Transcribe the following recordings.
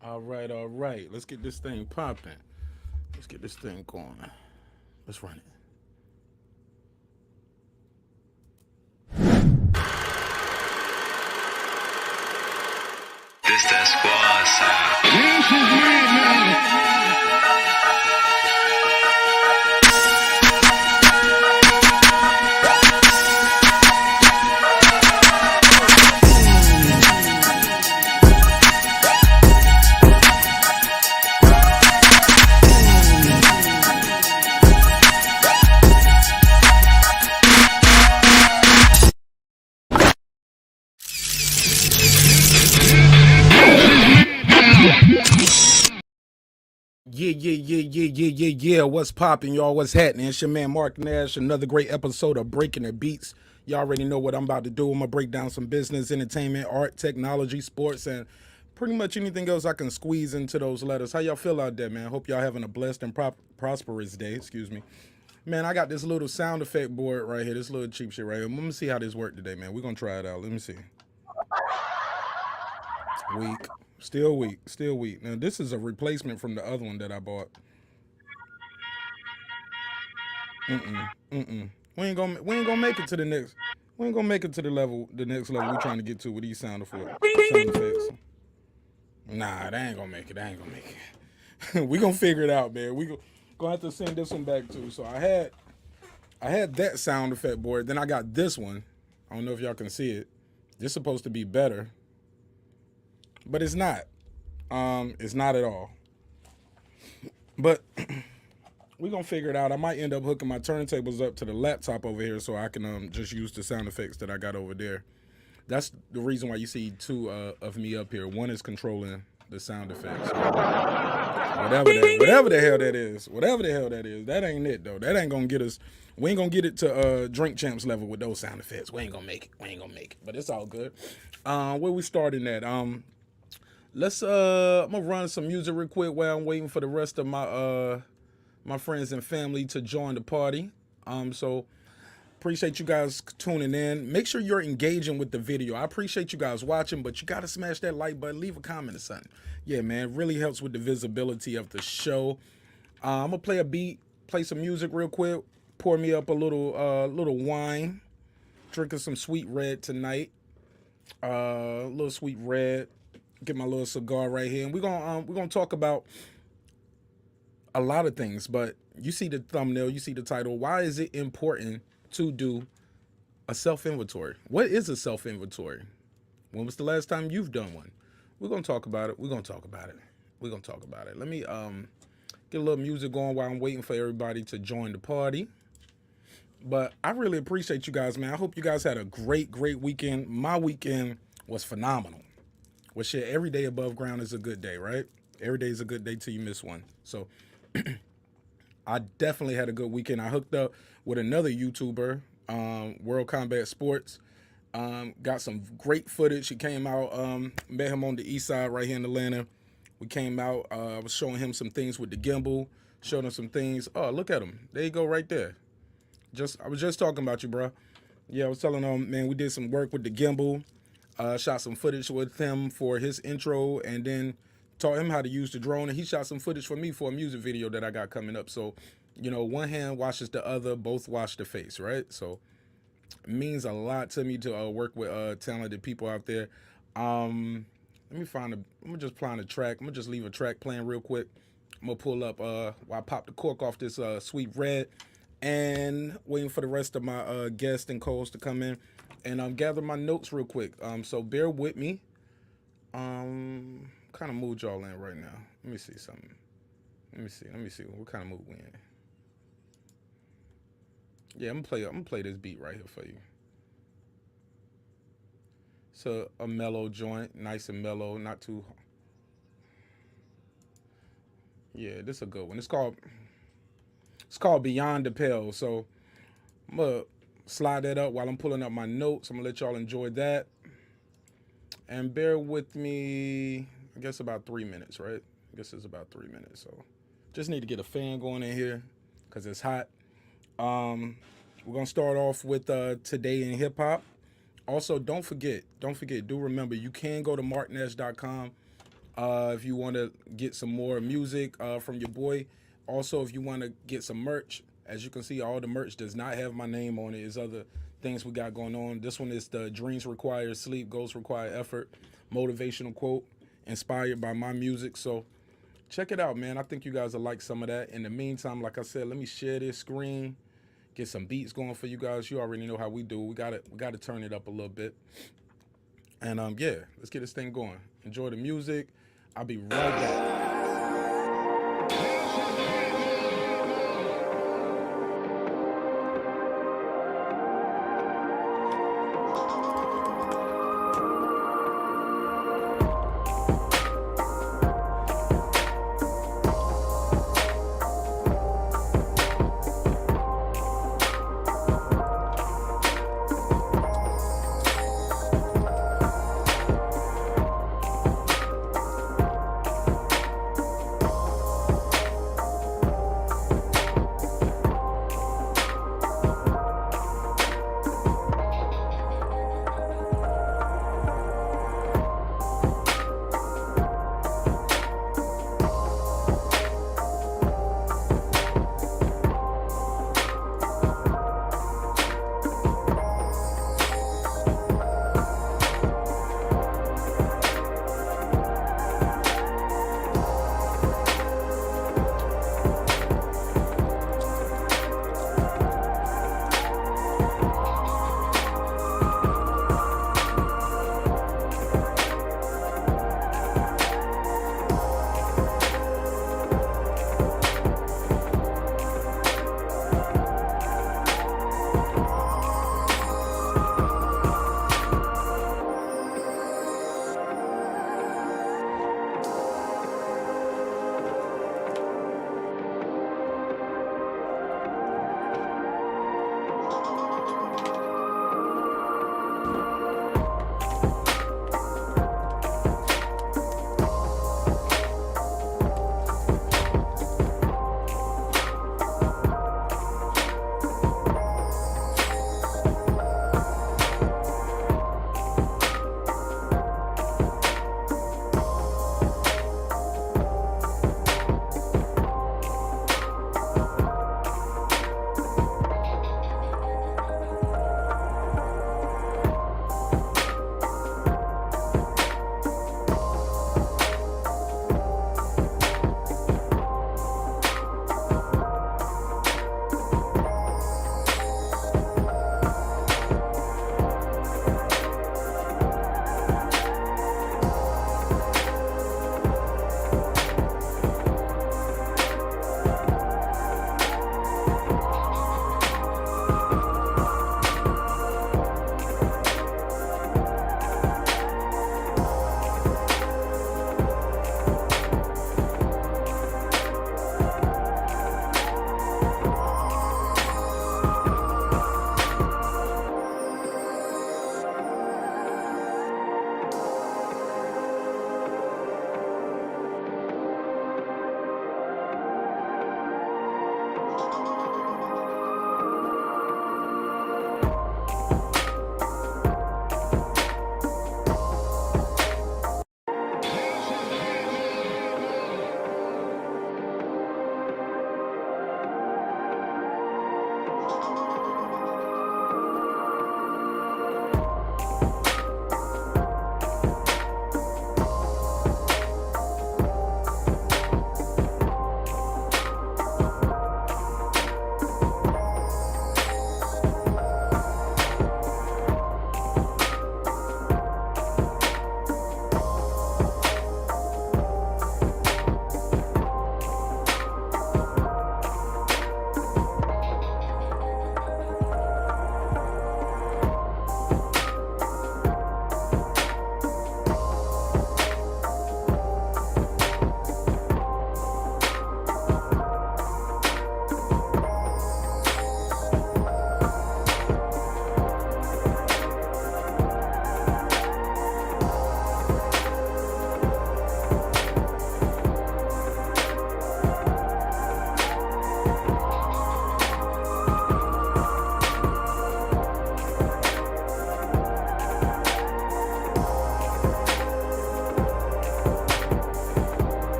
All right, all right. Let's get this thing popping. Let's get this thing going. Let's run it. This that squad sound. Yeah. What's popping, y'all? What's happening? It's your man Marq Nash. Another great episode of Breaking the Beats. Y'all already know what I'm about to do. I'm gonna break down some business, entertainment, art, technology, sports, and pretty much anything else I can squeeze into those letters. How y'all feel out there, man? Hope y'all having a blessed and prosperous day. Excuse me. Man, I got this little sound effect board right here. This little cheap shit right here. Let me see how this worked today, man. We're gonna try it out. Let me see. Weak. Still weak. Still weak. Now this is a replacement from the other one that I bought. Mm-mm. We ain't gonna make it to the next. We ain't gonna make it to the next level we trying to get to with these sound effects. Nah, they ain't gonna make it. They ain't gonna make it. We gonna figure it out, man. Gonna have to send this one back too. So I had that sound effect board. Then I got this one. I don't know if y'all can see it. This is supposed to be better, but it's not. It's not at all. But we gonna figure it out. I might end up hooking my turntables up to the laptop over here so I can just use the sound effects that I got over there. That's the reason why you see two of me up here. One is controlling the sound effects. Whatever the hell that is, that ain't it though. That ain't gonna get us. We ain't gonna get it to Drink Champs level with those sound effects. We ain't gonna make it. But it's all good. Where we starting at? Let's I'm gonna run some music real quick while I'm waiting for the rest of my friends and family to join the party. So appreciate you guys tuning in. Make sure you're engaging with the video. I appreciate you guys watching, but you gotta smash that like button, leave a comment or something. Yeah, man, it really helps with the visibility of the show. I'm gonna play a beat, play some music real quick, pour me up a little wine, drinking some sweet red tonight. A little sweet red. Get my little cigar right here, and we're gonna talk about a lot of things. But you see the thumbnail, you see the title. Why is it important to do a self inventory? What is a self inventory? When was the last time you've done one? We're gonna talk about it. Let me get a little music going while I'm waiting for everybody to join the party. But I really appreciate you guys, man. I hope you guys had a great weekend. My weekend was phenomenal. Well, shit, every day above ground is a good day, right? Every day is a good day till you miss one. So I definitely had a good weekend. I hooked up with another YouTuber, World Combat Sports. Got some great footage. He came out, met him on the east side right here in Atlanta. We came out, I was showing him some things with the gimbal, showing him some things. Oh, look at him. There you go right there. I was just talking about you, bro. Yeah, I was telling him, man, we did some work with the gimbal. Shot some footage with him for his intro, and then taught him how to use the drone. And he shot some footage for me for a music video that I got coming up. So, one hand washes the other, both wash the face, right? So it means a lot to me to work with talented people out there. Let me find I'm gonna just find a track. I'm gonna just leave a track playing real quick. I'm gonna pull up while I pop the cork off this sweet red, and waiting for the rest of my guests and co-hosts to come in. And gather my notes real quick. So bear with me. Kind of mood y'all in right now. Let me see something. Let me see what kind of mood we in. Yeah, I'm gonna play this beat right here for you. So a mellow joint, nice and mellow, not too. Yeah, this is a good one. It's called Beyond the Pale. So I'm gonna slide that up while I'm pulling up my notes. I'm gonna let y'all enjoy that. And bear with me, I guess about 3 minutes, right? I guess it's about 3 minutes. So just need to get a fan going in here because it's hot. We're gonna start off with Today in Hip Hop. Also, don't forget, do remember, you can go to marqnash.com. If you want to get some more music from your boy, also if you want to get some merch, as you can see, all the merch does not have my name on it. It's other things we got going on. This one is the Dreams Require Sleep, Goals Require Effort, motivational quote, inspired by my music. So check it out, man. I think you guys will like some of that. In the meantime, like I said, let me share this screen, get some beats going for you guys. You already know how we do. We gotta turn it up a little bit. And yeah, let's get this thing going. Enjoy the music. I'll be right back.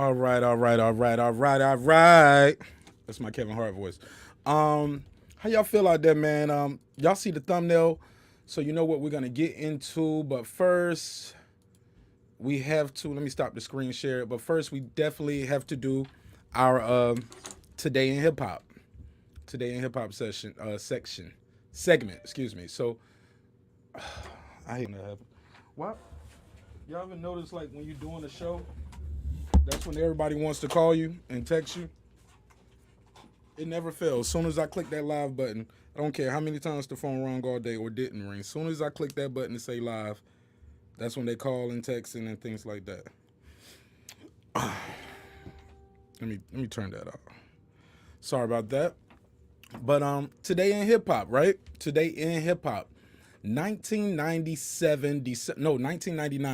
All right, all right, all right, all right, all right. That's my Kevin Hart voice. How y'all feel out there, man? Y'all see the thumbnail, so you know what we're gonna get into. But first, we have to. Let me stop the screen share. But first, we definitely have to do our today in hip hop, segment. Excuse me. So, I hate that happen. What? Y'all ever notice like when you're doing a show? That's when everybody wants to call you and text you. It never fails. As soon as I click that live button, I don't care how many times the phone rang all day or didn't ring. As soon as I click that button to say live, that's when they call and texting and things like that. Let me turn that off. Sorry about that. But today in hip hop, right? Today in hip hop. 1999,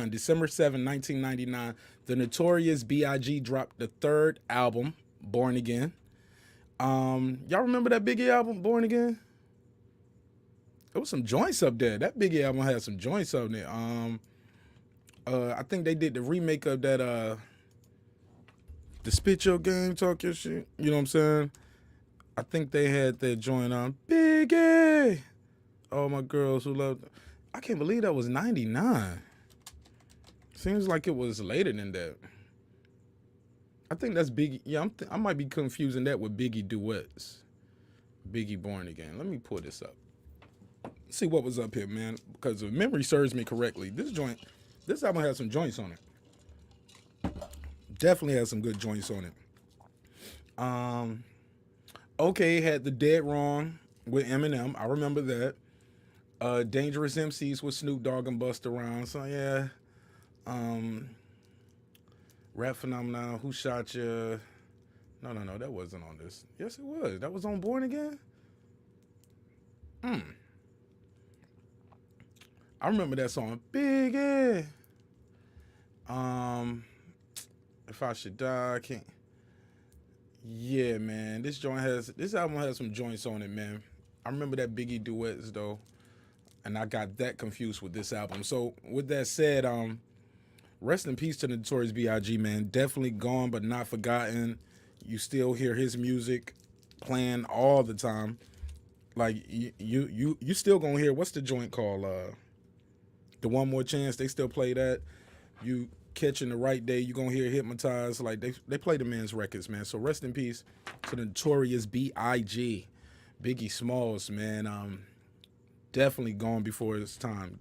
December 7, 1999, the Notorious B.I.G. dropped the third album, Born Again. Y'all remember that Biggie album, Born Again? There was some joints up there. That Biggie album had some joints up there. I think they did the remake of that, the Spit Your Game, Talk Your Shit. You know what I'm saying? I think they had that joint on Biggie. All my girls who loved. I can't believe that was 99. Seems like it was later than that. I think that's Biggie. Yeah, I might be confusing that with Biggie duets. Biggie Born Again. Let me pull this up. See what was up here, man. Because if memory serves me correctly, this album has some joints on it. Definitely has some good joints on it. Okay, had the Dead Wrong with Eminem. I remember that. Dangerous MCs with Snoop Dogg and Busta Rhymes. So yeah. Rap Phenomenon, Who Shot Ya? No, that wasn't on this. Yes, it was. That was on Born Again? I remember that song. Biggie. If I Should Die, I can't. Yeah, man. This album has some joints on it, man. I remember that Biggie duets though. And I got that confused with this album. So with that said, rest in peace to the Notorious B.I.G., man. Definitely gone but not forgotten. You still hear his music playing all the time. Like you still gonna hear, what's the joint called? The One More Chance. They still play that. You catching the right day, you gonna hear Hypnotized. Like they play the man's records, man. So rest in peace to the Notorious B.I.G. Biggie Smalls, man. Definitely gone before his time.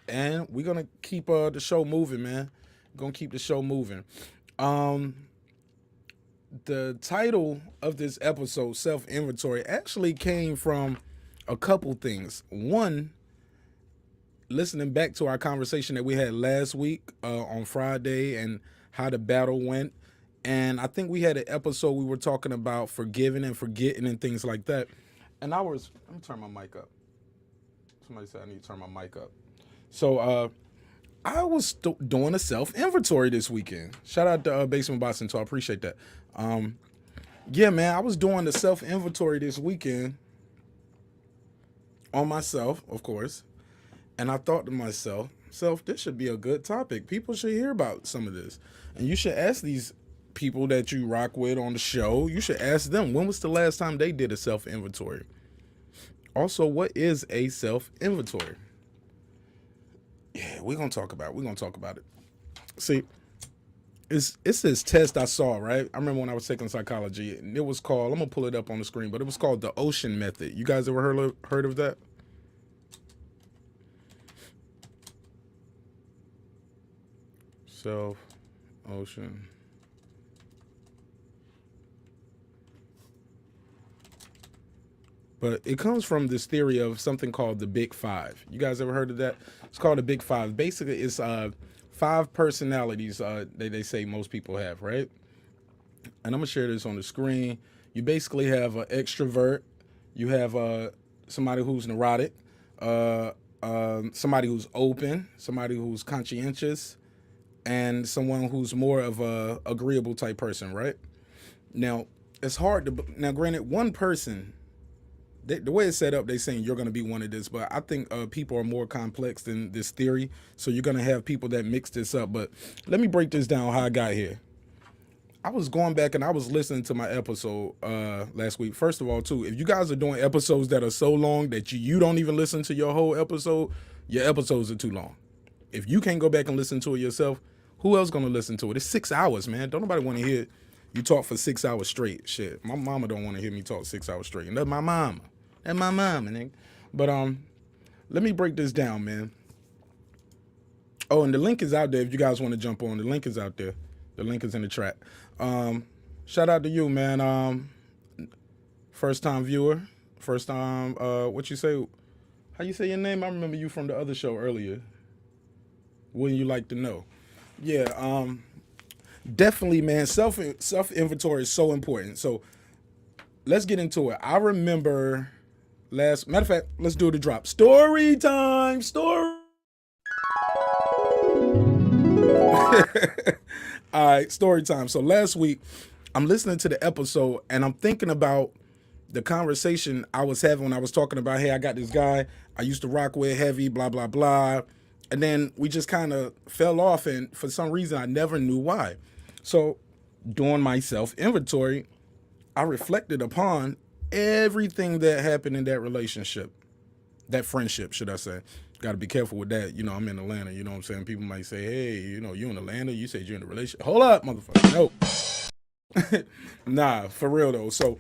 And we're gonna keep the show moving, man. Gonna keep the show moving. The title of this episode, Self-Inventory, actually came from a couple things. One, listening back to our conversation that we had last week on Friday and how the battle went. And I think we had an episode we were talking about forgiving and forgetting and things like that. And let me turn my mic up. Somebody said I need to turn my mic up. So I was doing a self-inventory this weekend. Shout out to Basement Boston, so I appreciate that. Yeah, man, I was doing the self-inventory this weekend on myself, of course. And I thought to myself, this should be a good topic. People should hear about some of this. And you should ask these people that you rock with on the show, you should ask them, when was the last time they did a self-inventory? Also, what is a self-inventory? Yeah, we're gonna talk about it. See, it's this test I saw, right? I remember when I was taking psychology, and it was called, I'm gonna pull it up on the screen, but it was called the Ocean Method. You guys ever heard of that? Ocean. But it comes from this theory of something called the Big Five. You guys ever heard of that? It's called the Big Five. Basically, it's 5 personalities they say most people have, right? And I'm going to share this on the screen. You basically have an extrovert. You have somebody who's neurotic, somebody who's open, somebody who's conscientious, and someone who's more of a agreeable type person, right? Now, it's hard to... Now, granted, one person the way it's set up, they saying you're going to be one of this, but I think people are more complex than this theory. So you're going to have people that mix this up. But let me break this down how I got here. I was going back and I was listening to my episode last week. First of all, too, if you guys are doing episodes that are so long that you don't even listen to your whole episode, your episodes are too long. If you can't go back and listen to it yourself, who else going to listen to it? It's 6 hours, man. Don't nobody want to hear you talk for 6 hours straight. Shit, my mama don't want to hear me talk 6 hours straight. And that's my mama. That's my mama, nigga. But let me break this down, man. Oh, and the link is out there if you guys want to jump on. The link is out there. The link is in the chat. Shout out to you, man. First time viewer. First time, what you say? How you say your name? I remember you from the other show earlier. Wouldn't you like to know? Yeah, definitely, man. Self inventory is so important. So let's get into it. I remember matter of fact, let's do the drop. Story time. All right, story time. So last week, I'm listening to the episode and I'm thinking about the conversation I was having when I was talking about, hey, I got this guy I used to rock with heavy, blah, blah, blah. And then we just kind of fell off, and for some reason, I never knew why. So doing my self-inventory, I reflected upon everything that happened in that relationship, that friendship, should I say. Got to be careful with that. You know, I'm in Atlanta, you know what I'm saying? People might say, hey, you know, you in Atlanta, you said you're in a relationship. Hold up, motherfucker. No. Nah, for real, though. So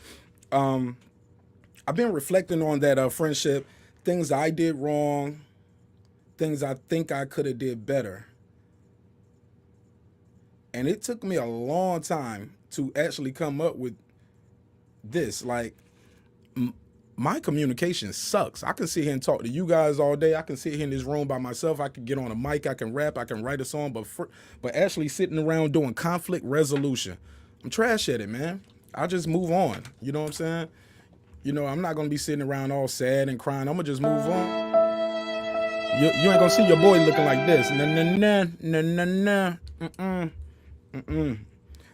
I've been reflecting on that friendship, things I did wrong, things I think I could have did better. And it took me a long time to actually come up with this. Like, my communication sucks. I can sit here and talk to you guys all day. I can sit here in this room by myself. I can get on a mic. I can rap. I can write a song. But actually sitting around doing conflict resolution, I'm trash at it, man. I just move on. You know what I'm saying? You know, I'm not going to be sitting around all sad and crying. I'm going to just move on. You ain't going to see your boy looking like this.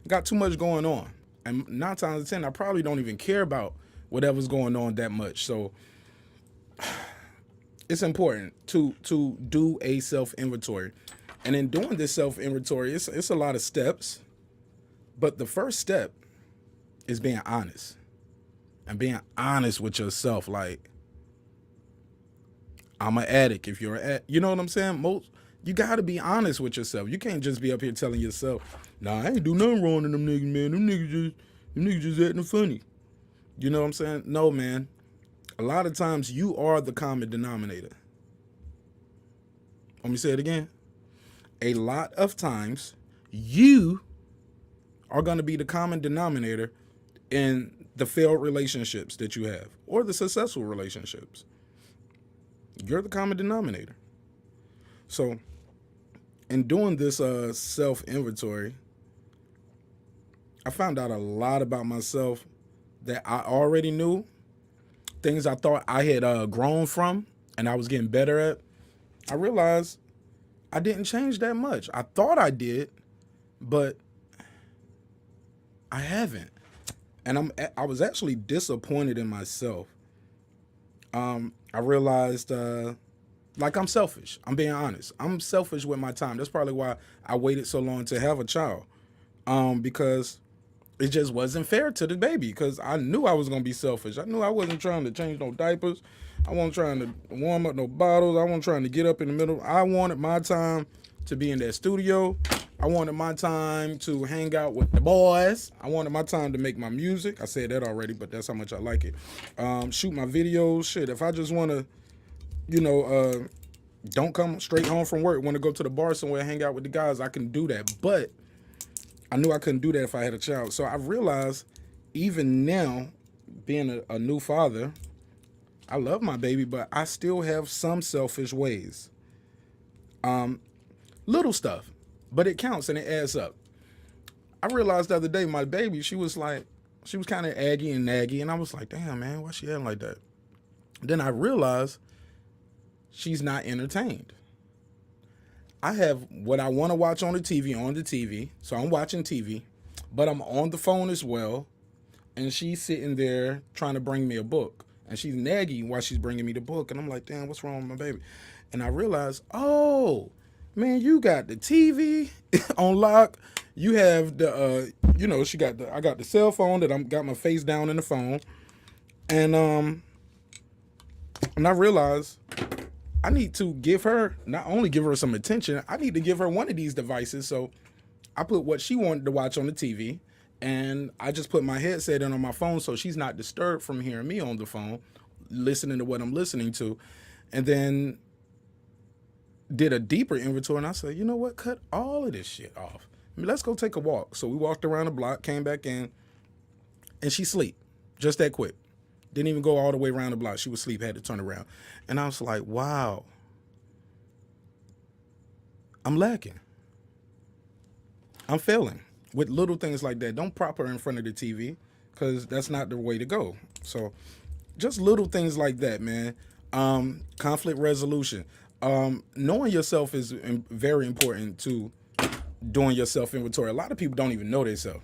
Got too much going on. And 9 times out of 10, I probably don't even care about whatever's going on that much. So it's important to do a self-inventory. And in doing this self-inventory, it's a lot of steps. But the first step is being honest. And being honest with yourself. Like, I'm an addict. If you're you know what I'm saying? You got to be honest with yourself. You can't just be up here telling yourself, nah, I ain't do nothing wrong to them niggas, man. Them niggas just acting funny. You know what I'm saying? No, man. A lot of times you are the common denominator. Let me say it again. A lot of times you are going to be the common denominator in the failed relationships that you have or the successful relationships. You're the common denominator. So in doing this self-inventory, I found out a lot about myself that I already knew, things I thought I had grown from and I was getting better at. I realized I didn't change that much. I thought I did, but I haven't. And I was actually disappointed in myself. I realized, like, I'm selfish. I'm being honest. I'm selfish with my time. That's probably why I waited so long to have a child, because it just wasn't fair to the baby, because I knew I was going to be selfish. I knew I wasn't trying to change no diapers. I wasn't trying to warm up no bottles. I wasn't trying to get up in the middle. I wanted my time to be in that studio. I wanted my time to hang out with the boys. I wanted my time to make my music. I said that already, but that's how much I like it. Shoot my videos. Shit, if I just want to, you know, don't come straight home from work, want to go to the bar somewhere, hang out with the guys, I can do that. But I knew I couldn't do that if I had a child. So I realized even now, being a new father, I love my baby, but I still have some selfish ways. Little stuff, but it counts and it adds up. I realized the other day, my baby, she was kind of aggy and naggy, and I was like, damn, man, why she acting like that? Then I realized she's not entertained. I have what I want to watch on the TV, so I'm watching TV, but I'm on the phone as well, and she's sitting there trying to bring me a book. and she's nagging while she's bringing me the book, and I'm like, damn, what's wrong with my baby? And I realized, oh man, you got the TV on lock. You have the I got the cell phone that I'm got my face down in the phone, and I realized I need to not only give her some attention, I need to give her one of these devices. So I put what she wanted to watch on the TV, and I just put my headset in on my phone so she's not disturbed from hearing me on the phone, listening to what I'm listening to. And then did a deeper inventory, and I said, you know what? Cut all of this shit off. Let's go take a walk. So we walked around the block, came back in, and she sleep just that quick. Didn't even go all the way around the block. She was asleep, had to turn around. And I was like, wow, I'm lacking. I'm failing with little things like that. Don't prop her in front of the TV, because that's not the way to go. So just little things like that, man. Conflict resolution. Knowing yourself is very important to doing your self-inventory. A lot of people don't even know themselves.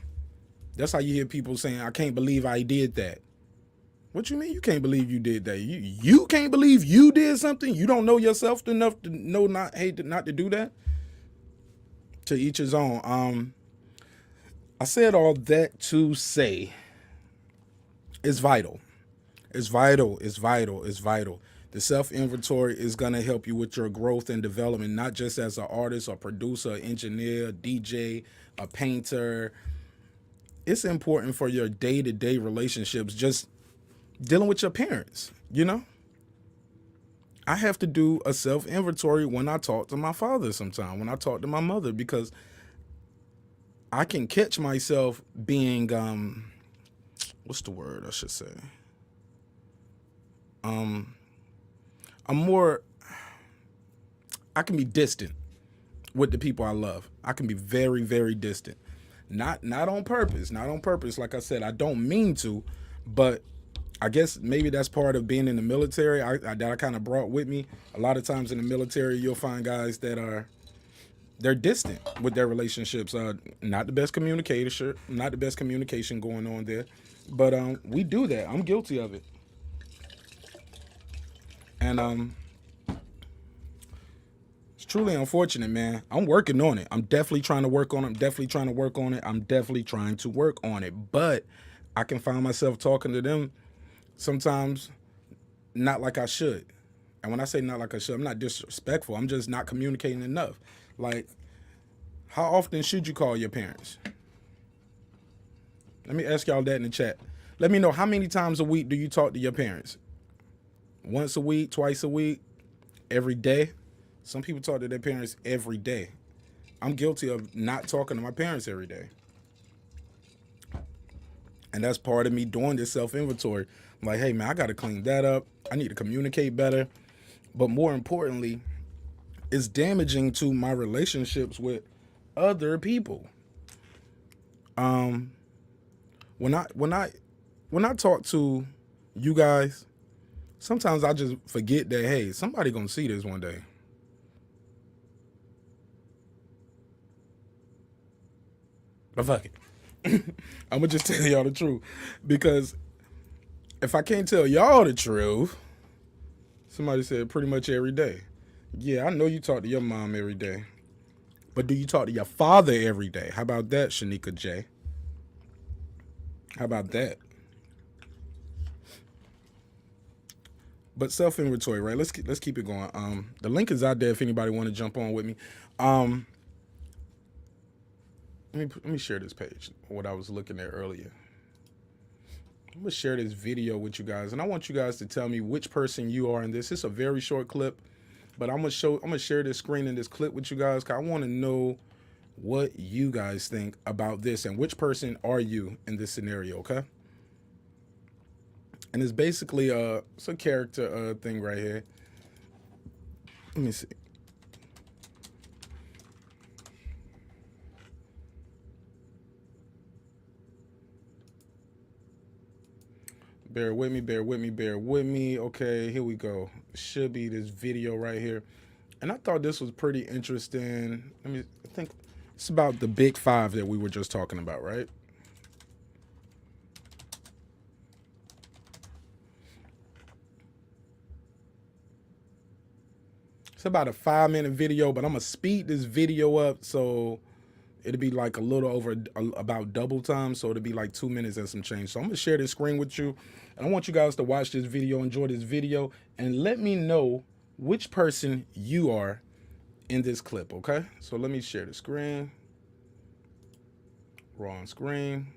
That's how you hear people saying, I can't believe I did that. What you mean you can't believe you did that? You can't believe you did something? You don't know yourself enough to know not to do that? To each his own. I said all that to say it's vital. It's vital. It's vital. It's vital. The self-inventory is going to help you with your growth and development, not just as an artist or producer, engineer, DJ, a painter. It's important for your day-to-day relationships, just dealing with your parents, you know? I have to do a self-inventory when I talk to my father sometime, when I talk to my mother, because I can catch myself being, what's the word I should say? I can be distant with the people I love. I can be very, very distant. Not on purpose. Not on purpose. Like I said, I don't mean to, but I guess maybe that's part of being in the military. That I kind of brought with me. A lot of times in the military, you'll find guys that they're distant with their relationships. Not the best communication going on there, but we do that. I'm guilty of it. And it's truly unfortunate, man. I'm working on it. I'm definitely trying to work on it. But I can find myself talking to them sometimes not like I should. And when I say not like I should, I'm not disrespectful. I'm just not communicating enough. Like, how often should you call your parents? Let me ask y'all that in the chat. Let me know, how many times a week do you talk to your parents? Once a week, twice a week, every day? Some people talk to their parents every day. I'm guilty of not talking to my parents every day. And that's part of me doing this self-inventory. I'm like, hey, man, I got to clean that up. I need to communicate better. But more importantly, it's damaging to my relationships with other people. When I talk to you guys, sometimes I just forget that, hey, somebody gonna see this one day. But fuck it. I'm gonna just tell y'all the truth, because if I can't tell y'all the truth, somebody said pretty much every day. Yeah, I know you talk to your mom every day, but do you talk to your father every day? How about that, Shanika J? How about that? But self-inventory, right? Let's keep it going. The link is out there if anybody want to jump on with me. Let me share this page, what I was looking at earlier. I'm gonna share this video with you guys, and I want you guys to tell me which person you are in this. It's a very short clip, but I'm gonna share this screen and this clip with you guys, because I want to know what you guys think about this and which person are you in this scenario, okay? And it's basically it's a character thing right here. Let me see. Bear with me. Okay, here we go. Should be this video right here. And I thought this was pretty interesting. I think it's about the big five that we were just talking about, right? It's about a 5-minute video, but I'm gonna speed this video up so it'll be like a little over about double time. So it'll be like 2 minutes and some change. So I'm gonna share this screen with you, and I want you guys to watch this video, enjoy this video, and let me know which person you are in this clip. Okay, so let me share the screen. We're on screen.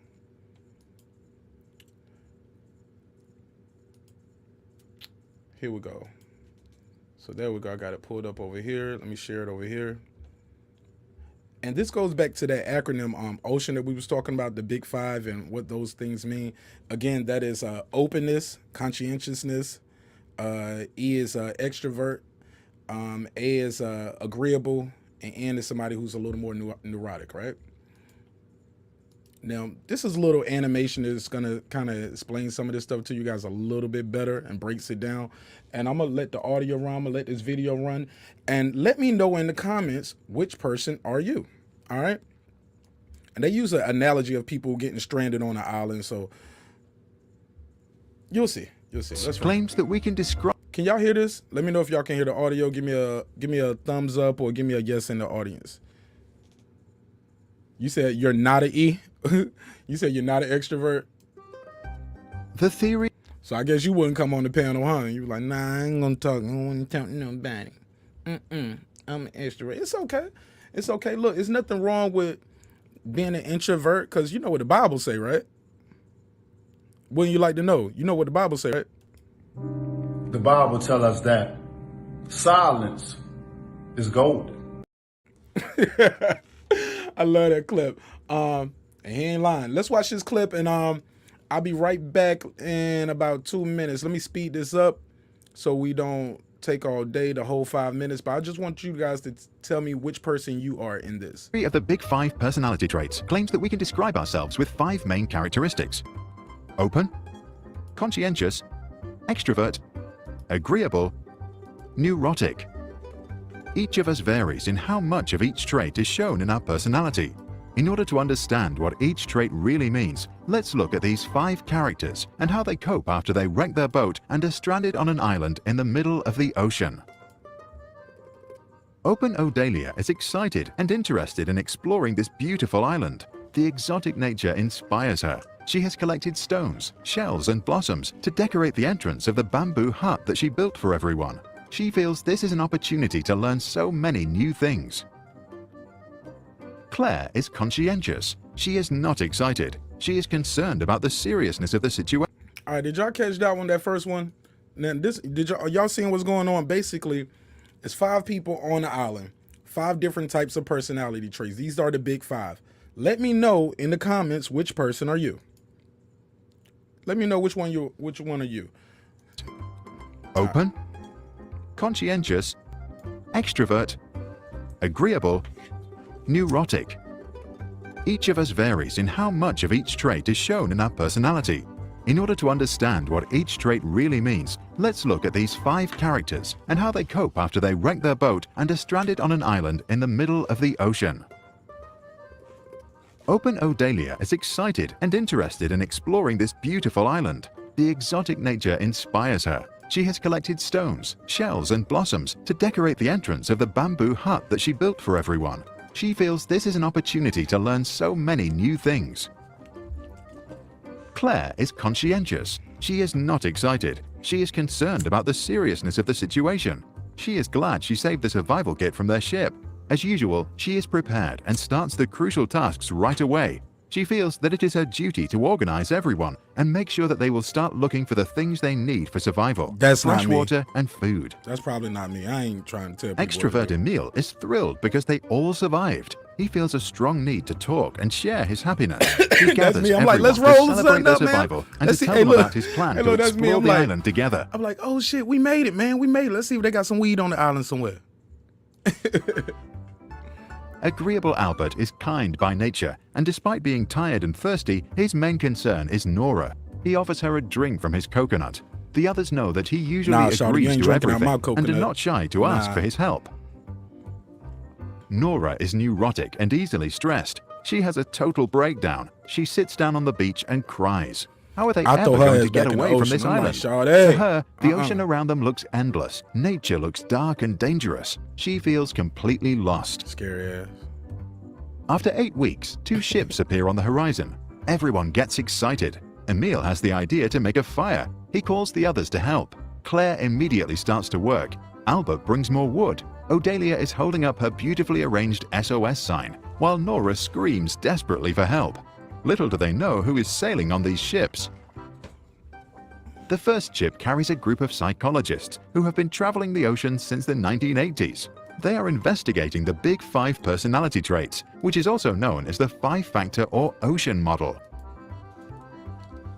Here we go. So there we go. I got it pulled up over here. Let me share it over here. And this goes back to that acronym OCEAN that we was talking about, the big 5 and what those things mean. Again, that is openness, conscientiousness. E is extrovert. A is agreeable, and N is somebody who's a little more neurotic, right? Now, this is a little animation that's gonna kind of explain some of this stuff to you guys a little bit better and breaks it down. And I'm gonna let the audio run, I'm gonna let this video run, and let me know in the comments which person are you. All right? And they use an analogy of people getting stranded on an island, so you'll see. You'll see. Let's claims that we can describe. Can y'all hear this? Let me know if y'all can hear the audio. Give me a thumbs up or give me a yes in the audience. You said you're not an E. You said you're not an extrovert. The theory. So I guess you wouldn't come on the panel, huh? You were like, nah, I ain't gonna talk. I don't want to talk to nobody. I'm an extrovert. It's okay. It's okay. Look, there's nothing wrong with being an introvert, because you know what the Bible say, right? Wouldn't you like to know? You know what the Bible say, right? The Bible tells us that silence is golden. I love that clip. And he ain't lying. Let's watch this clip, and I'll be right back in about 2 minutes. Let me speed this up so we don't take all day, the whole 5 minutes. But I just want you guys to tell me which person you are in this. Theory of the big 5 personality traits claims that we can describe ourselves with 5 main characteristics: open, conscientious, extrovert, agreeable, neurotic. Each of us varies in how much of each trait is shown in our personality. In order to understand what each trait really means, let's look at these 5 characters and how they cope after they wreck their boat and are stranded on an island in the middle of the ocean. Open Odalia is excited and interested in exploring this beautiful island. The exotic nature inspires her. She has collected stones, shells, and blossoms to decorate the entrance of the bamboo hut that she built for everyone. She feels this is an opportunity to learn so many new things. Claire is conscientious. She is not excited. She is concerned about the seriousness of the situation. All right, did y'all catch that one, that first one? Now, are y'all seeing what's going on? Basically, it's 5 people on the island, 5 different types of personality traits. These are the big 5. Let me know in the comments which person are you. Let me know which one are you. Open, conscientious, extrovert, agreeable, neurotic. Each of us varies in how much of each trait is shown in our personality. In order to understand what each trait really means, let's look at these 5 characters and how they cope after they wreck their boat and are stranded on an island in the middle of the ocean. Open Odalia is excited and interested in exploring this beautiful island. The exotic nature inspires her. She has collected stones, shells, and blossoms to decorate the entrance of the bamboo hut that she built for everyone. She feels this is an opportunity to learn so many new things. Claire is conscientious. She is not excited. She is concerned about the seriousness of the situation. She is glad she saved the survival kit from their ship. As usual, she is prepared and starts the crucial tasks right away. She feels that it is her duty to organize everyone and make sure that they will start looking for the things they need for survival. That's fresh not me. water and food. That's probably not me. I ain't trying to tell people. Extrovert Emil is thrilled because they all survived. He feels a strong need to talk and share his happiness. He gathers me. I'm like, everyone let's to roll celebrate something their up, man. survival and Let's to see. tell Hey, them look. about his plan Hey, to look, that's me. explore I'm the like- island together. I'm like, oh shit, we made it, man. We made it. Let's see if they got some weed on the island somewhere. Agreeable Albert is kind by nature, and despite being tired and thirsty, his main concern is Nora. He offers her a drink from his coconut. The others know that he usually Nah, shawty, you agrees ain't to drinking out everything my and coconut. are not shy to ask Nah. for his help. Nora is neurotic and easily stressed. She has a total breakdown. She sits down on the beach and cries. How are they I throw ever her going ass to get back in the away from ocean. this I'm like, island? "Shawty, To her, the ocean around them looks endless. Nature looks dark and dangerous. She feels completely lost. Scary ass. After 8 weeks, 2 ships appear on the horizon. Everyone gets excited. Emil has the idea to make a fire. He calls the others to help. Claire immediately starts to work. Albert brings more wood. Odalia is holding up her beautifully arranged SOS sign, while Nora screams desperately for help. Little do they know who is sailing on these ships. The first ship carries a group of psychologists who have been traveling the ocean since the 1980s. They are investigating the Big 5 personality traits, which is also known as the 5-factor or ocean model.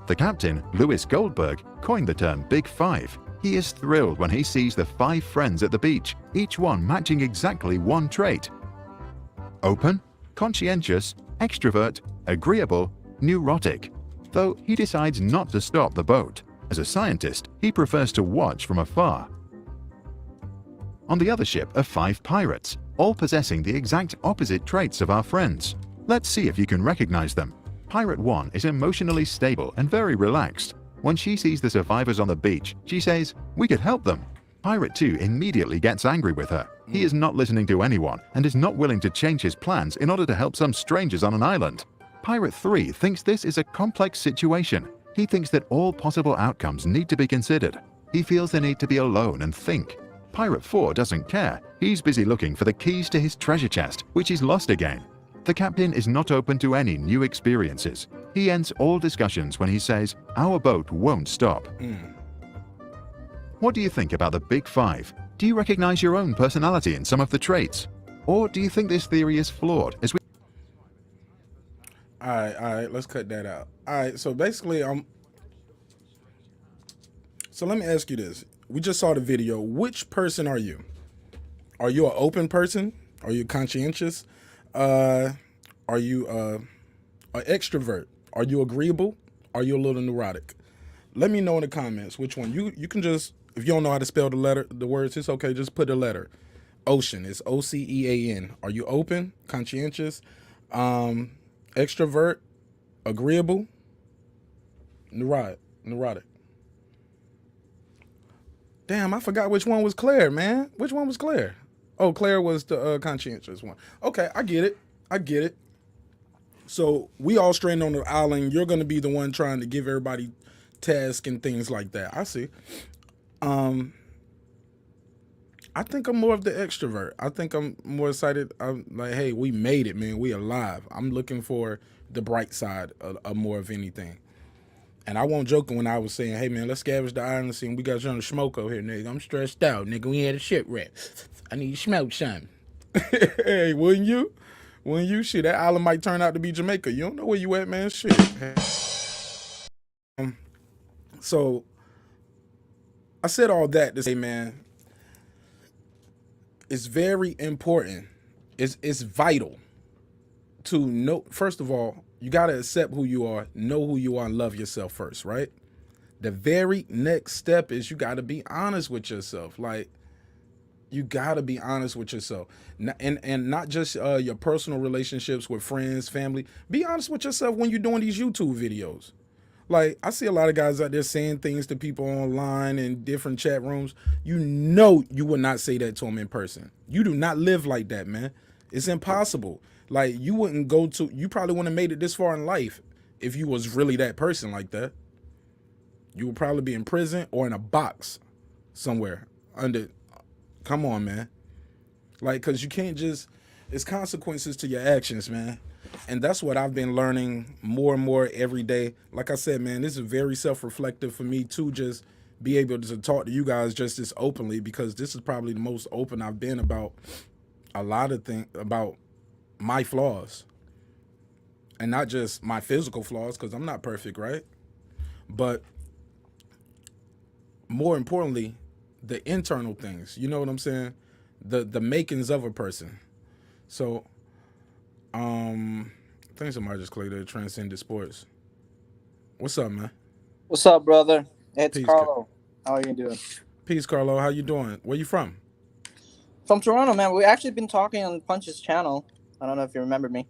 The captain, Louis Goldberg, coined the term Big 5. He is thrilled when he sees the 5 friends at the beach, each one matching exactly one trait: open, conscientious, extrovert, agreeable, neurotic. Though he decides not to stop the boat. As a scientist, he prefers to watch from afar. On the other ship are 5 pirates, all possessing the exact opposite traits of our friends. Let's see if you can recognize them. Pirate 1 is emotionally stable and very relaxed. When she sees the survivors on the beach, she says, "We could help them." Pirate 2 immediately gets angry with her. He is not listening to anyone and is not willing to change his plans in order to help some strangers on an island. Pirate 3 thinks this is a complex situation. He thinks that all possible outcomes need to be considered. He feels the need to be alone and think. Pirate 4 doesn't care. He's busy looking for the keys to his treasure chest, which is lost again. The captain is not open to any new experiences. He ends all discussions when he says, "Our boat won't stop." What do you think about the Big 5? Do you recognize your own personality in some of the traits? Or do you think this theory is flawed? All right, let's cut that out. All right, so basically, so let me ask you this. We just saw the video. Which person are you? Are you an open person? Are you conscientious? Are you an extrovert? Are you agreeable? Are you a little neurotic? Let me know in the comments which one. You can just, if you don't know how to spell the words, it's okay. Just put a letter. Ocean is OCEAN. Are you open, conscientious, extrovert, agreeable, neurotic? Damn, I forgot which one was Claire, man. Which one was Claire? Oh, Claire was the conscientious one. Okay, I get it. So we all stranded on the island. You're going to be the one trying to give everybody tasks and things like that. I see. I think I'm more of the extrovert. I think I'm more excited. I'm like, hey, we made it, man. We alive. I'm looking for the bright side of more of anything. And I won't joke when I was saying, hey, man, let's scavenge the island scene. We got you on the smoke over here, nigga. I'm stressed out, nigga. We had a shipwreck. I need to smoke something. Hey, wouldn't you? Wouldn't you? Shit, that island might turn out to be Jamaica. You don't know where you at, man. Shit. So I said all that to say, man, it's very important. It's vital to know. First of all, you got to accept who you are, know who you are, and love yourself first, right? The very next step is you got to be honest with yourself. Like, you got to be honest with yourself. And not just your personal relationships with friends, family. Be honest with yourself when you're doing these YouTube videos. Like, I see a lot of guys out there saying things to people online in different chat rooms. You know you would not say that to them in person. You do not live like that, man. It's impossible. Like, you probably wouldn't have made it this far in life if you was really that person like that. You would probably be in prison or in a box somewhere under. Come on, man. Like, because you can't just, it's consequences to your actions, man. And that's what I've been learning more and more every day. Like I said, man, this is very self-reflective for me to just be able to talk to you guys just this openly, because this is probably the most open I've been about a lot of things, about my flaws. And not just my physical flaws, because I'm not perfect, right? But more importantly, the internal things. You know what I'm saying? The makings of a person. So, I think somebody just clicked it. Transcended Sports. What's up, man? What's up, brother? It's Peace, Carlo. How are you doing? Peace, Carlo. How you doing? Where you from? From Toronto, man. We've actually been talking on Punch's channel. I don't know if you remember me.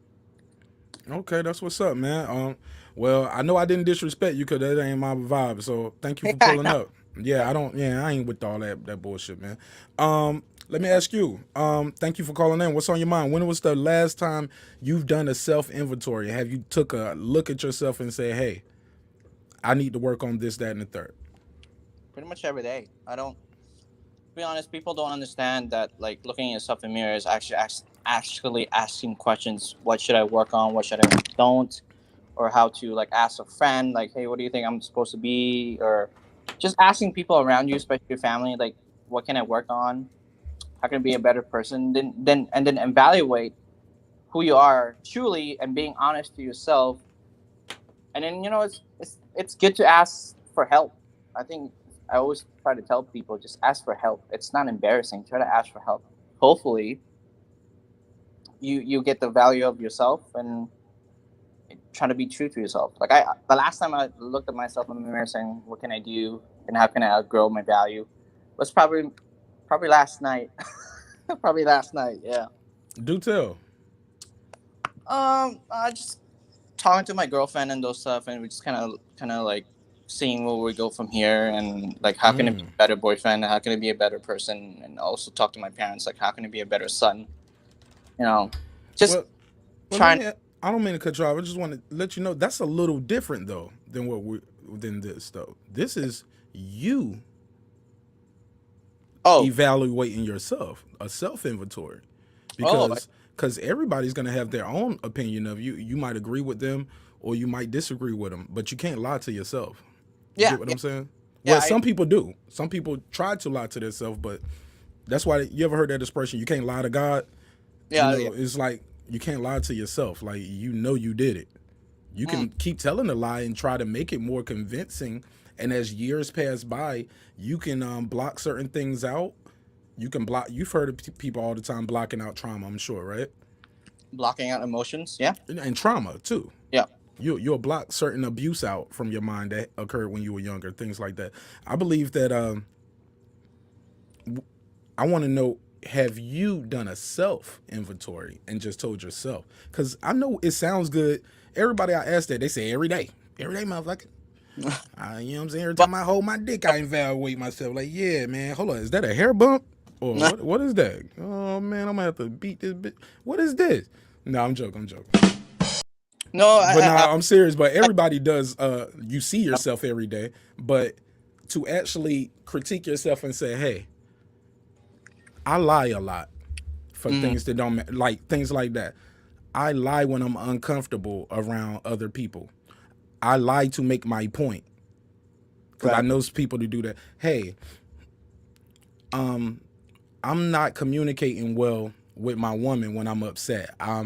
Okay, that's what's up, man. Well, I know I didn't disrespect you because that ain't my vibe. So thank you for Yeah, I pulling know. up. Yeah, I don't. Yeah, I ain't with all that bullshit, man. Let me ask you. Thank you for calling in. What's on your mind? When was the last time you've done a self inventory? Have you took a look at yourself and say, "Hey, I need to work on this, that, and the third"? Pretty much every day. I don't. To be honest, people don't understand that like looking at yourself in the mirror is actually asking questions. What should I work on? What should I don't? Or how to like ask a friend like, hey, what do you think I'm supposed to be? Or just asking people around you, especially your family, like, what can I work on? How can I be a better person? Then evaluate who you are truly and being honest to yourself. And then it's good to ask for help. I think I always try to tell people just ask for help. It's not embarrassing. Try to ask for help. Hopefully, you get the value of yourself and try to be true to yourself. Like the last time I looked at myself in the mirror saying, "What can I do and how can I outgrow my value?" was probably last night. Probably last night. Yeah. Do tell. I just talking to my girlfriend and those stuff, and we just kind of like seeing where we go from here, and like how can I be a better boyfriend, how can I be a better person, and also talk to my parents, like how can I be a better son, you know, just Let trying. me. I don't mean to cut you off. I just want to let you know that's a little different though than than this though. This is you Oh, evaluating yourself, a self inventory, oh, because everybody's gonna have their own opinion of you. You might agree with them or you might disagree with them, but you can't lie to yourself. You yeah, get what yeah, I'm saying? yeah. Well, some people do. Some people try to lie to themselves, but that's why you ever heard that expression? You can't lie to God. Yeah, yeah. It's like you can't lie to yourself. Like you did it. You can keep telling a lie and try to make it more convincing. And as years pass by, you can block certain things out. You can block. You've heard of people all the time blocking out trauma. I'm sure, right? Blocking out emotions. Yeah, And trauma too. yeah. You'll block certain abuse out from your mind that occurred when you were younger, things like that. I believe that. I want to know: have you done a self inventory and just told yourself? Because I know it sounds good. Everybody I ask that, they say every day, motherfucker. You know what I'm saying? Every But time I hold my dick, I evaluate myself. Like, yeah, man, hold on, is that a hair bump or what? What is that? Oh man, I'm gonna have to beat this bitch. What is this? No, I'm joking. I'm joking. no, But no, I'm serious. But everybody does. You see yourself every day, but to actually critique yourself and say, hey, I lie a lot for things that don't like things like that. I lie when I'm uncomfortable around other people. I lie to make my point because I right. know people to do that. Hey, I'm not communicating well with my woman when I'm upset. I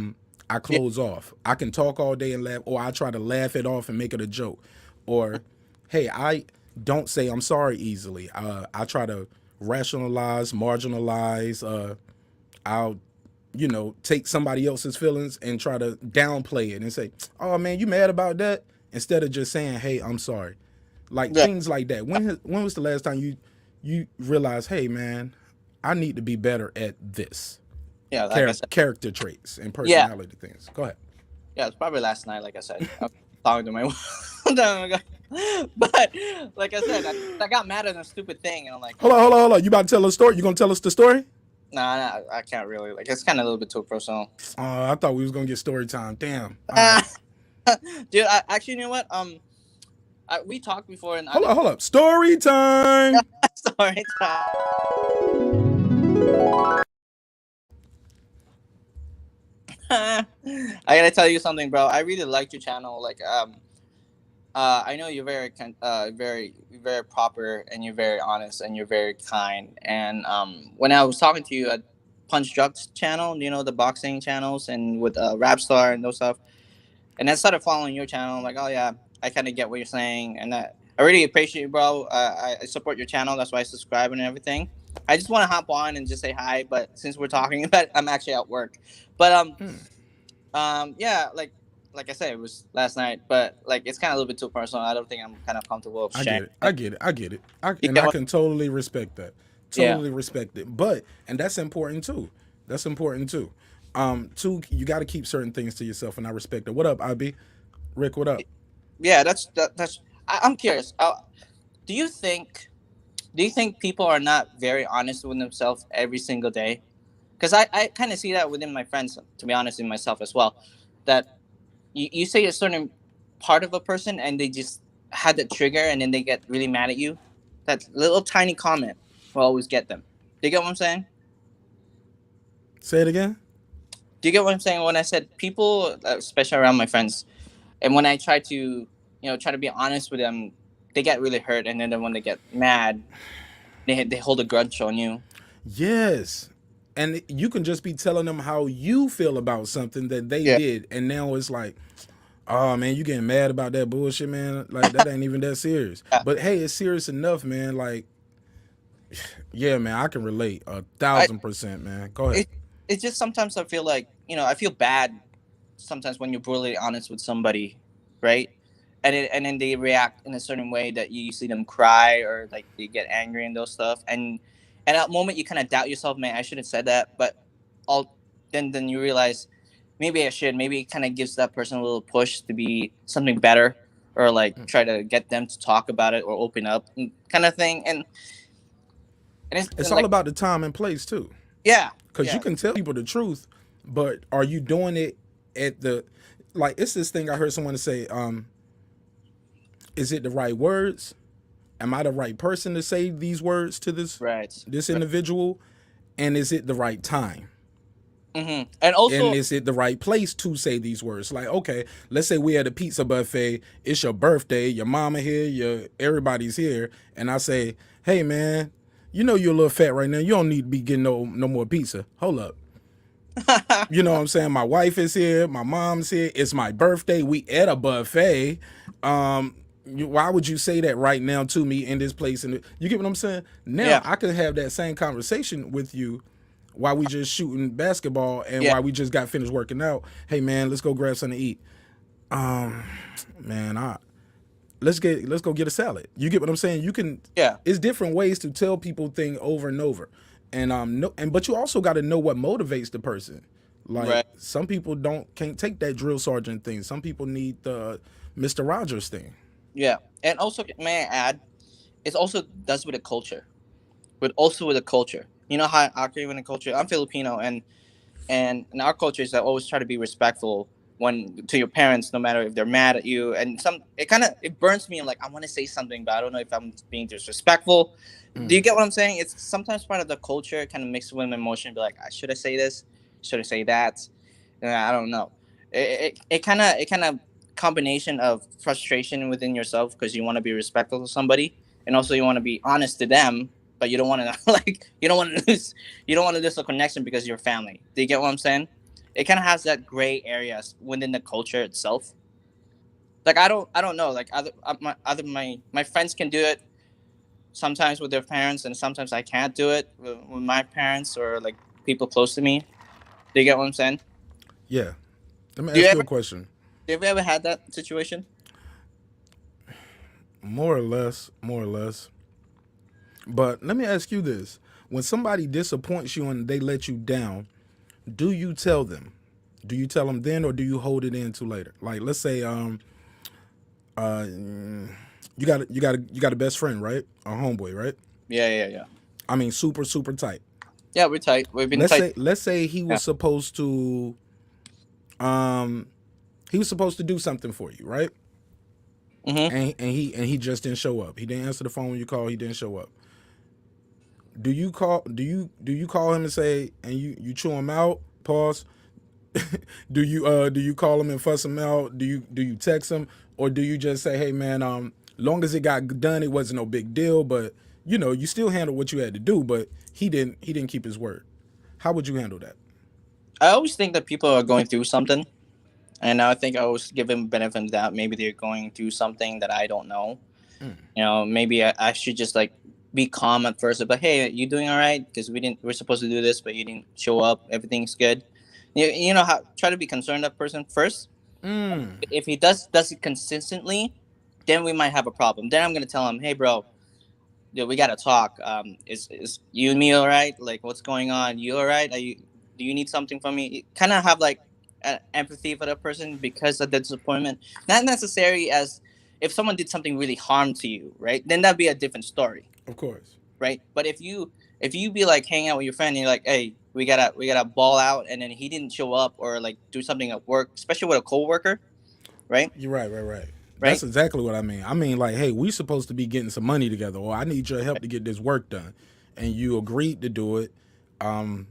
Yeah, close off. I can talk all day and laugh, or I try to laugh it off and make it a joke. Or, hey, I don't say I'm sorry easily. I try to rationalize, marginalize. I'll, take somebody else's feelings and try to downplay it and say, "Oh man, you mad about that?" Instead of just saying, "Hey, I'm sorry." Like yeah, things like that. When was the last time you realized, "Hey man, I need to be better at this." yeah. Like I said, Character traits and yeah, personality things. Go ahead. yeah. It's probably last night. Like I said, I was talking to my but like I said, I got mad at a stupid thing, and I'm like, Hold on. You about to tell a story? You gonna tell us the story? nah, I can't really. Like, it's kind of a little bit too personal. I thought we was gonna get story time. Damn. All right. Dude, actually, you know what? We talked before, and I Hold up. Story time. sorry. I gotta tell you something, bro. I really liked your channel. Like, I know you're very proper, and you're very honest, and you're very kind. And when I was talking to you at Punch Drugs channel, the boxing channels, and with Rapstar and those stuff, and I started following your channel. I'm like, oh yeah, I kind of get what you're saying, and that I really appreciate you, bro. I support your channel. That's why I subscribe and everything. I just want to hop on and just say hi, but since we're talking about it, I'm actually at work. But yeah, like I said, it was last night, but like it's kind of a little bit too personal. I don't think I'm kind of comfortable of I sharing. get it. I get it. I get it. You And get I what? can totally respect that. Yeah, Totally respect it. And that's important too. That's important too. Two, you got to keep certain things to yourself, and I respect it. What up, IB? Rick, what up? Yeah, that's. I'm curious. Do you think do you think people are not very honest with themselves every single day? Because I kind of see that within my friends, to be honest, in myself as well. That you say a certain part of a person and they just had that trigger and then they get really mad at you. That little tiny comment will always get them. Do you get what I'm saying? Say it again. Do you get what I'm saying when I said people, especially around my friends, and when I try to, try to be honest with them, they get really hurt, and then when they get mad, they hold a grudge on you. Yes. And you can just be telling them how you feel about something that they Yeah. did, and now it's like, oh man, you getting mad about that bullshit, man. Like that ain't even that serious. Yeah. But hey, it's serious enough, man. Like, yeah, man, I can relate I 1,000%, man. Go ahead. it it's just sometimes I feel like I feel bad sometimes when you're brutally honest with somebody, right? And then they react in a certain way that you see them cry or like they get angry and those stuff, and at that moment you kind of doubt yourself, man, I should have said that, but all then you realize maybe I should. Maybe it kind of gives that person a little push to be something better, or like try to get them to talk about it or open up, kind of thing. And it's It's all like, about the time and place too. yeah, Because you yeah, can tell people the truth, but are you doing it at the, like, it's this thing I heard someone say, is it the right words? Am I the right person to say these words to this right, this right. individual? And is it the right time? And And also, is it the right place to say these words? Like, okay, let's say we at a pizza buffet, it's your birthday, your mama here, your everybody's here, and I say, hey man, you know you're a little fat right now. You don't need to be getting no more pizza. Hold up. You know what I'm saying? My wife is here, my mom's here, it's my birthday, we at a buffet. Why would you say that right now to me in this place? And you get what I'm saying? Now yeah, I could have that same conversation with you while we just shooting basketball and yeah, while we just got finished working out. Hey man, let's go grab something to eat. Man, let's go get a salad. You get what I'm saying? You can. yeah, It's different ways to tell people things over and over, and no, and but you also got to know what motivates the person. Like right. some people can't take that drill sergeant thing. Some people need the Mr. Rogers thing. Yeah, and also may I add, it also does with the culture, but also with the culture. You know how I agree with the culture. I'm Filipino, and in our culture is that always try to be respectful when to your parents, no matter if they're mad at you. And it burns me. Like I want to say something, but I don't know if I'm being disrespectful. Do you get what I'm saying? It's sometimes part of the culture, kind of mixed with emotion. Be like, should I say this? Should I say that? I don't know. It kind of combination of frustration within yourself because you want to be respectful to somebody, and also you want to be honest to them, but you don't want to like you don't want to lose a connection because you're family. Do you get what I'm saying? It kind of has that gray areas within the culture itself. Like I don't know. Like my friends can do it sometimes with their parents, and sometimes I can't do it with my parents or like people close to me. Do you get what I'm saying? Yeah. Let me Do you ask you ever a question. have you ever had that situation? More or less, more or less. But let me ask you this: when somebody disappoints you and they let you down, do you tell them? Do you tell them then, or do you hold it in to later? Like, let's say, uh, you got a best friend, right? A homeboy, right? Yeah, yeah, yeah. I mean, super super tight. Yeah, we're tight. We've been Let's tight. say let's say Yeah. um he was supposed to do something for you, right? Mm-hmm. And he just didn't show up. He didn't answer the phone when you called. He didn't show up. Do you call him and say and you chew him out? Pause. Do you call him and fuss him out? Do you text him, or do you just say, hey man, long as it got done, it wasn't no big deal, but you still handled what you had to do, but he didn't keep his word. How would you handle that? I always think that people are going through something, and I think I always give them benefit of the doubt. Maybe they're going through something that I don't know. Maybe I should just like be calm at first, but hey, you doing all right? Because we're supposed to do this, but you didn't show up. Everything's good. You know how try to be concerned that person first. If he does it consistently, then we might have a problem. Then I'm gonna tell him, hey, bro, we gotta talk. Is you and me all right? Like, what's going on? You all right? Do you need something from me? Kind of have like empathy for that person because of the disappointment. Not necessarily as if someone did something really harm to you, right? Then that'd be a different story, Of course. right? But if you be like hanging out with your friend and you're like, hey, we gotta ball out, and then he didn't show up or like do something at work, especially with a coworker, right? You're right, right. That's Right? exactly what I mean. I mean, like, hey, we supposed to be getting some money together, or I need your help to get this work done, and you agreed to do it, and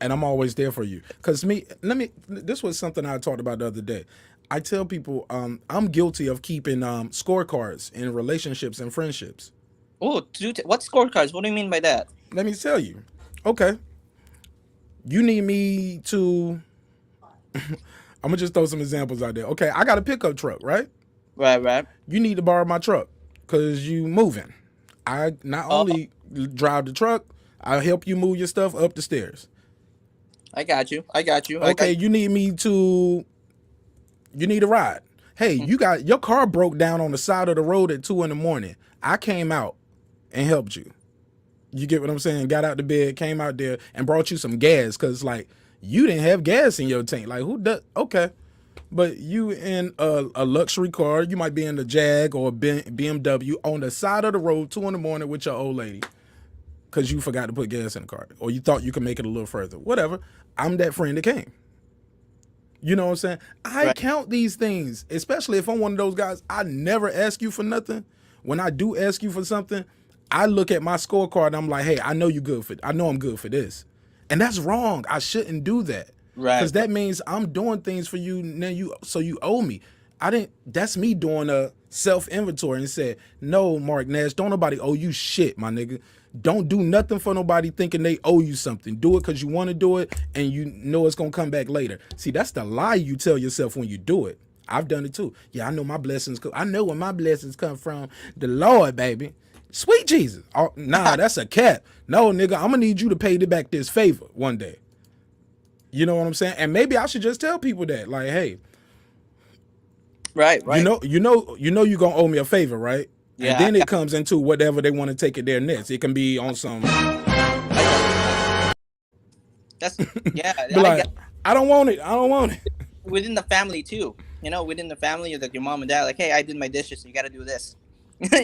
I'm always there for you. Cause this was something I talked about the other day. I tell people, I'm guilty of keeping scorecards in relationships and friendships. Oh, what scorecards? What do you mean by that? Let me tell you. Okay, you need me to. I'm gonna just throw some examples out there. Okay, I got a pickup truck, right? Right. You need to borrow my truck because you moving. I not Oh, only drive the truck, I help you move your stuff up the stairs. I got you. I got you. Okay, you need a ride. Hey, you got your car broke down on the side of the road at 2 a.m. I came out and helped you. You get what I'm saying? Got out the bed, came out there and brought you some gas because like you didn't have gas in your tank. Like who does? Okay. But you in a luxury car, you might be in the Jag or a BMW on the side of the road 2 a.m. with your old lady because you forgot to put gas in the car or you thought you could make it a little further. Whatever. I'm that friend that came. You know what I'm saying? I Right. count these things, especially if I'm one of those guys. I never ask you for nothing. When I do ask you for something, I look at my scorecard and I'm like, hey, I know I'm good for this. And that's wrong. I shouldn't do that. Right. Because that means I'm doing things for you now so you owe me. That's me doing a self-inventory and said, no, Marq Nash, don't nobody owe you shit, my nigga. Don't do nothing for nobody thinking they owe you something. Do it because you want to do it and you know it's going to come back later. See, that's the lie you tell yourself when you do it. I've done it too. Yeah, I know my blessings. I know where my blessings come from. The Lord, baby. Sweet Jesus. Oh, nah, that's a cap. No, nigga, I'm going to need you to pay back this favor one day. You know what I'm saying? And maybe I should just tell people that, like, hey, Right. you gonna owe me a favor, right? Yeah, And then it comes into whatever they want to take it there next. It can be on some That's yeah. be like, I don't want it. Within the family too. Within the family, that your mom and dad like, hey, I did my dishes, so you got to do this.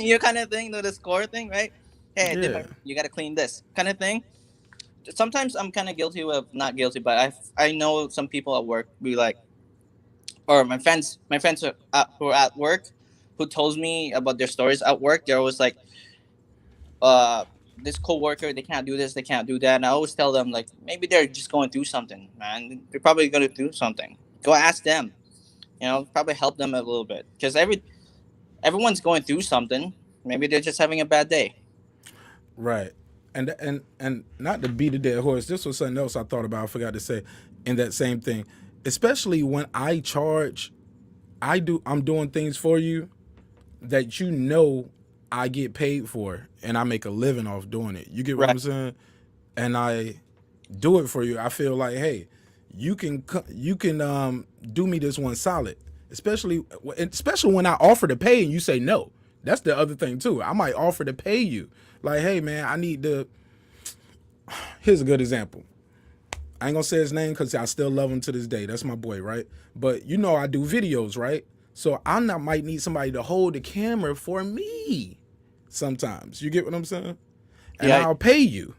You kind of thing, the score thing, right? Hey, you got to clean this kind of thing. Sometimes I'm kind of guilty of not guilty, but I know some people at work be like, or my friends who are at work, who tells me about their stories at work. They're always like, this coworker, they can't do this, they can't do that, and I always tell them like maybe they're just going through something, man. They're probably going to do something. Go ask them. Probably help them a little bit because everyone's going through something. Maybe they're just having a bad day. Right. And not to beat a dead horse, this was something else I thought about, I forgot to say in that same thing. Especially when I charge, I'm doing things for you that I get paid for and I make a living off doing it. You get what I'm saying? And I do it for you. I feel like, hey, you can do me this one solid. Especially when I offer to pay and you say no. That's the other thing too. I might offer to pay you. Like, hey man, here's a good example. I ain't gonna say his name because I still love him to this day. That's my boy, right? But I do videos, right? So might need somebody to hold the camera for me sometimes. You get what I'm saying? And I'll pay you.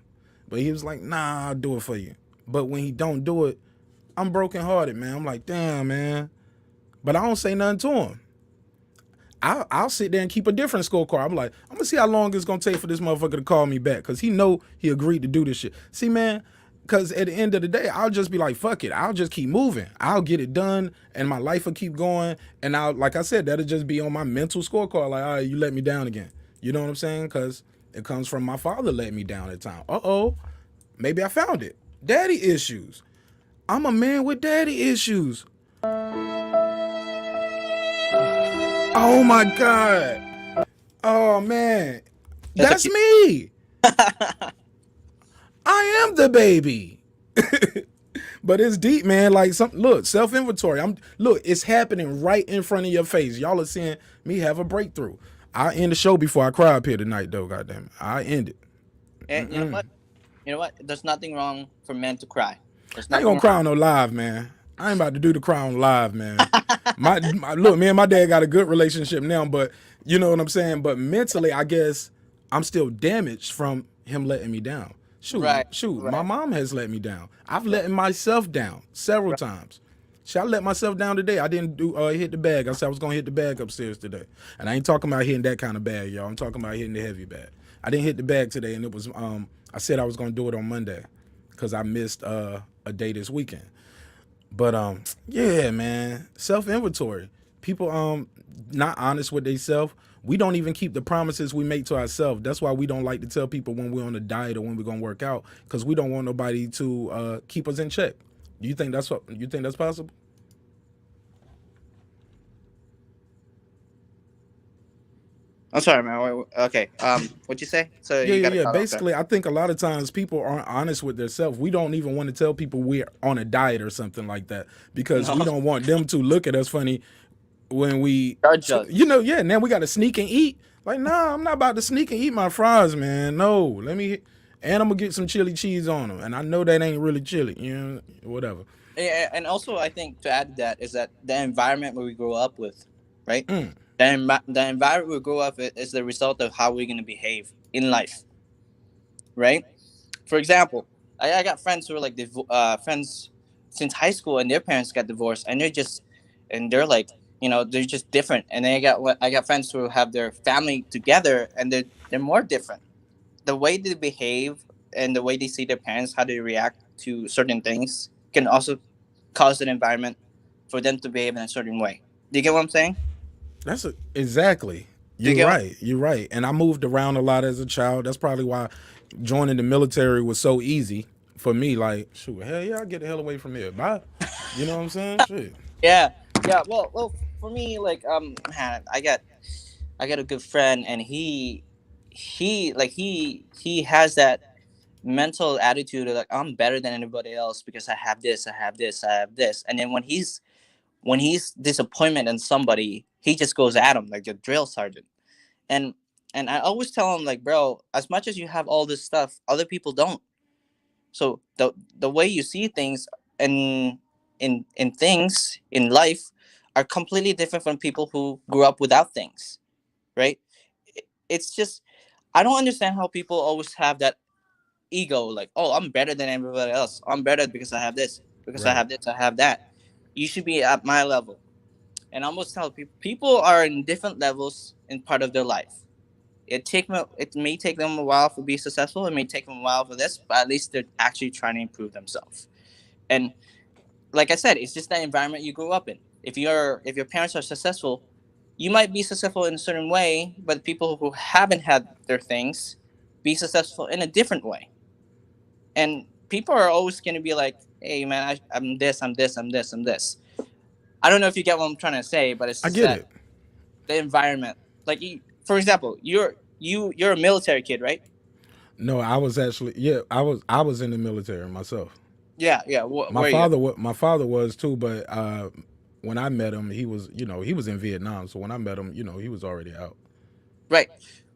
But he was like, nah, I'll do it for you. But when he don't do it, I'm brokenhearted, man. I'm like, damn, man. But I don't say nothing to him. I'll sit there and keep a different scorecard. I'm like, I'm gonna see how long it's gonna take for this motherfucker to call me back, cause he agreed to do this shit. See, man, cause at the end of the day, I'll just be like, fuck it. I'll just keep moving. I'll get it done, and my life will keep going. And like I said, that'll just be on my mental scorecard. Like, all right, you let me down again. You know what I'm saying? Cause it comes from my father letting me down at time. Maybe I found it. Daddy issues. I'm a man with daddy issues. Oh my God. Oh man. That's me. I am the baby. But it's deep, man. Like look, self-inventory. It's happening right in front of your face. Y'all are seeing me have a breakthrough. I end the show before I cry up here tonight though, goddamn it. I end it. And you know what? There's nothing wrong for men to cry. I ain't gonna cry on no live, man. I ain't about to do the crown live, man. Look, me and my dad got a good relationship now, but you know what I'm saying. But mentally, I guess I'm still damaged from him letting me down. Right, My right, mom has let me down. I've let myself down several right. times. Shit, I let myself down today. I didn't do hit the bag. I said I was gonna hit the bag upstairs today, and I ain't talking about hitting that kind of bag, y'all. I'm talking about hitting the heavy bag. I didn't hit the bag today, and it was I said I was gonna do it on Monday because I missed a day this weekend. But yeah, man, self inventory. People not honest with themselves. We don't even keep the promises we make to ourselves. That's why we don't like to tell people when we're on a diet or when we're gonna work out, because we don't want nobody to keep us in check. Do you think that's what you think that's possible? I'm sorry, man. Okay. What'd you say? So Yeah, you yeah, got to yeah. cut off there. Basically, I think a lot of times people aren't honest with themselves. We don't even want to tell people we're on a diet or something like that because we No, don't want them to look at us funny when we, judge us. yeah, now we got to sneak and eat. Like, nah, I'm not about to sneak and eat my fries, man. No, and I'm gonna get some chili cheese on them. And I know that ain't really chili, whatever. Yeah, and also I think to add to that is that the environment where we grow up with, right? Mm, The environment we grow up with is the result of how we're going to behave in life, right? For example, I got friends who are like friends since high school, and their parents got divorced, and they're like, they're just different. And then I got friends who have their family together, and they're more different. The way they behave and the way they see their parents, how they react to certain things, can also cause an environment for them to behave in a certain way. Do you get what I'm saying? exactly. Do you You're get what? right. You're right. And I moved around a lot as a child. That's probably why joining the military was so easy for me. Like, shoot, hell yeah, I'll get the hell away from here. Bye. You know what I'm saying? Shit. Yeah, yeah. Well, for me, like, man, I got a good friend, and he has that mental attitude of like, I'm better than anybody else because I have this, I have this, I have this. And then when he's disappointment in somebody, he just goes at him like a drill sergeant. And and I always tell him like, bro, as much as you have all this stuff, other people don't. So the way you see things in in things in life are completely different from people who grew up without things, right? It's just, I don't understand how people always have that ego, like, oh, I'm better than everybody else. I'm better because I have this, because I Right. have this, I have that. You should be at my level. And I almost tell people are in different levels in part of their life. It may take them a while to be successful. It may take them a while for this, but at least they're actually trying to improve themselves. And like I said, it's just that environment you grew up in. If your parents are successful, you might be successful in a certain way, but people who haven't had their things be successful in a different way. And people are always going to be like, "Hey, man, I'm this, I'm this, I'm this, I'm this." I don't know if you get what I'm trying to say, but it's I just get that it. the environment. Like, for example, you're a military kid, right? No, I was actually, yeah, I was in the military myself. Yeah, yeah. My Where are you? father my father was too, but when I met him, he was in Vietnam. So when I met him, he was already out. Right,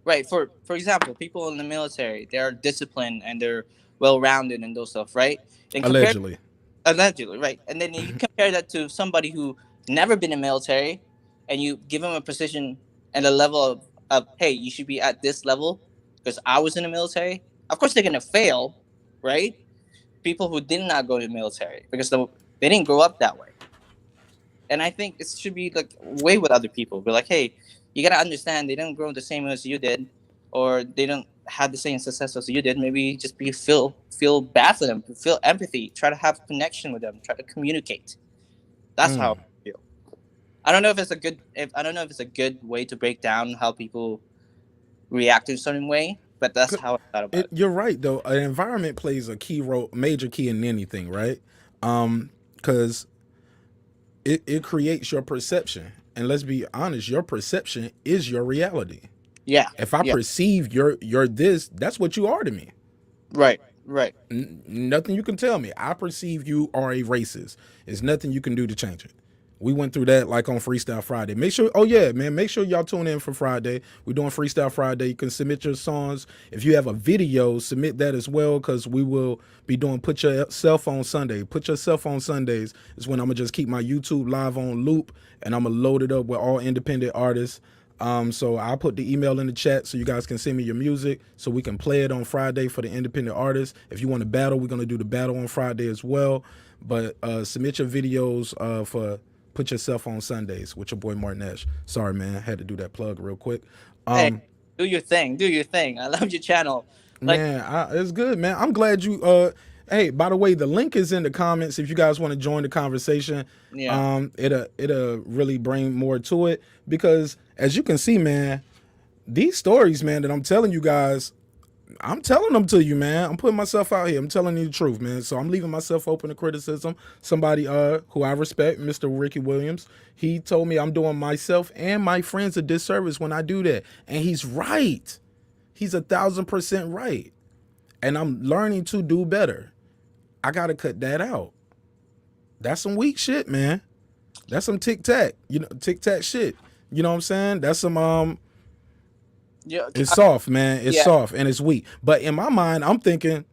right. For example, people in the military, they're disciplined and they're well rounded and those stuff, right? And compared Allegedly. allegedly, right? And then you compare that to somebody who never been in military, and you give them a position and a level of hey, you should be at this level because I was in the military. Of course, they're gonna fail, right? People who did not go to the military because they didn't grow up that way. And I think it should be like way with other people. Be like, hey, you gotta understand they didn't grow the same as you did, or they don't have the same success as you did. Maybe just feel bad for them, feel empathy, try to have connection with them, try to communicate. That's how Mm. I feel. I don't know if it's a good if I don't know if it's a good way to break down how people react in a certain way, but that's how I thought about it. You're right though. An environment plays a key role, major key in anything, right? Because it creates your perception, and let's be honest, your perception is your reality. Yeah, If I yeah, perceive you're this, that's what you are to me. right, right. Nothing you can tell me. I perceive you are a racist. There's nothing you can do to change it. We went through that like on Freestyle Friday. Make sure, oh yeah, man, make sure y'all tune in for Friday. We're doing Freestyle Friday. You can submit your songs. If you have a video, submit that as well, because we will be doing Put Your Cell Phone Sunday. Put Your Cell Phone Sundays is when I'm going to just keep my YouTube live on loop, and I'm going to load it up with all independent artists. So I'll put the email in the chat so you guys can send me your music so we can play it on Friday for the independent artists. If you want to battle, we're going to do the battle on Friday as well. But submit your videos for Put Your Cell Phone Sundays with your boy Marq Nash. Sorry, man. I had to do that plug real quick. Hey, do your thing. Do your thing. I love your channel. Like, man, it's good, man. I'm glad you hey, by the way, the link is in the comments if you guys want to join the conversation. Yeah. It'll really bring more to it, because as you can see, man, these stories, man, that I'm telling you guys, I'm telling them to you, man. I'm putting myself out here. I'm telling you the truth, man. So I'm leaving myself open to criticism. Somebody who I respect, Mr. Ricky Williams, he told me I'm doing myself and my friends a disservice when I do that. And he's right. He's 1,000% right. And I'm learning to do better. I got to cut that out. That's some weak shit, man. That's some tic-tac, tic-tac shit. You know what I'm saying? That's some, yeah, it's soft, man. It's soft and it's weak. But in my mind, I'm thinking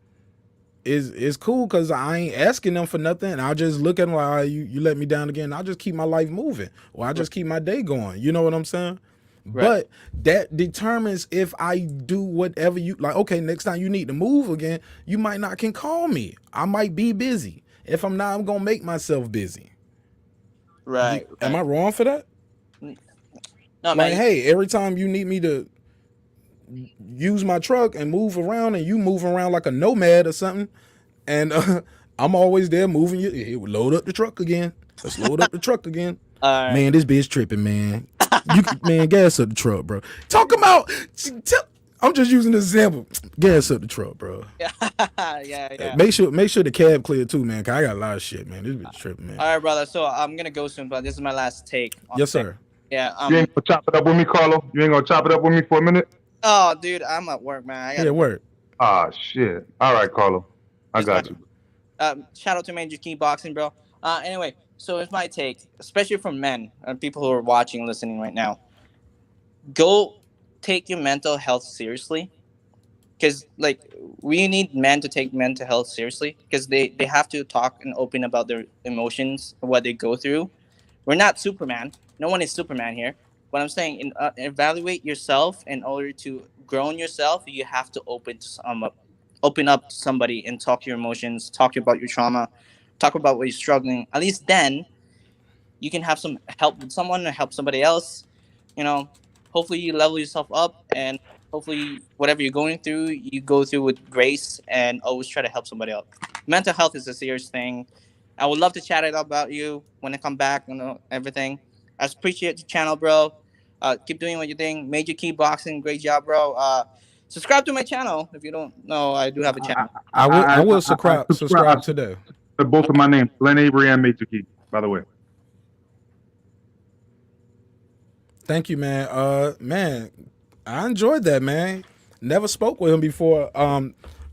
it's cool because I ain't asking them for nothing. And I'll just look at them like, oh, you let me down again. I'll just keep my life moving, or I'll just keep my day going. You know what I'm saying? Right. But that determines if I do whatever you like. Okay, next time you need to move again, you might not can call me. I might be busy. If I'm not, I'm going to make myself busy. Right. Am I wrong for that? No, like, man. hey, every time you need me to use my truck and move around, and you move around like a nomad or something, and I'm always there moving you. It would load up the truck again. Let's load up the truck again. Man, this bitch tripping, man. Man, gas up the truck, bro. Talk about. I'm just using this example. Gas up the truck, bro. Yeah. Make sure the cab clear too, man. Cause I got a lot of shit, man. This bitch tripping, man. All right, brother. So I'm gonna go soon, but this is my last take. Yes, sir. Yeah. You ain't gonna chop it up with me, Carlo? You ain't gonna chop it up with me for a minute? Oh, dude, I'm at work, man. I gotta work. Ah, shit. All right, Carlo. I got you. Shout out to Major Key Boxing, bro. Anyway, so it's my take, especially from men and people who are watching, listening right now. Go take your mental health seriously, because like we need men to take mental health seriously, because they have to talk and open about their emotions, what they go through. We're not Superman. No one is Superman here. What I'm saying, evaluate yourself. In order to grow in yourself, you have to open up to somebody and talk your emotions, talk about your trauma, talk about what you're struggling. At least then you can have some help with someone or help somebody else. Hopefully you level yourself up, and hopefully whatever you're going through, you go through with grace, and always try to help somebody else. Mental health is a serious thing. I would love to chat it about you when I come back, everything. I appreciate the channel, bro. Keep doing what you're doing. Major Key Boxing, great job, bro. Subscribe to my channel. If you don't know, I do have a channel. I will subscribe today. Both of my names, Glenn Avery and Major Key, by the way. Thank you, man. Man, I enjoyed that, man. Never spoke with him before.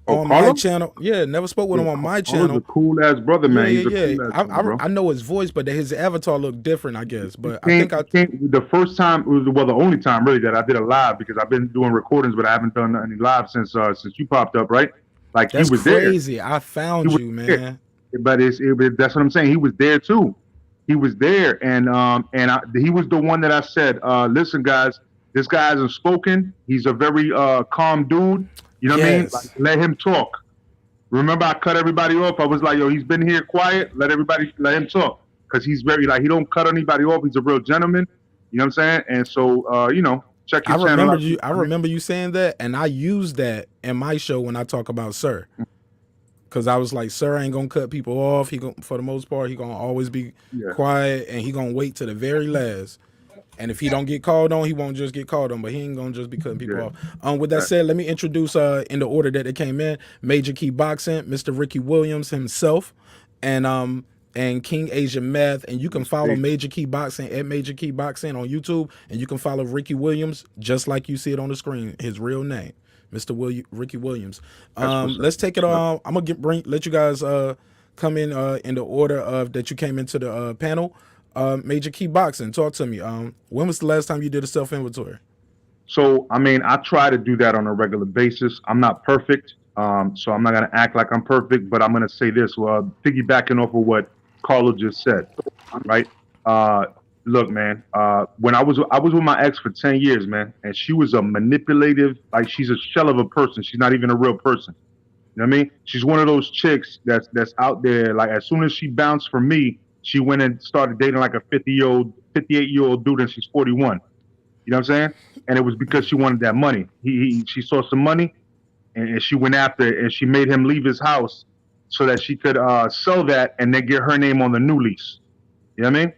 On my channel. Yeah, never spoke with him on my channel. He's a cool ass brother, man. I know his voice, but his avatar looked different, I guess. But the first time, the only time really that I did a live, because I've been doing recordings, but I haven't done any live since you popped up, right? Like, that's he was crazy. There. I found you, man. There. But that's what I'm saying. He was there too. He was there, and he was the one that I said, listen, guys, this guy hasn't spoken. He's a very calm dude. You know what I mean? Like, let him talk. Remember, I cut everybody off. I was like, yo, he's been here quiet. Let him talk. Because he's very, like, he don't cut anybody off. He's a real gentleman. You know what I'm saying? And so, check your channel out. I remember you saying that, and I used that in my show when I talk about Cer. Because I was like, Cer ain't going to cut people off. For the most part, he going to always be quiet, and he going to wait to the very last. And if he don't get called on, he won't just get called on, but he ain't gonna just be cutting people off. With that said, let me introduce in the order that they came in: Major Key Boxing, Mr. Ricky Williams himself, and King Asian Math. And you can follow Major Key Boxing at Major Key Boxing on YouTube, and you can follow Ricky Williams just like you see it on the screen, his real name, Mr. Ricky Williams. Let's take it on. I'm gonna let you guys come in the order of that you came into the panel. Major Key Boxing. Talk to me. When was the last time you did a self inventory? So, I mean, I try to do that on a regular basis. I'm not perfect, so I'm not going to act like I'm perfect, but I'm going to say this, piggybacking off of what Carlo just said, right? Look, man, when I was with my ex for 10 years, man, and she was a manipulative, like she's a shell of a person. She's not even a real person. You know what I mean? She's one of those chicks that's out there. Like as soon as she bounced from me, she went and started dating like a 58-year-old dude, and she's 41. You know what I'm saying? And it was because she wanted that money. She saw some money, and she went after it, and she made him leave his house so that she could sell that and then get her name on the new lease. You know what I mean?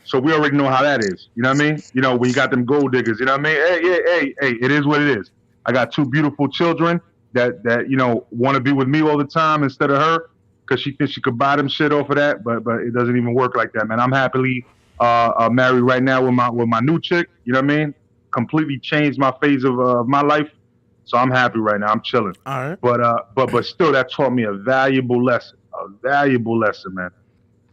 So we already know how that is. You know what I mean? You know, when you got them gold diggers, you know what I mean? Hey, it is what it is. I got 2 beautiful children that you know want to be with me all the time instead of her because she thinks she could buy them shit off of that, but it doesn't even work like that, man. I'm happily married right now with my new chick. You know what I mean? Completely changed my phase of my life, so I'm happy right now. I'm chilling. All right. But still, that taught me a valuable lesson, man.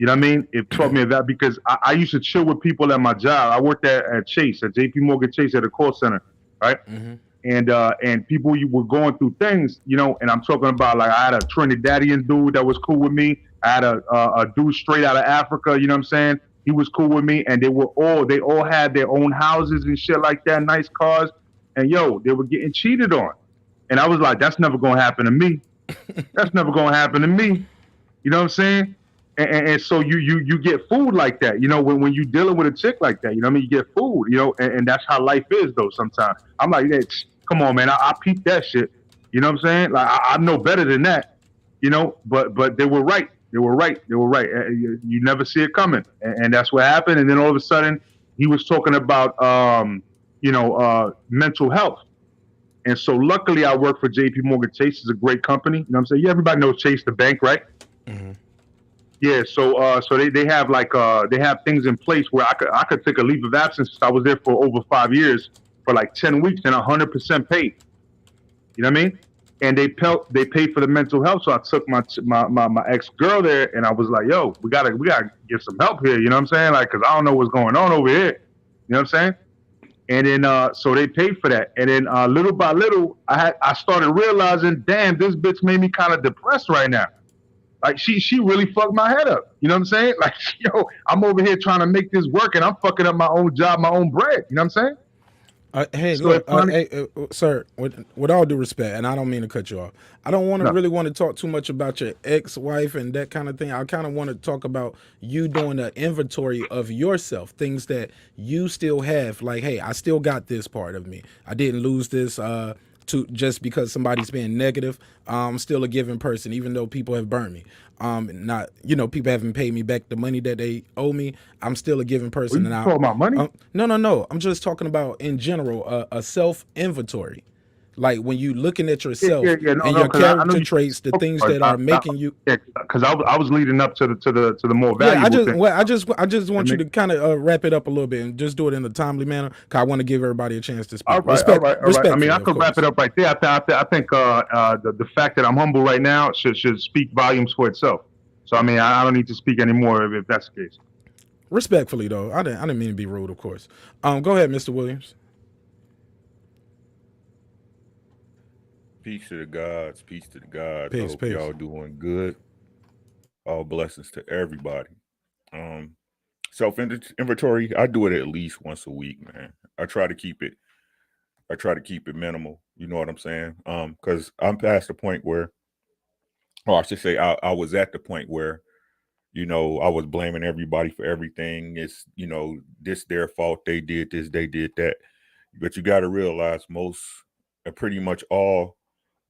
You know what I mean? It taught me that because I used to chill with people at my job. I worked at Chase, at JP Morgan Chase at a call center, right? Mm-hmm. And people were going through things, you know, and I'm talking about like I had a Trinidadian dude that was cool with me. I had a dude straight out of Africa, you know what I'm saying? He was cool with me, and they all had their own houses and shit like that, nice cars. And yo, they were getting cheated on. And I was like, that's never gonna happen to me. That's never gonna happen to me. You know what I'm saying? And so you get food like that, you know, when you dealing with a chick like that, you know what I mean? You get food, you know, and that's how life is though sometimes. I'm like, hey, come on, man, I peep that shit. You know what I'm saying? Like I know better than that, you know, but they were right. They were right. You never see it coming. And that's what happened. And then all of a sudden he was talking about, mental health. And so luckily I work for JP Morgan Chase. It's a great company. You know what I'm saying? Yeah, everybody knows Chase the bank, right? Mm-hmm. Yeah, so they have like they have things in place where I could take a leave of absence. I was there for over 5 years for like 10 weeks and 100% paid. You know what I mean? And they pay for the mental health. So I took my ex girl there, and I was like, yo, we gotta get some help here. You know what I'm saying? Like, cause I don't know what's going on over here. You know what I'm saying? And then so they paid for that. And then little by little, I started realizing, damn, this bitch made me kind of depressed right now. Like she really fucked my head up. You know what I'm saying? Like, yo, I'm over here trying to make this work, and I'm fucking up my own job, my own bread. You know what I'm saying? Hey, So look, sir, with all due respect, and I don't mean to cut you off, I don't really want to talk too much about your ex-wife and that kind of thing. I kind of want to talk about you doing an inventory of yourself, things that you still have. Like, hey, I still got this part of me. I didn't lose this to just because somebody's being negative. I'm still a giving person, even though people have burned me. Not, you know, people haven't paid me back the money that they owe me. I'm still a giving person. You talking about money? No. I'm just talking about in general a self inventory. Like when you looking at yourself and your character traits, the things that are making you. Because I was leading up to the more valuable thing. I just want you to kind of wrap it up a little bit and just do it in a timely manner. Cause I want to give everybody a chance to speak. All right. I mean, I could wrap it up right there. I think the fact that I'm humble right now should speak volumes for itself. So I mean, I don't need to speak anymore if that's the case. Respectfully, though, I didn't mean to be rude, of course. Go ahead, Mr. Williams. Peace to the gods. Peace to the gods. Peace, Hope y'all doing good. All blessings to everybody. Self inventory, I do it at least once a week, man. I try to keep it minimal. You know what I'm saying? Because I'm past the point where, or I should say, I was at the point where, you know, I was blaming everybody for everything. It's, you know, this their fault. They did this, they did that. But you got to realize pretty much all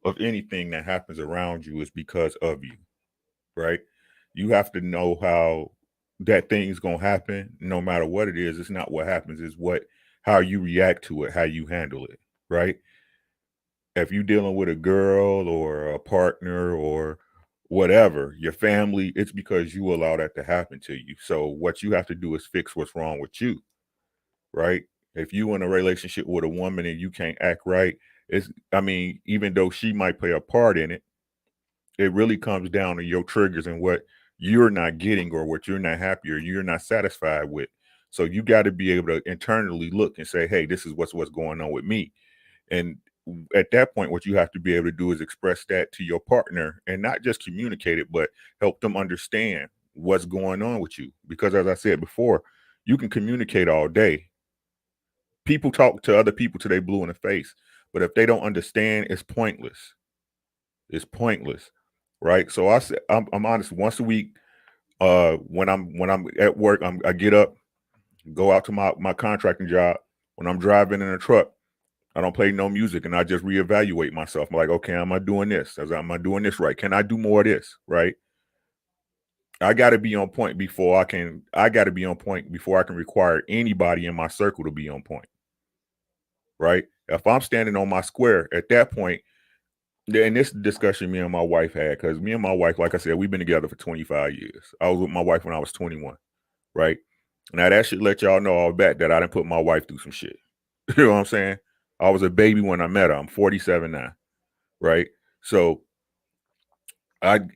of anything that happens around you is because of you, right? You have to know how that thing's gonna happen, no matter what it is. It's not what happens, it's how you react to it, how you handle it, right? If you're dealing with a girl or a partner or whatever, your family, it's because you allow that to happen to you. So what you have to do is fix what's wrong with you, right? If you in a relationship with a woman and you can't act right, even though she might play a part in it, it really comes down to your triggers and what you're not getting or what you're not happy or you're not satisfied with. So you got to be able to internally look and say, hey, this is what's going on with me. And at that point, what you have to be able to do is express that to your partner and not just communicate it, but help them understand what's going on with you. Because as I said before, you can communicate all day. People talk to other people till they blue in the face, but if they don't understand, it's pointless. It's pointless, right? So I'm honest. Once a week, when I'm at work, I get up, go out to my contracting job. When I'm driving in a truck, I don't play no music, and I just reevaluate myself. I'm like, okay, am I doing this? Am I doing this right? Can I do more of this? Right? I got to be on point before I can. I got to be on point before I can require anybody in my circle to be on point. Right? If I'm standing on my square at that point, and this discussion me and my wife had, because me and my wife, like I said, we've been together for 25 years. I was with my wife when I was 21. Right? Now that should let y'all know all back that I didn't put my wife through some shit. You know what I'm saying? I was a baby when I met her. I'm 47 now, right? So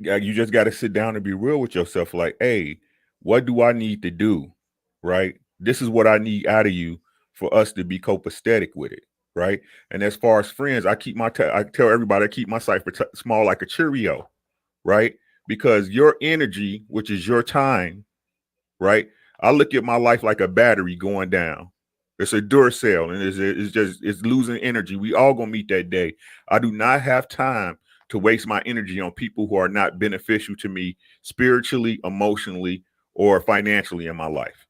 you just got to sit down and be real with yourself. Like, hey, what do I need to do, right? This is what I need out of you for us to be copacetic with it, right? And as far as friends, I tell everybody I keep my cipher small like a Cheerio, right? Because your energy, which is your time, right? I look at my life like a battery going down. It's a Duracell, and it's losing energy. We all gonna meet that day. I do not have time to waste my energy on people who are not beneficial to me spiritually, emotionally, or financially in my life.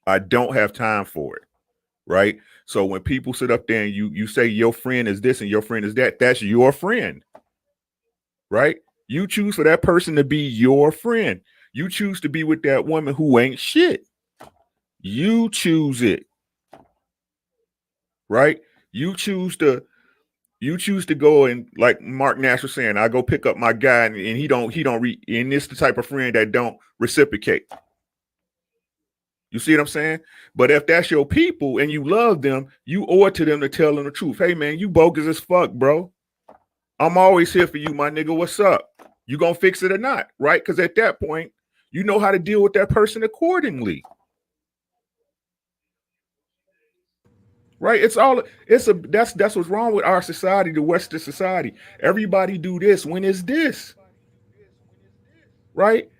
I don't have time for it, right? So when people sit up there and you say your friend is this and your friend is that, that's your friend, right? You choose for that person to be your friend. You choose to be with that woman who ain't shit. You choose it. Right? You choose to go and, like Marq Nash was saying, I go pick up my guy and he don't and this the type of friend that don't reciprocate. You see what I'm saying? But if that's your people and you love them, you owe it to them to tell them the truth. Hey man, you bogus as fuck, bro. I'm always here for you, my nigga. What's up? You gonna fix it or not? Right? Because at that point, you know how to deal with that person accordingly. Right? That's what's wrong with our society, the Western society. Everybody do this when it's this. Right?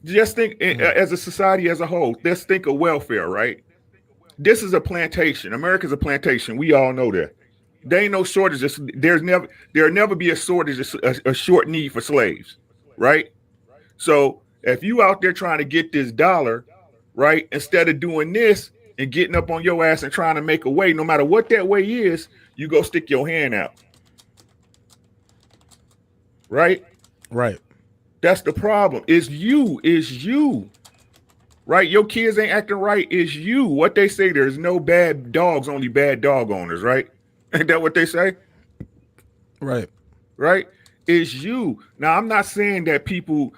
Just think as a society as a whole, let's think of welfare, right? This is a plantation. America's a plantation. We all know that. There ain't no shortage. There'll never be a shortage, a short need for slaves, right? So if you out there trying to get this dollar, right, instead of doing this and getting up on your ass and trying to make a way, no matter what that way is, you go stick your hand out. Right? Right. That's the problem. It's you. Right? Your kids ain't acting right. It's you. What they say, there's no bad dogs, only bad dog owners, right? Ain't that what they say? Right. Right? It's you. Now, I'm not saying that people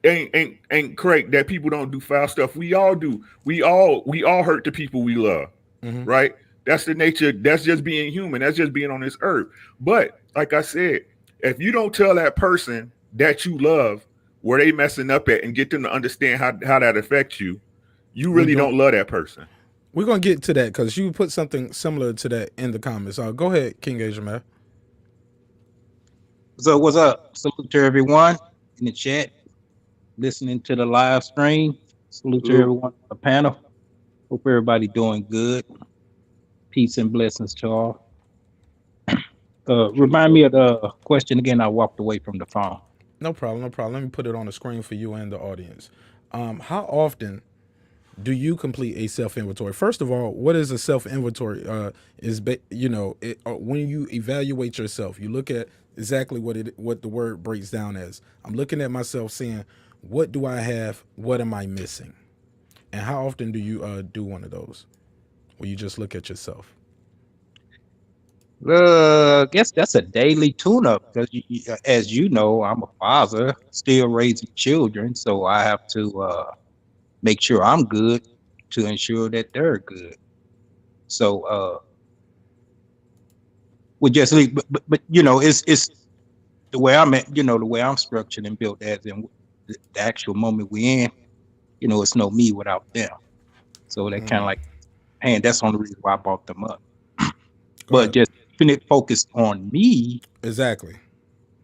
ain't correct, that people don't do foul stuff. We all do. We all hurt the people we love. Mm-hmm. Right? That's the nature. That's just being human. That's just being on this earth. But like I said, if you don't tell that person that you love where they messing up at and get them to understand how that affects you, you really don't love that person. We're gonna get to that because you put something similar to that in the comments. Go ahead, King Asia man. So what's up? Salute to everyone in the chat, listening to the live stream. Salute to everyone on the panel. Hope everybody doing good. Peace and blessings to all. Remind me of the question again. I walked away from the phone. No problem. Let me put it on the screen for you and the audience. How often do you complete a self-inventory? First of all, what is a self-inventory? When you evaluate yourself, you look at exactly what the word breaks down as. I'm looking at myself saying, what do I have? What am I missing? And how often do you do one of those where you just look at yourself? I guess that's a daily tune-up because, as you know, I'm a father, still raising children, so I have to make sure I'm good to ensure that they're good. So we just leave, but it's the way I'm at, the way I'm structured and built as in the actual moment we in, you know, it's no me without them. So that kind of like, and that's the only reason why I brought them up. Go But ahead. just keeping it focused on me, Exactly.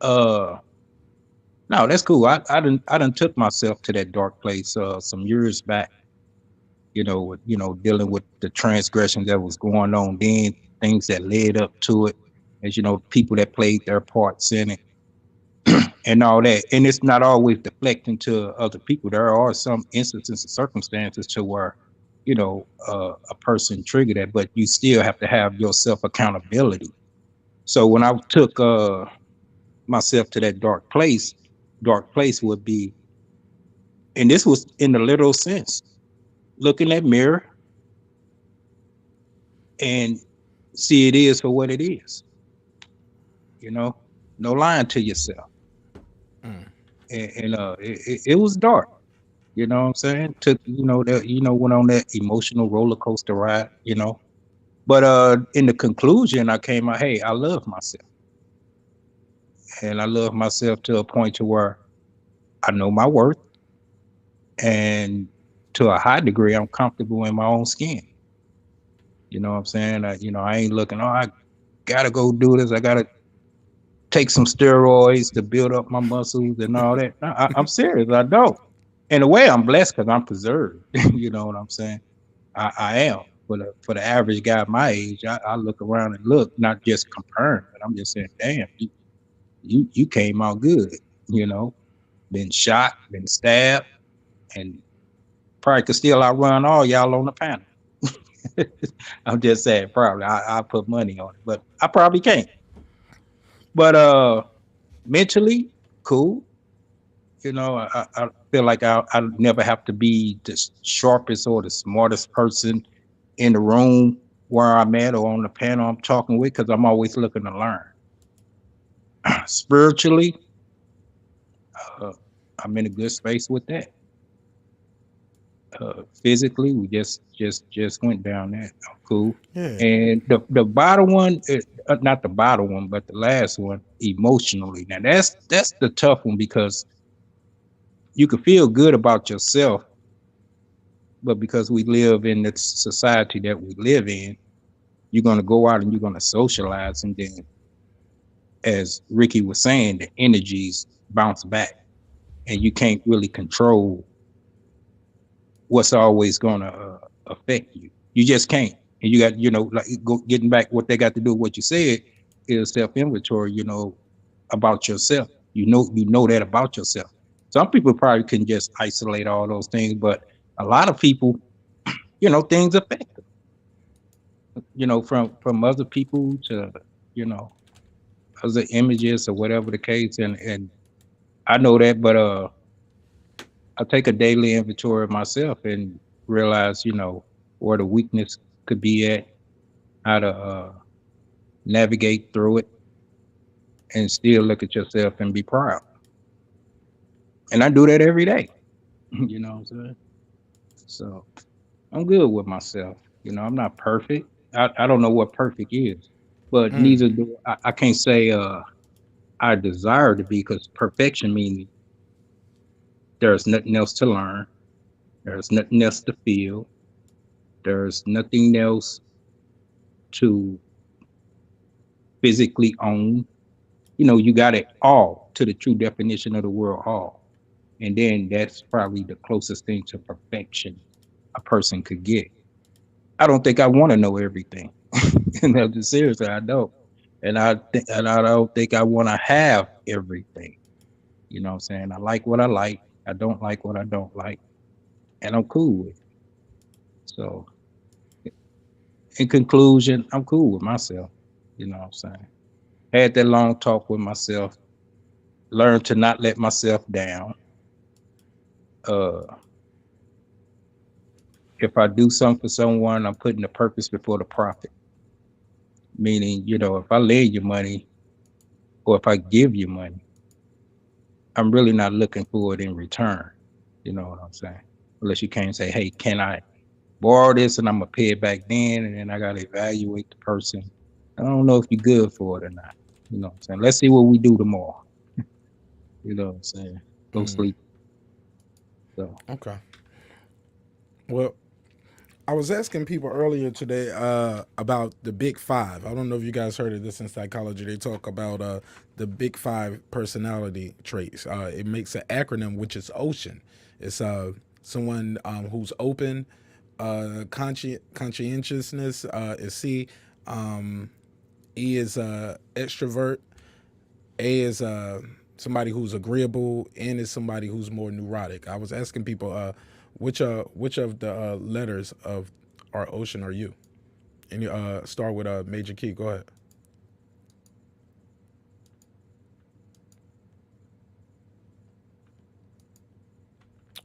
no, that's cool. I done took myself to that dark place some years back, you know, with, you know, dealing with the transgression that was going on then, things that led up to it, as you know, people that played their parts in it and all that. And it's not always deflecting to other people. There are some instances and circumstances to where, you know, a person triggered that, but you still have to have your self accountability. So when I took myself to that dark place would be, and this was in the literal sense, look in that mirror and see it is for what it is. You know, no lying to yourself. And it was dark. You know what I'm saying? Took, you know, that, you know, went on that emotional roller coaster ride, you know. But in the conclusion, I came out, hey, I love myself. And I love myself to a point to where I know my worth. And to a high degree, I'm comfortable in my own skin. You know what I'm saying? You know, I ain't looking, oh, I gotta go do this. I gotta take some steroids to build up my muscles and all that. No, I'm serious. I don't. In a way, I'm blessed because I'm preserved. You know what I'm saying? I am. For the average guy my age, I look around and look, not just comparing, but I'm just saying, damn, you came out good. You know, been shot, been stabbed, and probably could still outrun all y'all on the panel. I'm just saying, probably I put money on it, but I probably can't. But mentally, cool. You know, I feel like I never have to be the sharpest or the smartest person in the room where I'm at or on the panel I'm talking with, because I'm always looking to learn. Spiritually, I'm in a good space with that. Physically, we just went down that. I'm cool. Yeah. And the bottom one, not the bottom one, but the last one, emotionally. Now that's the tough one, because you can feel good about yourself, but because we live in the society that we live in, you're going to go out and you're going to socialize, and then, as Ricky was saying, the energies bounce back, and you can't really control what's always going to affect you. You just can't. And you got, you know, like getting back what they got to do, what you said is self inventory, you know, about yourself. You know that about yourself. Some people probably can just isolate all those things, but a lot of people, you know, things affect them. You know, from other people to, you know, other images or whatever the case. And I know that, but I take a daily inventory of myself and realize, you know, where the weakness could be at, how to navigate through it, and still look at yourself and be proud. And I do that every day. You know what I'm saying? So I'm good with myself. You know, I'm not perfect. I don't know what perfect is, but neither do I can't say I desire to be, because perfection means there's nothing else to learn. There's nothing else to feel. There's nothing else to physically own. You know, you got it all to the true definition of the word all. And then that's probably the closest thing to perfection a person could get. I don't think I want to know everything. And seriously, I don't. And I don't think I want to have everything. You know what I'm saying? I like what I like. I don't like what I don't like. And I'm cool with it. So in conclusion, I'm cool with myself. You know what I'm saying? Had that long talk with myself, learned to not let myself down. If I do something for someone, I'm putting the purpose before the profit. Meaning, you know, if I lend you money or if I give you money, I'm really not looking for it in return. You know what I'm saying? Unless you can't say, hey, can I borrow this and I'm gonna pay it back then, and then I gotta evaluate the person. I don't know if you're good for it or not. You know what I'm saying? Let's see what we do tomorrow. You know what I'm saying? Go sleep. So Okay. Well, I was asking people earlier today about the Big Five. I don't know if you guys heard of this in psychology. They talk about the Big Five personality traits. It makes an acronym, which is OCEAN. It's someone who's open, conscientiousness is C. E is extrovert. A is somebody who's agreeable. N is somebody who's more neurotic. I was asking people which of the letters of our ocean are you? And you start with a Major Key. Go ahead.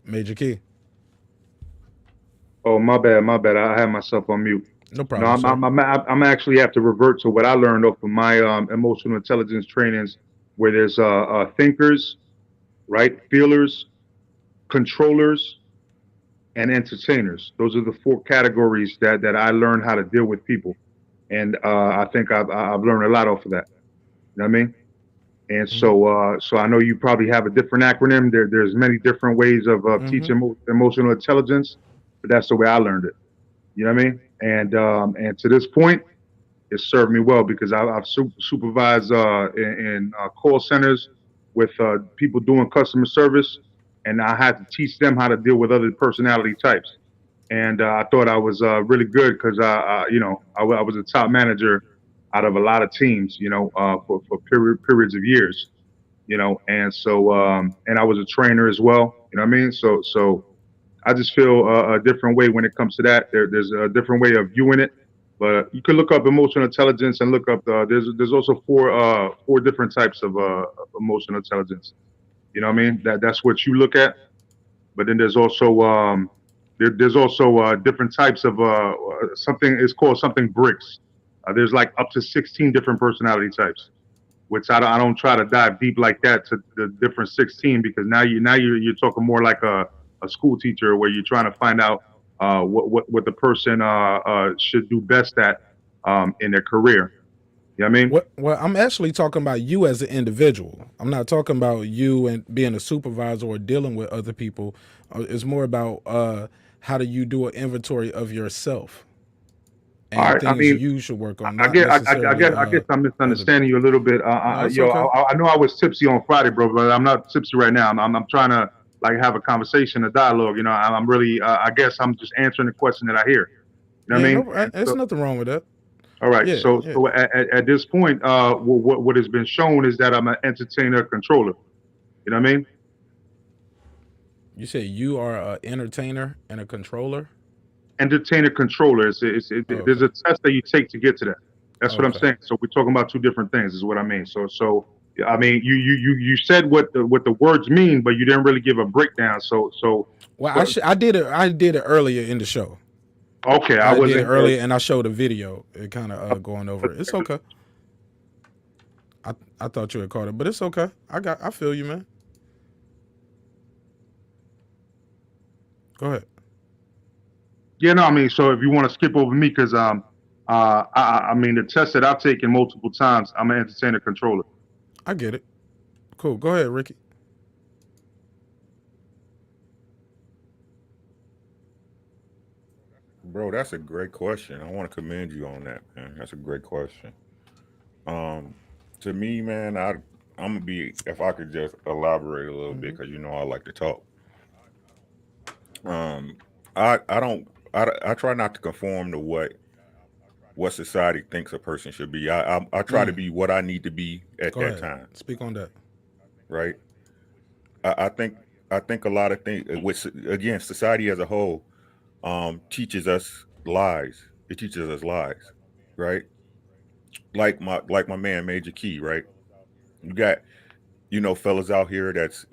Major Key. Oh, my bad, my bad. I had myself on mute. No No, problem, sir. I'm actually have to revert to what I learned off of my emotional intelligence trainings, where there's thinkers, right, feelers, controllers, and entertainers. Those are the four categories that I learned how to deal with people, and I think I've learned a lot off of that. You know what I mean? And so I know you probably have a different acronym. There's many different ways of teaching emotional intelligence, but that's the way I learned it. You know what I mean? And to this point, it served me well because I've supervised in call centers with people doing customer service, and I had to teach them how to deal with other personality types. And I thought I was really good because I was a top manager out of a lot of teams, for periods of years, and so and I was a trainer as well. You know what I mean? So I just feel a different way when it comes to that. There's a different way of viewing it, but you can look up emotional intelligence and look up there's also four different types of emotional intelligence. You know what I mean? That's what you look at, but then there's also there's also different types of something is called something bricks. There's like up to 16 different personality types, which I don't try to dive deep like that to the different 16 because now you're talking more like a school teacher where you're trying to find out what the person should do best at in their career. You know what I mean? Well, I'm actually talking about you as an individual. I'm not talking about you and being a supervisor or dealing with other people. It's more about how do you do an inventory of yourself All and right. I things mean, you should work on, I not get, necessarily I guess I'm other people. misunderstanding you a little bit. No, it's Yo, okay. I know I was tipsy on Friday, bro, but I'm not tipsy right now. I'm trying to like have a conversation, a dialogue. I'm really, I guess I'm just answering the question that I hear. You know what Yeah, I no, mean? And there's so, nothing wrong with that. all right. Yeah, So, yeah. so at this point, what has been shown is that I'm an entertainer controller. You know what I mean? You say you are an entertainer and a controller. Entertainer controller. Oh, There's okay. a test that you take to get to that. That's what I'm Okay. saying. So we're talking about two different things, is what I mean. So yeah, I mean, you said what the words mean, but you didn't really give a breakdown. So Well, what? I did it. I did it earlier in the show. Okay, I I did it wasn't here. earlier, and I showed a video. It kind of going over it. It's okay. I thought you had caught it, but it's okay. I feel you, man. Go ahead. Yeah, no, I mean, so if you want to skip over me, because I mean, the test that I've taken multiple times, I'm an entertainer controller. I get it. Cool. Go ahead, Ricky. Bro, that's a great question. I want to commend you on that, man. That's a great question. Um, to me, man, I'm gonna be if I could just elaborate a little bit because I like to talk. Um, I don't I try not to conform to what society thinks a person should be. I try to be what I need to be at Go that ahead. time, Speak on that. right? I think a lot of things, which again, society as a whole, teaches us lies. It teaches us lies, right? Like my man Major Key, right? You got fellas out here that's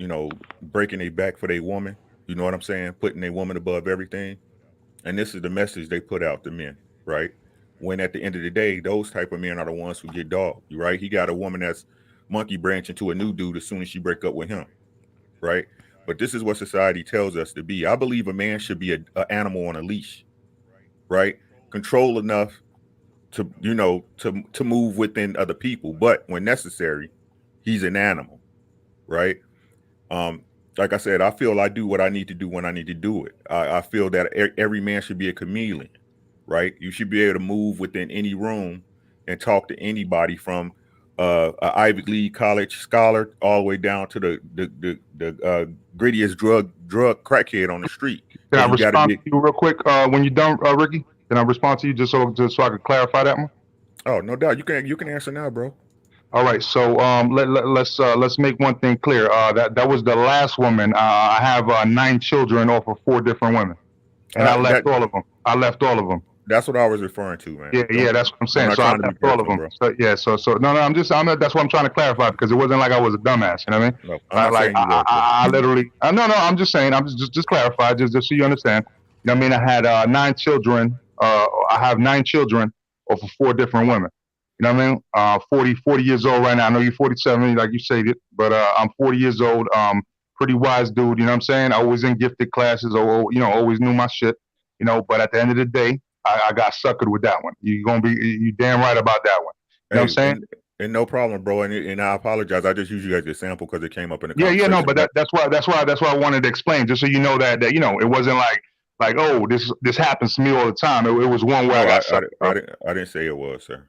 breaking their back for their woman. You know what I'm saying? Putting their woman above everything. And this is the message they put out to men, right? When at the end of the day, those type of men are the ones who get dogged, right? He got a woman that's monkey branching to a new dude as soon as she break up with him, right? But this is what society tells us to be. I believe a man should be a animal on a leash, right? Control enough to move within other people, but when necessary, he's an animal, right? Um, like I said, I feel I do what I need to do when I need to do it. I feel that every man should be a chameleon, right? You should be able to move within any room and talk to anybody from a Ivy League college scholar all the way down to the grittiest drug crackhead on the street. Can I Because you got to respond be. to you real quick when you're done, Ricky? Can I respond to you just so I can clarify that one? Oh, no doubt. You can answer now, bro. All right, so let's make one thing clear. That was the last woman. I have 9 children off of 4 different women, and I left all of them. That's what I was referring to, man. Yeah, that's what I'm saying. I'm So I not trying left to be all of personal, them. bro. So no, that's what I'm trying to clarify, because it wasn't like I was a dumbass. You know what I mean? No, I'm not saying you were. I literally. No, I'm just saying. I'm just clarify, just so you understand. You know what I mean? I had 9 children. I have 9 children off of 4 different women. You know what I mean? 40 years old right now. I know you're 47, like you said it, but I'm 40 years old. Pretty wise dude. You know what I'm saying? I was in gifted classes, or always knew my shit. You know, but at the end of the day, I got suckered with that one. You damn right about that one. You know what I'm saying? And no problem, bro. And I apologize. I just used you as a sample because it came up in the Yeah, conversation. no, but that's why I wanted to explain, just so you know that it wasn't like oh, this happens to me all the time. It was one where I got suckered. I didn't say it was, sir.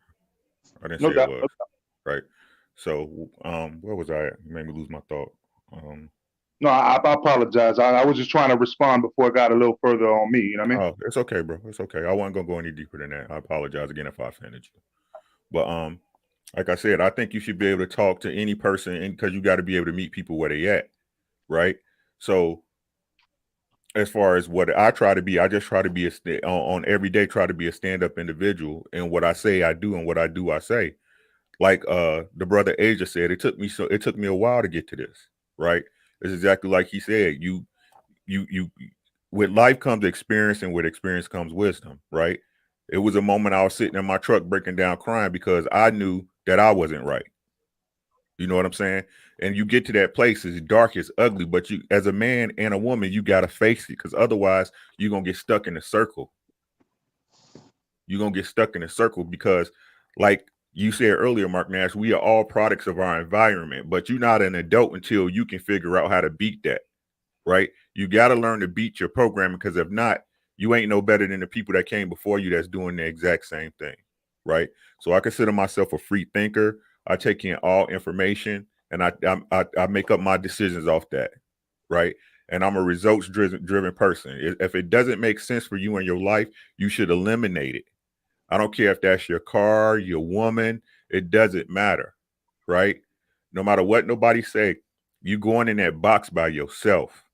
I didn't No say doubt. it was. Right. So, where was I at? You made me lose my thought. No, I apologize. I was just trying to respond before it got a little further on me. You know what I mean? Oh, it's okay, bro. It's okay. I wasn't gonna go any deeper than that. I apologize again if I offended you. But like I said, I think you should be able to talk to any person, and because you got to be able to meet people where they at, right? So, as far as what I try to be, I just try to be on every day. Try to be a stand-up individual, and what I say, I do, and what I do, I say. Like the brother Asia said, it took me a while to get to this, right? It's exactly like he said. You with life comes experience, and with experience comes wisdom, right? It was a moment I was sitting in my truck breaking down crying because I knew that I wasn't right. You know what I'm saying? And you get to that place, it's dark, it's ugly, but you, as a man and a woman, you got to face it, because otherwise you're going to get stuck in a circle. You're going to get stuck in a circle because, like you said earlier, Marq Nash, we are all products of our environment, but you're not an adult until you can figure out how to beat that, right? You got to learn to beat your programming, because if not, you ain't no better than the people that came before you that's doing the exact same thing, right? So I consider myself a free thinker. I take in all information, and I make up my decisions off that, right? And I'm a results-driven person. If it doesn't make sense for you in your life, you should eliminate it. I don't care if that's your car, your woman, it doesn't matter, right? No matter what nobody say, you going in that box by yourself.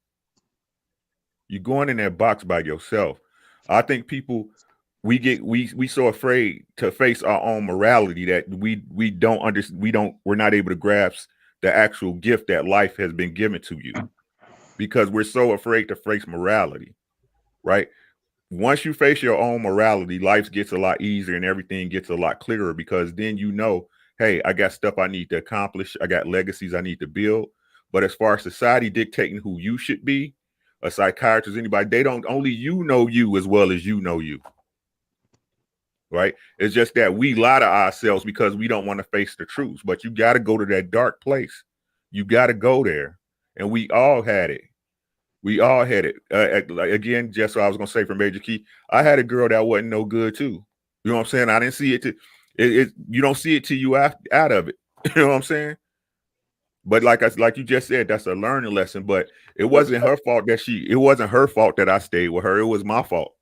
You're going in that box by yourself. I think people, we so afraid to face our own morality that we're not able to grasp the actual gift that life has been given to you, because we're so afraid to face morality, right? Once you face your own morality, life gets a lot easier and everything gets a lot clearer, because then you know, hey, I got stuff I need to accomplish. I got legacies I need to build. But as far as society dictating who you should be, a psychiatrist, anybody, they don't, only you know you as well as you know you. Right? It's just that we lie to ourselves because we don't want to face the truth. But you got to go to that dark place. You got to go there. And we all had it. We all had it. Again, just so I was going to say, from Major Key, I had a girl that wasn't no good too. You know what I'm saying? I didn't see it. You don't see it till you out of it. You know what I'm saying? But like you just said, that's a learning lesson. But it wasn't her fault that I stayed with her. It was my fault.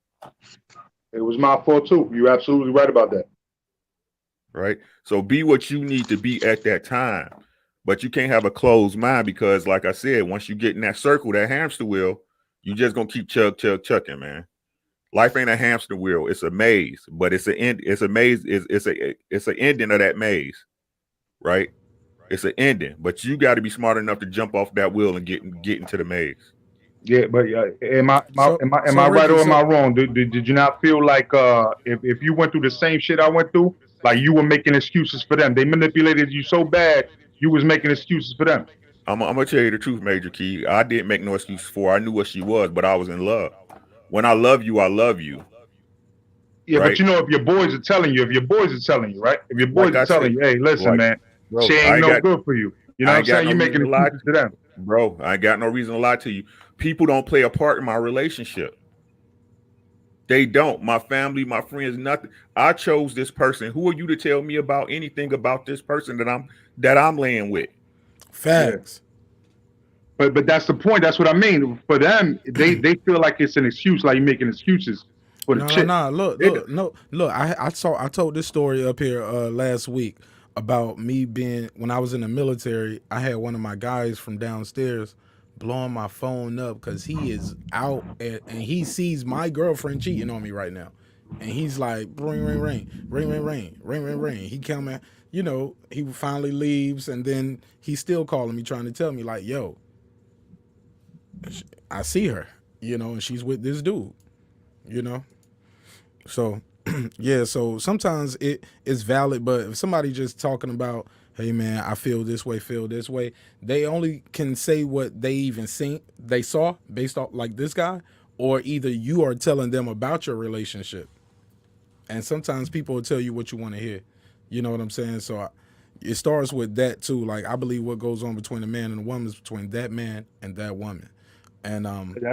It was my fault too. You're absolutely right about that. Right. So be what you need to be at that time. But you can't have a closed mind, because, like I said, once you get in that circle, that hamster wheel, you just gonna keep chucking, man. Life ain't a hamster wheel; it's a maze. But it's an end. It's a maze. It's an ending of that maze, right? It's an ending. But you got to be smart enough to jump off that wheel and get into the maze. Yeah, but am I right or am I wrong? Did you not feel like if you went through the same shit I went through, like you were making excuses for them? They manipulated you so bad, you was making excuses for them. I'm gonna tell you the truth, Major Key. I didn't make no excuses for her. I knew what she was, but I was in love. When I love you, I love you. Yeah, right? But you know, if your boys are telling you, right? If your boys are telling you, hey, listen, man, she ain't no good for you. You know what I'm saying? You're making excuses to them. Bro, I ain't got no reason to lie to you. People don't play a part in my relationship. They don't. My family, my friends, nothing. I chose this person. Who are you to tell me about anything about this person that I'm laying with? Facts. But that's the point. That's what I mean. For them, they feel like it's an excuse, like you're making excuses for the chick. No. Look. I told this story up here last week about me being when I was in the military. I had one of my guys from downstairs blowing my phone up because he is out and he sees my girlfriend cheating on me right now, and he's like, ring, ring, ring, ring, ring, ring, ring, ring, ring. He coming, he finally leaves, and then he's still calling me, trying to tell me like, yo, I see her, and she's with this dude, So, yeah, so sometimes it is valid, but if somebody just talking about, hey man, I feel this way, they only can say what they saw based off like this guy, or either you are telling them about your relationship. And sometimes people will tell you what you want to hear. You know what I'm saying? So it starts with that too. Like I believe what goes on between a man and a woman is between that man and that woman. And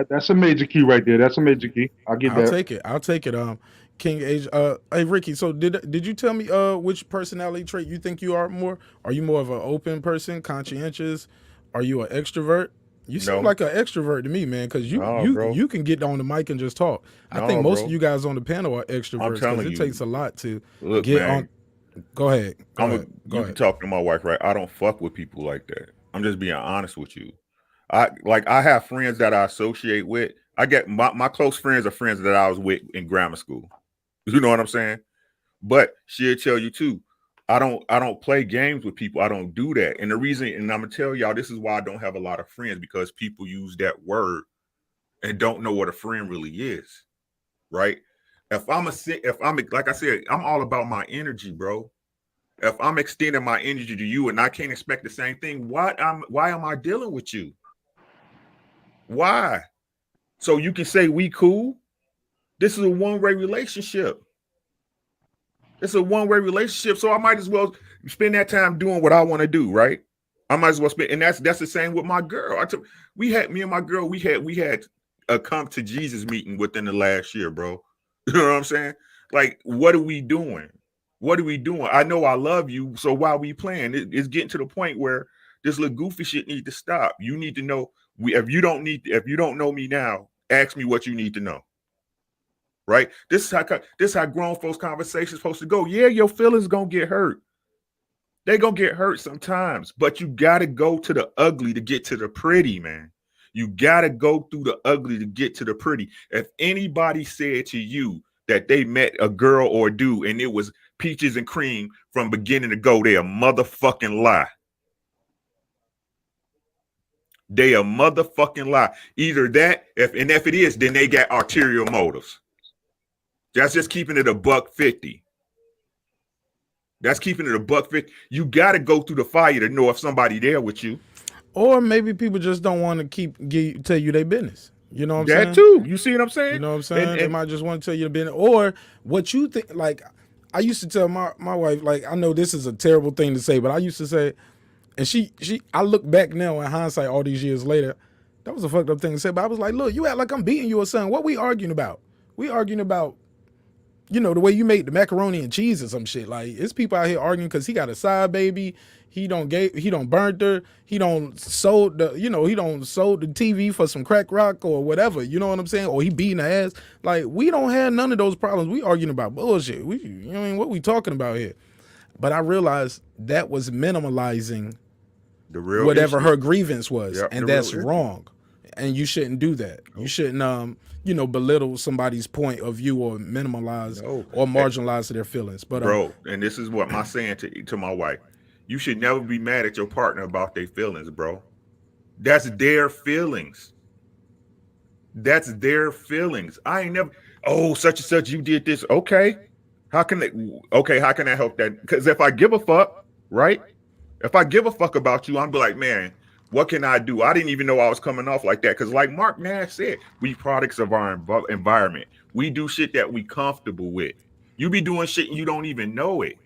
that's a major key right there. That's a major key. I'll take it. I'll take it. King Age. Hey Ricky. So did you tell me which personality trait you think you are more? Are you more of an open person, conscientious? Are you an extrovert? You seem like an extrovert to me, man, because you can get on the mic and just talk. I think most of you guys on the panel are extroverts because it takes a lot to get on. Go ahead. You can talk to my wife, right? I don't fuck with people like that. I'm just being honest with you. I have friends that I associate with. I get my close friends are friends that I was with in grammar school. You know what I'm saying? But she'll tell you too, I don't play games with people. I don't do that. And the reason, and I'm gonna tell y'all, this is why I don't have a lot of friends, because people use that word and don't know what a friend really is. Right? If I'm like I said, I'm all about my energy, bro. If I'm extending my energy to you and I can't expect the same thing, why am I dealing with you? Why? So you can say we cool? This is a one-way relationship. It's a one-way relationship. So I might as well spend that time doing what I want to do, right? I might as well spend, and that's the same with my girl. Me and my girl, we had a come to Jesus meeting within the last year, bro. You know what I'm saying? Like, what are we doing? What are we doing? I know I love you, so why are we playing? It's getting to the point where this little goofy shit need to stop. You need to know. If you don't know me now, ask me what you need to know. Right? This is how grown folks conversations supposed to go. Yeah, your feelings gonna get hurt. They gonna get hurt sometimes, but you gotta go to the ugly to get to the pretty, man. You gotta go through the ugly to get to the pretty. If anybody said to you that they met a girl or a dude and it was peaches and cream from beginning to go, they a motherfucking lie. They a motherfucking lie. Either that, if it is, then they got ulterior motives. That's just keeping it $1.50. That's keeping it $1.50. You got to go through the fire to know if somebody there with you. Or maybe people just don't want to tell you their business. You know what I'm saying? That too. You see what I'm saying? You know what I'm saying? They might just want to tell you the business. Or what you think, like, I used to tell my wife, like, I know this is a terrible thing to say, but I used to say, and I look back now in hindsight all these years later, that was a fucked up thing to say, but I was like, look, you act like I'm beating you or something. What we arguing about? We arguing about, the way you make the macaroni and cheese or some shit. Like, it's people out here arguing because he got a side baby. He don't burnt her. He don't sold the TV for some crack rock or whatever. You know what I'm saying? Or he beating her ass. Like, we don't have none of those problems. We arguing about bullshit. What we talking about here? But I realized that was minimalizing the real whatever issue. Her grievance was, and that's wrong. And you shouldn't do that. You shouldn't belittle somebody's point of view or minimalize or marginalize their feelings. But bro, and this is what I'm saying to my wife. You should never be mad at your partner about their feelings, bro. That's their feelings. That's their feelings. I ain't never, such and such, you did this. Okay. How can I help that? Because if I give a fuck, right? If I give a fuck about you, I'm be like, man, what can I do? I didn't even know I was coming off like that. Because like Marq Nash said, we products of our environment. We do shit that we comfortable with. You be doing shit and you don't even know it.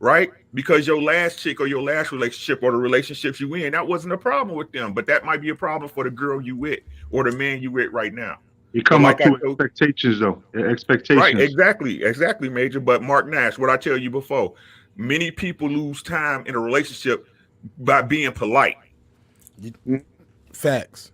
right? Because your last chick or your last relationship or the relationships you in, that wasn't a problem with them, but that might be a problem for the girl you with or the man you with right now. You But come up like I to told, expectations though. right, Expectations. exactly, Major. But Marq Nash, what I tell you before, many people lose time in a relationship by being polite, Facts.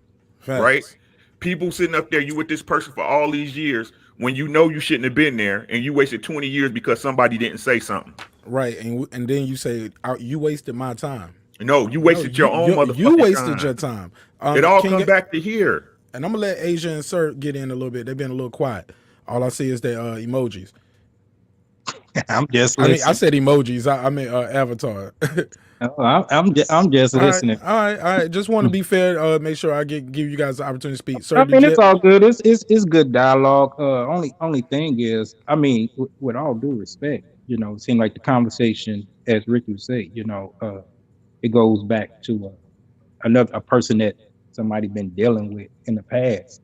right? Facts. People sitting up there, you with this person for all these years when you know you shouldn't have been there, and you wasted 20 years because somebody didn't say something. Right. And then you say, you wasted my time. No, you No, wasted your own you motherfucking wasted your time. time. It all King, come back to here. and I'm gonna let Asia and Sir get in a little bit. They've been a little quiet. All I see is their emojis. I'm just I mean, I listening. said emojis. I meant avatar. I'm just All right, listening. all right, all right. Just want to be fair. Make sure I give you guys the opportunity to speak. Sir, I did mean, you? it's all good. It's good dialogue. Only thing is, I mean, with all due respect, it seemed like the conversation, as Ricky would say, it goes back to a person that somebody been dealing with in the past.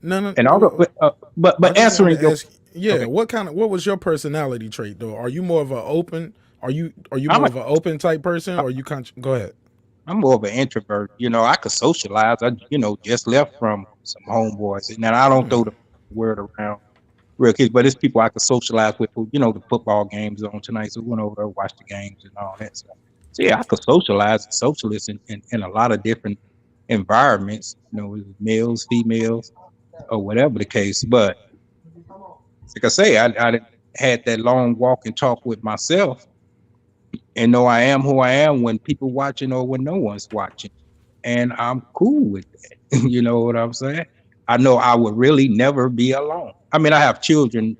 No, no. And all, I but just want answering to your ask. Yeah, okay, what was your personality trait though? Are you more of an open? Are you I'm more a, of an open type person, or you go ahead? I'm more of an introvert. I could socialize. I just left from some homeboys, and I don't throw the word around real kids, but it's people I could socialize with. The football games on tonight, so we went over there, watch the games and all that stuff. So yeah, I could socialize, socialist in a lot of different environments. Males, females, or whatever the case. But like I say, I had that long walk and talk with myself, and know I am who I am when people watching or when no one's watching, and I'm cool with that. You know what I'm saying? I know I would really never be alone. I mean, I have children,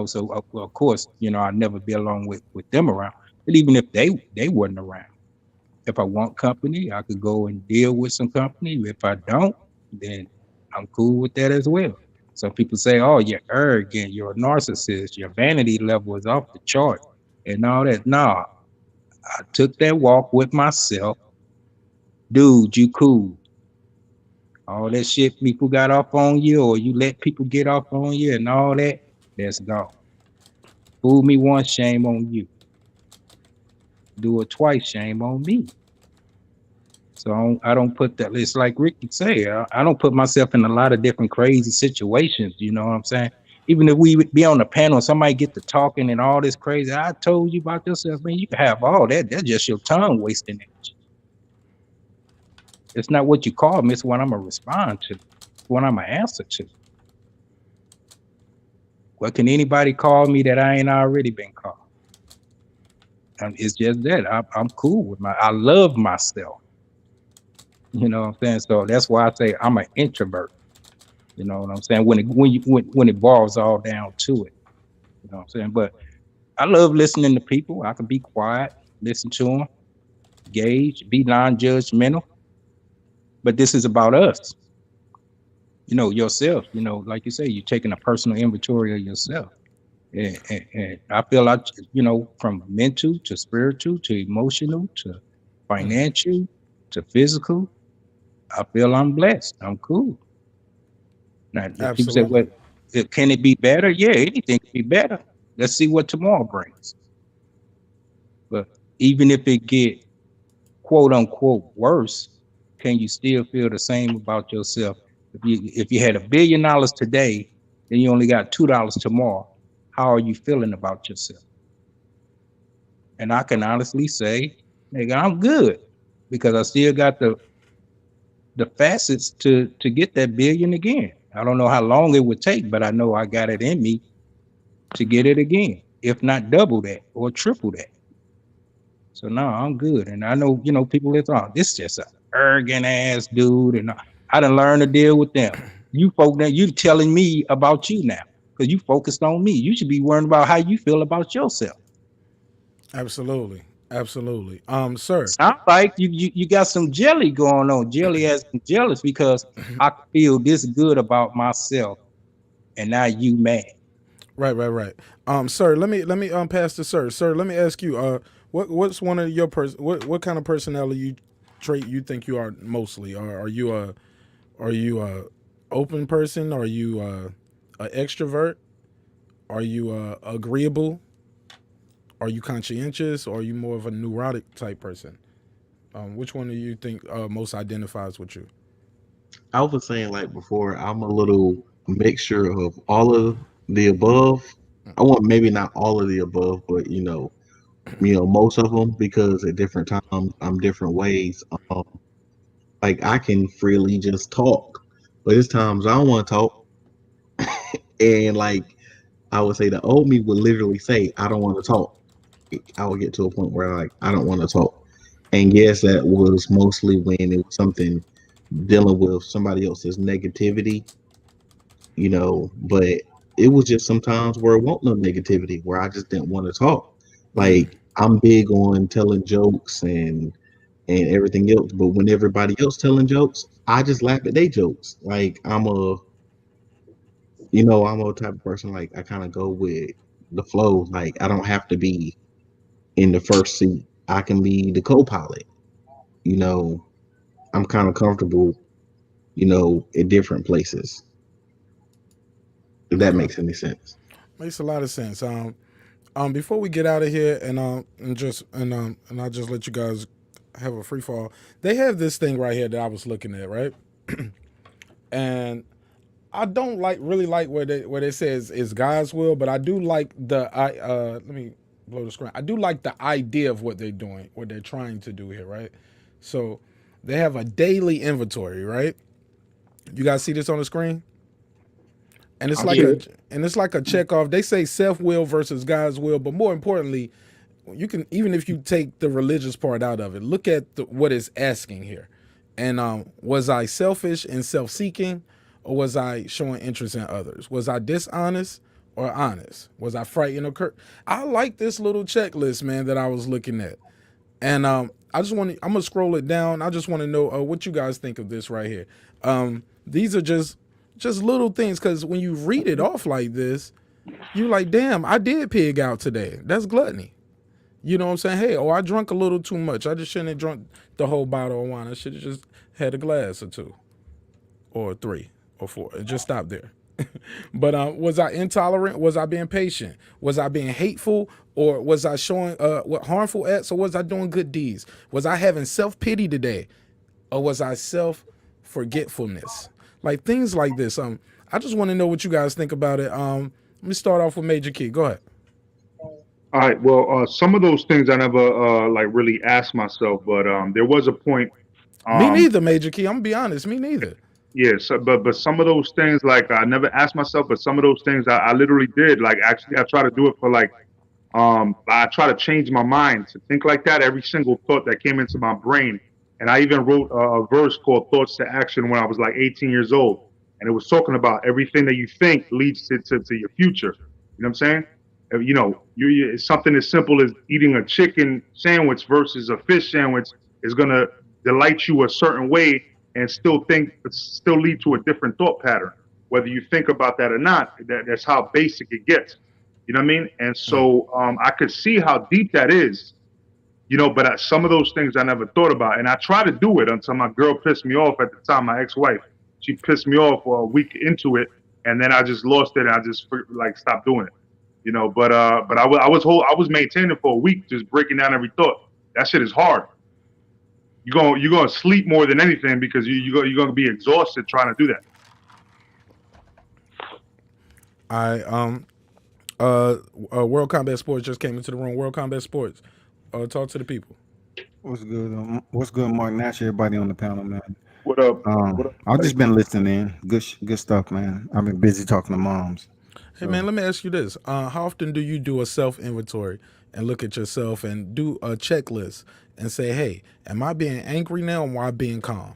so of course, I'd never be alone with them around. But even if they weren't around, if I want company, I could go and deal with some company. If I don't, then I'm cool with that as well. Some people say, "Oh, you're arrogant, you're a narcissist, your vanity level is off the chart," and all that. Nah, I took that walk with myself. Dude, you cool. All that shit people got off on you, or you let people get off on you, and all that, that's gone. Fool me once, shame on you. Do it twice, shame on me. So I don't put that. It's like Ricky say, I don't put myself in a lot of different crazy situations. You know what I'm saying? Even if we would be on the panel, somebody get to talking and all this crazy. I told you about yourself, man. You can have all that. That's just your tongue wasting it. It's not what you call me. It's what I'm gonna respond to. What I'm gonna answer to. What can anybody call me that I ain't already been called? And it's just that I'm cool with I love myself. You know what I'm saying? So that's why I say I'm an introvert. You know what I'm saying? When it boils all down to it. You know what I'm saying? But I love listening to people. I can be quiet, listen to them, gauge, be non-judgmental. But this is about us. Yourself. Like you say, you're taking a personal inventory of yourself. And I feel like, from mental to spiritual to emotional to financial to physical, I feel I'm blessed. I'm cool. Now, if people say, Absolutely. well, can it be better? Yeah, anything can be better. Let's see what tomorrow brings. But even if it get quote unquote worse, can you still feel the same about yourself? If you had $1 billion today, then you only got $2 tomorrow, how are you feeling about yourself? And I can honestly say, nigga, I'm good because I still got the facets to get that billion again. I don't know how long it would take, but I know I got it in me to get it again, if not double that or triple that. So now I'm good. And I know, people that thought this is just an arrogant ass dude. And I done learned to deal with them. You folk now, you telling me about you now because you focused on me. You should be worrying about how you feel about yourself. Absolutely. Absolutely. Sir. Sounds like you got some jelly going on. Jelly has been jealous because I feel this good about myself, and now you mad. Right. Sir, let me pass to Sir. Sir, let me ask you, what's one of your what kind of personality trait you think you are mostly? Are you a open person? Are you a extrovert? Are you agreeable? Are you conscientious, or are you more of a neurotic type person? Which one do you think most identifies with you? I was saying like before, I'm a little mixture of all of the above. I want maybe not all of the above, but most of them because at different times I'm different ways. Like I can freely just talk, but there's times I don't want to talk, and like I would say the old me would literally say I don't want to talk. I would get to a point where like I don't want to talk, and yes, that was mostly when it was something dealing with somebody else's negativity, but it was just sometimes where it wasn't no negativity, where I just didn't want to talk. Mm. Like I'm big on telling jokes and everything else, but when everybody else telling jokes, I just laugh at their jokes. Like I'm a type of person like I kind of go with the flow. Like I don't have to be in the first seat. I can be the co-pilot. You know, I'm kind of comfortable, at different places. If that Okay, makes any sense. makes a lot of sense. Before we get out of here, and I'll just let you guys have a free fall. They have this thing right here that I was looking at, right? And I don't really like where they says is God's will, but I do like let me blow the screen. I do like the idea of what they're doing, what they're trying to do here, right? So they have a daily inventory, right? You guys see this on the screen? And it's I'm like seeing a it. and it's like a check off. They say self will versus God's will, but more importantly, you can, even if you take the religious part out of it, look at what it's asking here. And was I selfish and self seeking, or was I showing interest in others? Was I dishonest or honest? Was I frightened or I like this little checklist, man, that I was looking at. And I just want to, I'm gonna scroll it down. I just want to know what you guys think of this right here. These are just little things, because when you read it off like this, you like, damn, I did pig out today. That's gluttony. You know what I'm saying? Hey, I drunk a little too much. I just shouldn't have drunk the whole bottle of wine. I should have just had a glass or two, or three, or four, and just stop there. But was I intolerant? Was I being patient? Was I being hateful? Or was I showing what harmful acts? Or was I doing good deeds? Was I having self-pity today? Or was I self-forgetfulness? Like things like this. I just want to know what you guys think about it. Let me start off with Major Key. Go ahead. All right. Well, some of those things I never like really asked myself, but there was a point. Me Um, neither, Major Key. I'm gonna be honest. Me neither. yeah. So, but some of those things like I never asked myself, but some of those things I literally did. Like actually, I try to do it for like I try to change my mind to think like that. Every single thought that came into my brain, and I even wrote a verse called "Thoughts to Action" when I was like 18 years old, and it was talking about everything that you think leads to your future. You know what I'm saying? It's something as simple as eating a chicken sandwich versus a fish sandwich is gonna delight you a certain way and still lead to a different thought pattern. Whether you think about that or not, that's how basic it gets. You know what I mean? And so I could see how deep that is, but some of those things I never thought about. And I tried to do it until my girl pissed me off at the time, my ex-wife. She pissed me off a week into it, and then I just lost it, and I just like stopped doing it. But I was maintaining for a week, just breaking down every thought. That shit is hard. You're gonna sleep more than anything because you're gonna be exhausted trying to do that. I World Combat Sports just came into the room. World Combat Sports. Talk to the people. What's good? What's good, Marq Nash? Everybody on the panel, man. What up? What up? I've just been listening in. Good stuff, man. I've been busy talking to moms. Hey man, let me ask you this: how often do you do a self inventory and look at yourself and do a checklist and say, "Hey, am I being angry now, or am I being calm?"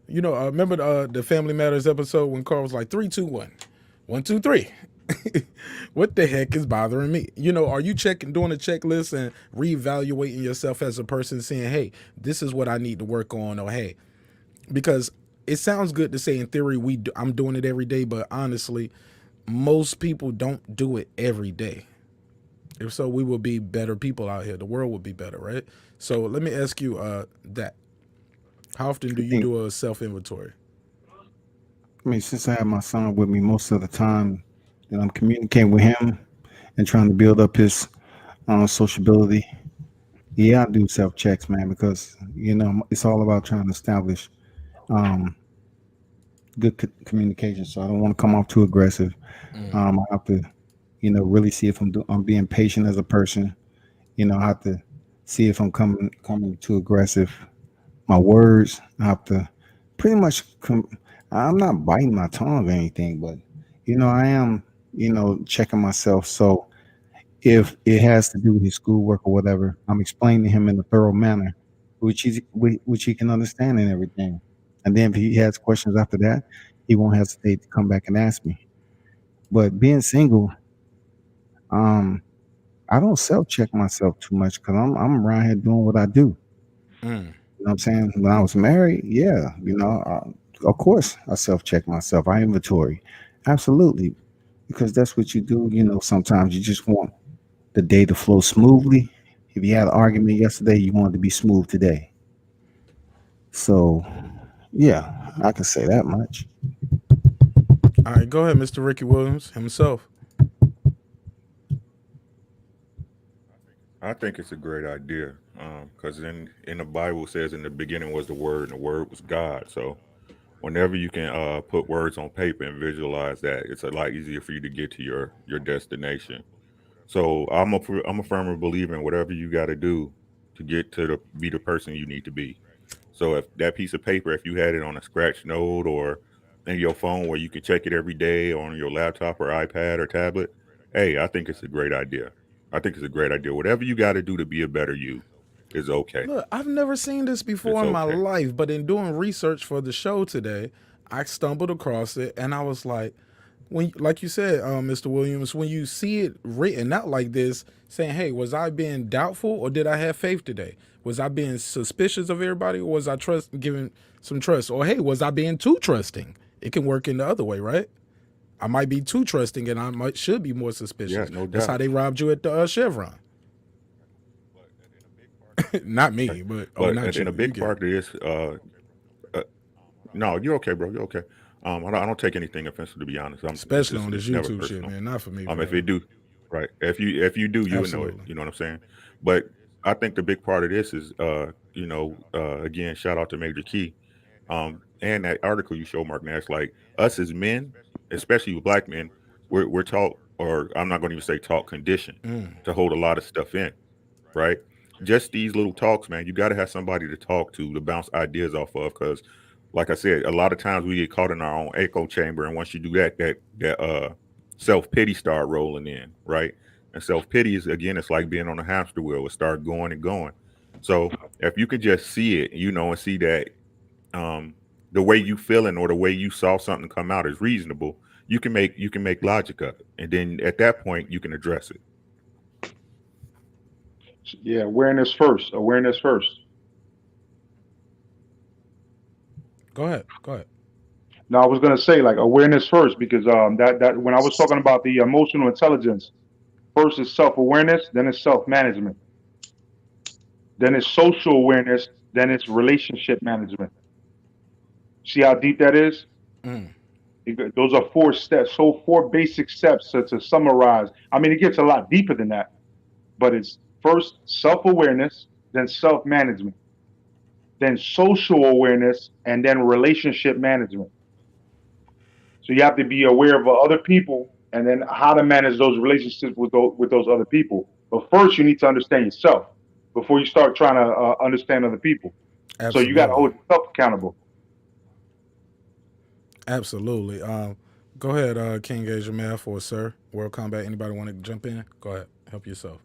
Remember the Family Matters episode when Carl was like 3, 2, 1, 1, 2, 3. What the heck is bothering me? Are you doing a checklist and reevaluating yourself as a person, saying, "Hey, this is what I need to work on," or "Hey," because it sounds good to say in theory I'm doing it every day, but honestly, most people don't do it every day. If so, we will be better people out here. The world would be better, right? So let me ask you that. How often do you do a self-inventory? I mean, since I have my son with me most of the time, and I'm communicating with him and trying to build up his sociability. Yeah, I do self checks, man, because it's all about trying to establish um, good communication. So I don't want to come off too aggressive. I have to, really see if I'm being patient as a person. I have to see if I'm coming too aggressive. My words, I have to pretty much. I'm not biting my tongue or anything, but I am, checking myself. So if it has to do with his schoolwork or whatever, I'm explaining to him in a thorough manner, which he can understand and everything. And then if he has questions after that, he won't hesitate to come back and ask me. But being single, um, I don't self check myself too much because I'm around here doing what I do. Mm. You know what I'm saying? When I was married, yeah, of course I self check myself. I inventory, absolutely, because that's what you do. Sometimes you just want the day to flow smoothly. If you had an argument yesterday, you want it to be smooth today. So, yeah, I can say that much. All right, go ahead, Mr. Ricky Williams himself. I think it's a great idea because in the Bible it says in the beginning was the Word and the Word was God. So whenever you can put words on paper and visualize that, it's a lot easier for you to get to your destination. So I'm a firm believer in whatever you got to do to get to be the person you need to be. So if that piece of paper, if you had it on a scratch note or in your phone where you can check it every day on your laptop or iPad or tablet, hey, I think it's a great idea. I think it's a great idea. Whatever you got to do to be a better you is okay. Look, I've never seen this It's before in my okay. life, but in doing research for the show today, I stumbled across it and I was like, like you said, Mr. Williams, when you see it written out like this, saying, "Hey, was I being doubtful or did I have faith today? Was I being suspicious of everybody or was I giving some trust? Or hey, was I being too trusting?" It can work in the other way, right? I might be too trusting and should be more Yeah, suspicious. no That's how doubt. they robbed you at the Chevron. Not me, but not And you. a You big get it. part of this, uh, no, you're okay, bro. You're okay. I don't take anything offensive to be honest. Especially on this It's never YouTube shit, personal. man. Not for me, If it bro. do, right? If you do, you would know it. Absolutely. You know what I'm saying? But I think the big part of this is, again, shout out to Major Key, and that article you show, Marq Nash. Like us as men, especially with black men, we're taught, or I'm not going to even say taught, conditioned Mm. to hold a lot of stuff in, right? Just these little talks, man. You got to have somebody to talk to bounce ideas off of, because, like I said, a lot of times we get caught in our own echo chamber, and once you do that, that self pity start rolling in, right? And self pity is, again, it's like being on a hamster wheel. It start going and going. So if you could just see it, and see that um, the way you feeling or the way you saw something come out is reasonable, you can make logic of it, and then at that point you can address it. Yeah, awareness first. Awareness first. Go ahead. Go ahead. Now I was gonna say like awareness first because that when I was talking about the emotional intelligence, first is self awareness, then it's self management, then it's social awareness, then it's relationship management. See how deep that is? Mm. Those are four steps. So four basic steps to summarize. I mean, it gets a lot deeper than that, but it's first self awareness, then self management, then social awareness, and then relationship management. So you have to be aware of other people and then how to manage those relationships with those other people. But first, you need to understand yourself before you start trying to understand other people. So you got to Absolutely. hold yourself accountable. Absolutely. Go ahead, King Asia Math or Sir World Combat. Anybody want to jump in? Go ahead. Help yourself.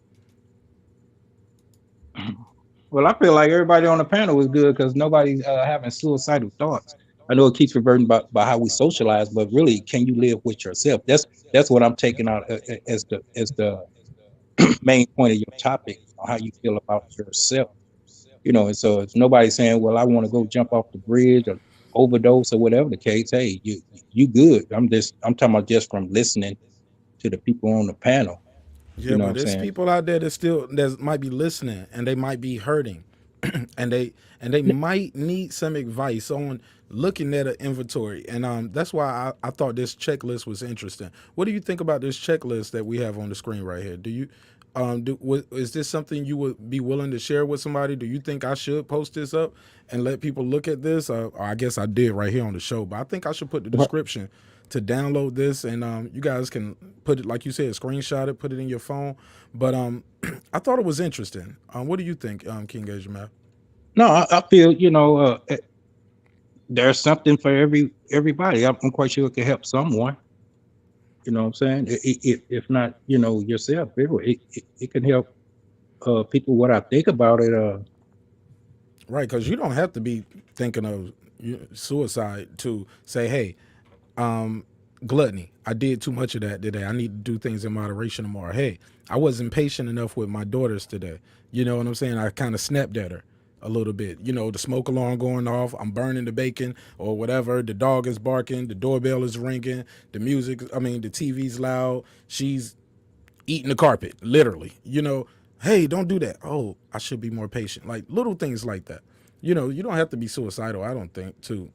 Well, I feel like everybody on the panel was good because nobody's having suicidal thoughts. I know it keeps reverting by how we socialize, but really, can you live with yourself? That's what I'm taking out as the main point of your topic, how you feel about yourself. And so if nobody's saying, "Well, I want to go jump off the bridge or overdose or whatever the case," hey, you good. I'm talking about just from listening to the people on the panel. You Yeah, know what but I'm there's saying? people out there that might be listening and they might be hurting, and they might need some advice on looking at an inventory. And that's why I thought this checklist was interesting. What do you think about this checklist that we have on the screen right here? Do you Is this something you would be willing to share with somebody? Do you think I should post this up and let people look at this? Or I guess I did right here on the show, but I think I should put the description to download this, and you guys can put it, like you said, screenshot it, put it in your phone. But I thought it was interesting. What do you think, King Asia? No, I feel there's something for everybody. I'm quite sure it can help someone. You know what I'm saying? If not, yourself, it can help people. What I think about it, Right, because you don't have to be thinking of suicide to say, hey, gluttony. I did too much of that today. I need to do things in moderation tomorrow. Hey, I wasn't patient enough with my daughters today. You know what I'm saying? I kind of snapped at her a little bit. The smoke alarm going off. I'm burning the bacon or whatever. The dog is barking. The doorbell is ringing. The TV's loud. She's eating the carpet, literally. Hey, don't do that. Oh, I should be more patient. Like little things like that. You don't have to be suicidal, I don't think, to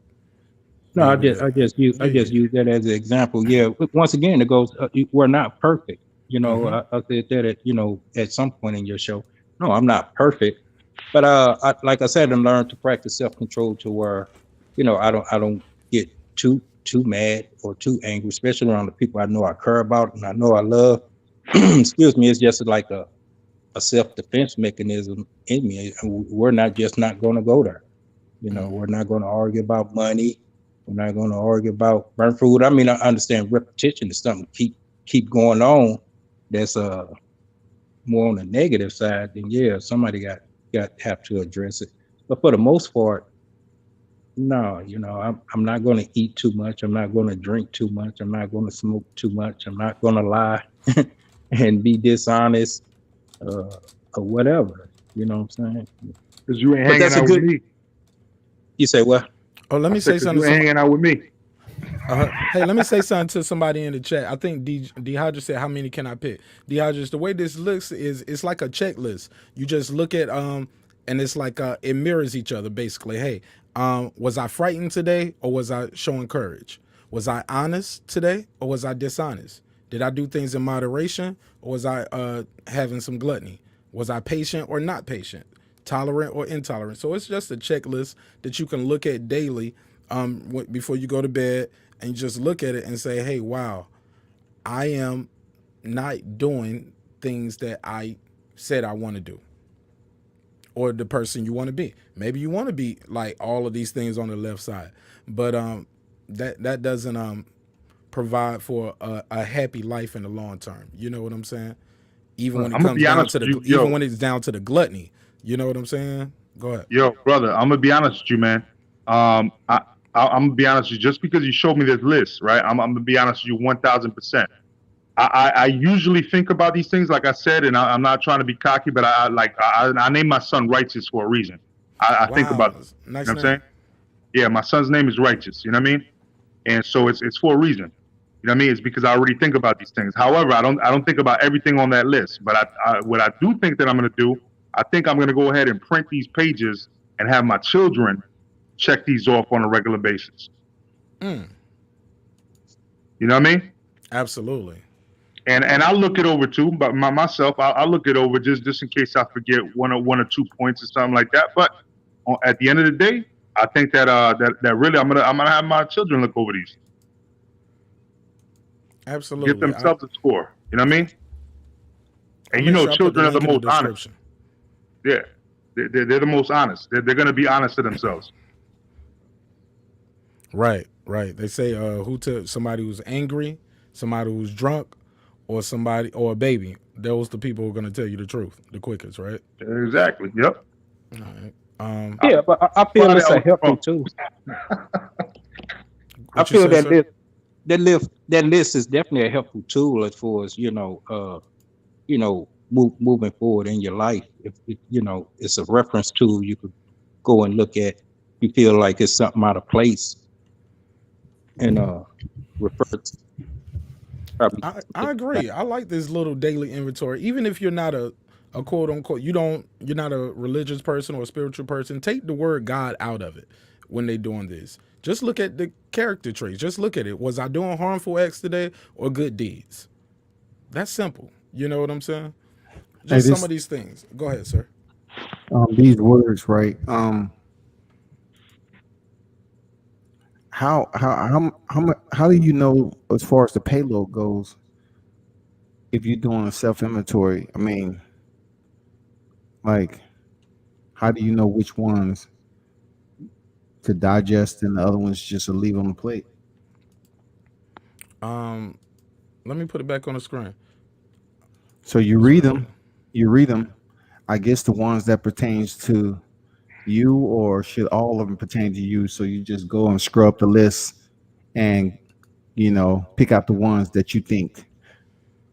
no, I just use that as an example. Yeah, but once again, it goes. We're not perfect. I said that at some point in your show. No, I'm not perfect, but like I said, I learned to practice self-control to where, I don't get too mad or too angry, especially around the people I know I care about and I know I love. Excuse me, it's just like a self-defense mechanism in me. We're not going to go there. We're not going to argue about money. We're not going to argue about burnt food. I mean, I understand repetition is something keep going on. That's more on the negative side. Then somebody got have to address it. But for the most part, no, I'm not going to eat too much. I'm not going to drink too much. I'm not going to smoke too much. I'm not going to lie and be dishonest or whatever. You know what I'm saying? Because you ain't hanging out with me. You say what? Oh, let me say something. You ain't hanging out with me. Hey, let me say something to somebody in the chat. I think Dehydra said, how many can I pick? Dehydra, the way this looks is it's like a checklist. You just look at and it's like it mirrors each other basically. Hey, was I frightened today or was I showing courage? Was I honest today or was I dishonest? Did I do things in moderation or was I having some gluttony? Was I patient or not patient? Tolerant or intolerant? So it's just a checklist that you can look at daily before you go to bed, and you just look at it and say, hey, wow, I am not doing things that I said I want to do, or the person you want to be. Maybe you want to be like all of these things on the left side, but that doesn't provide for a happy life in the long term. You know what I'm saying? Even when it comes down to even when it's down to the gluttony. You know what I'm saying? Go ahead. Yo, brother, I'm gonna be honest with you, man. I'm gonna be honest with you. Just because you showed me this list, right? I'm gonna be honest with you, 1,000%. I usually think about these things, like I said, and I'm not trying to be cocky, but I named my son Righteous for a reason. I think about this. Nice, you know what I'm saying? Yeah, my son's name is Righteous. You know what I mean? And so it's for a reason. You know what I mean? It's because I already think about these things. However, I don't think about everything on that list. But what I do think that I'm gonna do, I think I'm gonna go ahead and print these pages and have my children check these off on a regular basis. You know what I mean? Absolutely. And I'll look it over too, but myself, I'll look it over just in case I forget one or 2 points or something like that. But at the end of the day, I think that that really I'm gonna have my children look over these. Absolutely. Give themselves a score. You know what I mean? And children are the most honest. Yeah, they're the most honest. They're gonna be honest to themselves. Right. They say somebody who's angry, somebody who's drunk, or a baby. Those the people who are gonna tell you the truth the quickest, right? Exactly. Yep. All right. Yeah, but I feel it's a helpful tool. I feel that list is definitely a helpful tool as far as moving forward in your life. If it's a reference tool you could go and look at. You feel like it's something out of place, and refer to. I agree. I like this little daily inventory. Even if you're not a quote unquote, you're not a religious person or a spiritual person, take the word God out of it when they're doing this. Just look at the character traits. Just look at it. Was I doing harmful acts today or good deeds? That's simple. You know what I'm saying? just some this of these things. Go ahead, sir. these words, right? How do you know as far as the payload goes if you're doing a self inventory? I mean, like, how do you know which ones to digest and the other ones just to leave on the plate? Um, Let me put it back on the screen. So you That's read right here. them, you read them. I guess the ones that pertains to you, or should all of them pertain to you? So you just go and scrub the list and pick out the ones that you think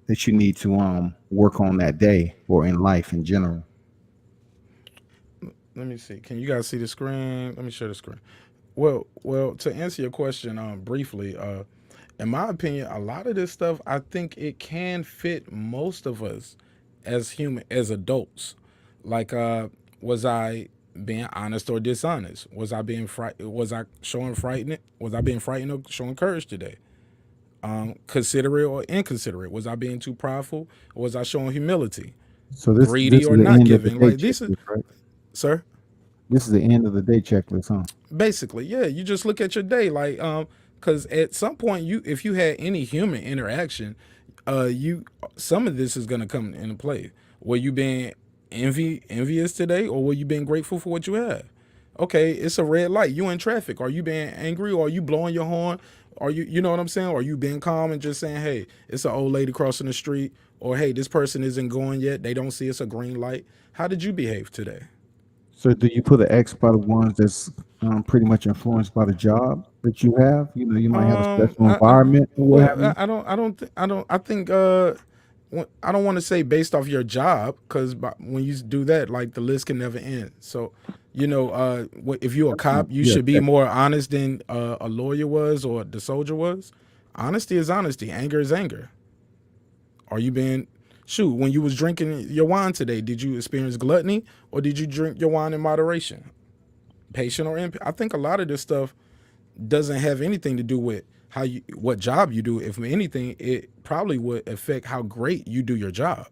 that you need to work on that day or in life in general. Let me see. Can you guys see the screen? Let me share the screen. Well, to answer your question, briefly, in my opinion, a lot of this stuff, I think it can fit most of us as adults. Like, was I being honest or dishonest? Was I being Was I showing frightened? Was I being frightened or showing courage today? Considerate or inconsiderate? Was I being too prideful? Or was I showing humility? So this Greedy is or the not end of the giving? day Like this is, checklist, right? sir. This is the end of the day checklist, huh? Basically, yeah. You just look at your day, like, because at some point, if you had any human interaction, you some of this is gonna come into play. Were you being envious today, or were you being grateful for what you have? Okay, it's a red light. You in traffic. Are you being angry, or are you blowing your horn? Are you know what I'm saying? Are you being calm and just saying, hey, it's an old lady crossing the street, or hey, this person isn't going yet. They don't see it's a green light. How did you behave today? So do you put an X by the ones that's pretty much influenced by the job that you have? You might have a special environment or what have you. I think I don't want to say based off your job, because when you do that, like, the list can never end. So, if you're a cop, you Yeah, should be more honest than a lawyer was or the soldier was. Honesty is honesty. Anger is anger. Are you being shoot when you was drinking your wine today? Did you experience gluttony, or did you drink your wine in moderation? Patient or I think a lot of this stuff doesn't have anything to do with what job you do. If anything, it probably would affect how great you do your job.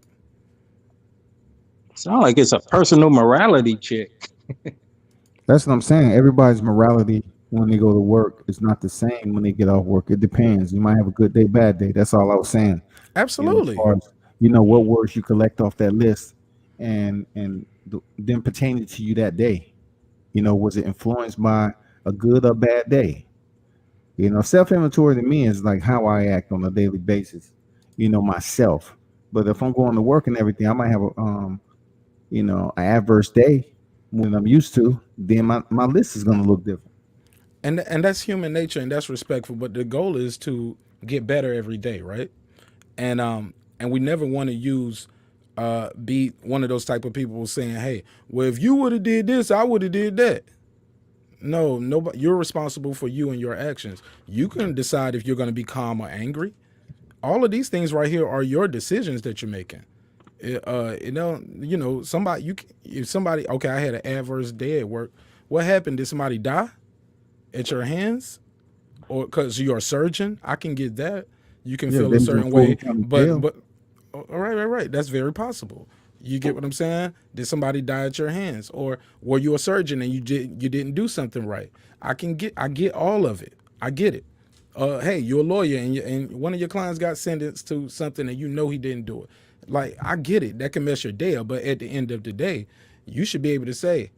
Sound like it's a personal morality check. That's what I'm saying. Everybody's morality when they go to work is not the same when they get off work. It depends. You might have a good day, bad day. That's all I was saying. As Absolutely. far as what words you collect off that list, and them pertaining to you that day. Was it influenced by a good or bad day? Self inventory to me is like how I act on a daily basis. Myself. But if I'm going to work and everything, I might have an adverse day when I'm used to. Then my list is going to look different. And that's human nature, and that's respectful. But the goal is to get better every day, right? And we never want to be one of those type of people saying, hey, well, if you would have did this, I would have did that. No, nobody. You're responsible for you and your actions. You can decide if you're going to be calm or angry. All of these things right here are your decisions that you're making. Somebody, if somebody, okay, I had an adverse day at work. What happened? Did somebody die at your hands? Or because you're a surgeon? I can get that. You can Yeah, feel a them certain before we way, come to but jail. right. That's very possible. You get what I'm saying? Did somebody die at your hands, or were you a surgeon and you didn't do something right? I get all of it. I get it. Hey, you're a lawyer and one of your clients got sentenced to something and he didn't do it. Like, I get it. That can mess your day up, but at the end of the day, you should be able to say,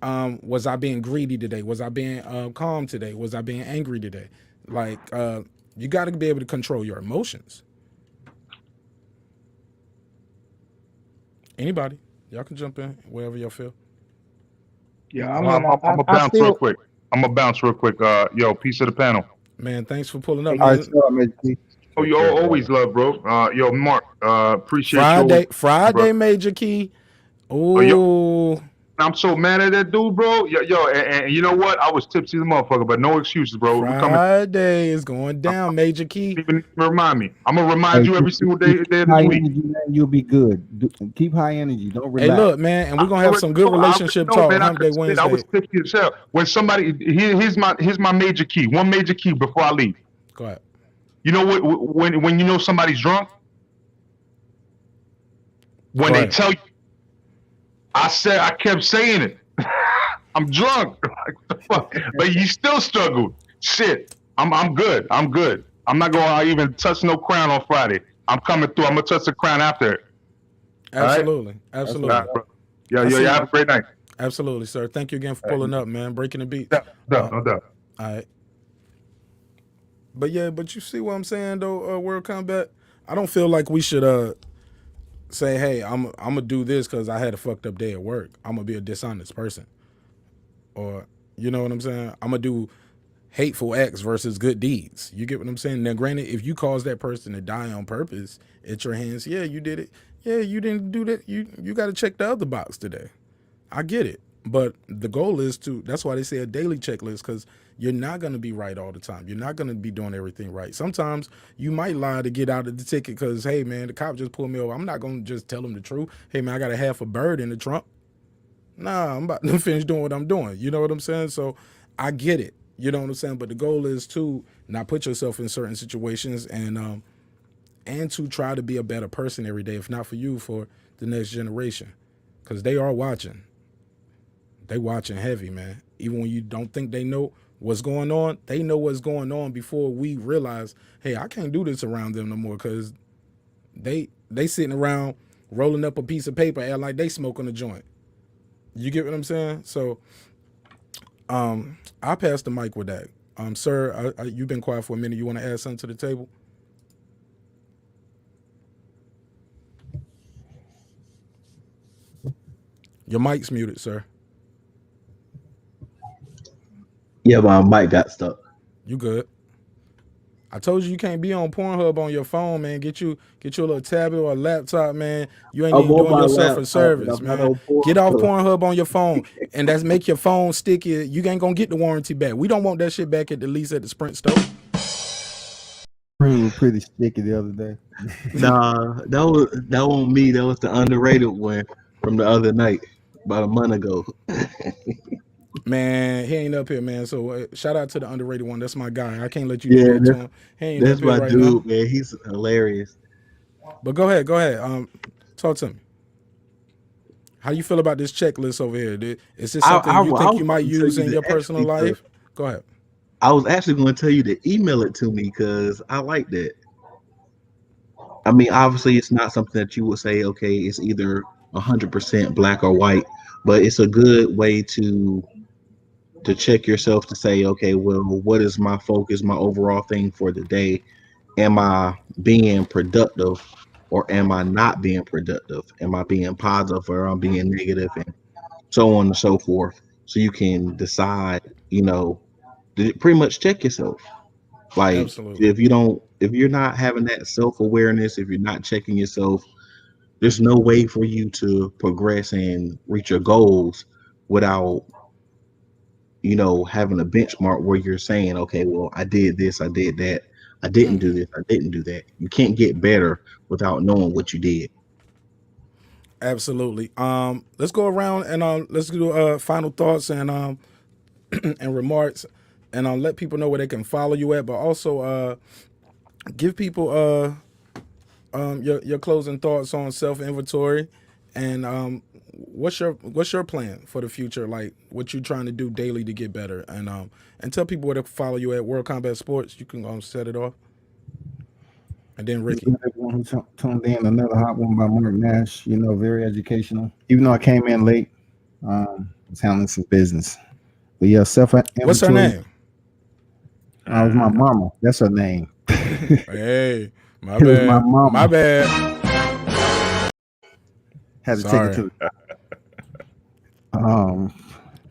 was I being greedy today? Was I being calm today? Was I being angry today? Like, you got to be able to control your emotions. Anybody, y'all can jump in wherever y'all feel. Yeah, I mean, I'm gonna I bounce real still, quick. Yo, piece of the panel. Man, thanks for pulling up, All right, man. so Major Key. Oh, you always love, bro. Yo, Mark, appreciate you, Friday, bro. Major Key. Oh, yo, Oh, I'm so mad at that dude, bro. And you know what? I was tipsy as a motherfucker, but no excuses, bro. We coming. Friday is going down, Major Key. Even remind me. I'm gonna remind Hey, you every single day keep of this high week. energy, man. You'll be good. Keep high energy. Don't Hey, relax. look, man, and we're gonna I have some good I already relationship know, talk man. I Hump Day couldn't sit. I was Wednesday. tipsy as hell. When somebody here's my major key. One major key before I leave. Go ahead. You know what? When you know somebody's drunk, when Go they ahead. tell you, I kept saying it. I'm drunk. Like, what the fuck? But you still struggled. Shit. I'm good. I'm good. I'm not gonna even touch no crown on Friday. I'm coming through. I'm gonna touch the crown after it. Absolutely. All Absolutely. right, bro. Yeah, I yeah, see. yeah. Have a great night. Absolutely, sir. Thank you again for pulling up, man. Breaking the beats. No doubt. All right. But yeah, but you see what I'm saying though, World Combat? I don't feel like we should say, hey, I'm gonna do this because I had a fucked up day at work. I'm gonna be a dishonest person. Or you know what I'm saying? I'm gonna do hateful acts versus good deeds. You get what I'm saying? Now granted, if you cause that person to die on purpose at your hands, yeah, you did it. Yeah, you didn't do that. You gotta check the other box today. I get it. But the goal is that's why they say a daily checklist, because you're not going to be right all the time. You're not going to be doing everything right. Sometimes you might lie to get out of the ticket because, hey, man, the cop just pulled me over. I'm not going to just tell him the truth. Hey, man, I got a half a bird in the trunk. Nah, I'm about to finish doing what I'm doing. You know what I'm saying? So I get it. You know what I'm saying? But the goal is to not put yourself in certain situations and to try to be a better person every day, if not for you, for the next generation, because they are watching. They watching heavy, man. Even when you don't think they know what's going on, they know what's going on before we realize, hey, I can't do this around them no more, because they sitting around rolling up a piece of paper and like they smoking a joint. You get what I'm saying? So I pass the mic with that. Sir, you've been quiet for a minute. You want to add something to the table? Your mic's muted, sir. Yeah, my mic got stuck. You good? I told you can't be on Pornhub on your phone, man. Get you a little tablet or a laptop, man. You ain't I'm even on doing my yourself a laptop, service, but I'm not man. on Get off Pornhub. Pornhub on your phone, and that's make your phone sticky. You ain't gonna get the warranty back. We don't want that shit back at the lease at the Sprint store. Screen was pretty sticky the other day. Nah, that wasn't me. That was the underrated one from the other night, about a month ago. Man, he ain't up here, man. So shout out to the underrated one. That's my guy. I can't let you do Yeah, that to him. He ain't that's up here my right dude, now. man. He's hilarious. But go ahead. Talk to me. How do you feel about this checklist over here? Is this something you think you might use in your personal life? Go ahead. I was actually going to tell you to email it to me because I like that. I mean, obviously, it's not something that you would say, okay, it's either 100% black or white, but it's a good way to check yourself to say, okay, well, what is my focus, my overall thing for the day? Am I being productive or am I not being productive? Am I being positive or am I being negative, and so on and so forth? So you can decide, pretty much check yourself. Like Absolutely. if you're not having that self-awareness, if you're not checking yourself, there's no way for you to progress and reach your goals without having a benchmark where you're saying, okay, well, I did this, I did that, I didn't do this, I didn't do that. You can't get better without knowing what you did. Absolutely. Let's go around and let's do final thoughts and and remarks, and let people know where they can follow you at, but also give people your closing thoughts on self-inventory and what's your plan for the future, like what you're trying to do daily to get better, and tell people where to follow you at. World Combat Sports, you can set it off. And then Ricky. Everyone who tuned in, another hot one by Marq Nash, very educational. Even though I came in late, was handling some business. But yeah, self-inventory. What's her name? It was my mama. That's her name. Hey, my It was bad. my mama. My bad. Had to Sorry. take it to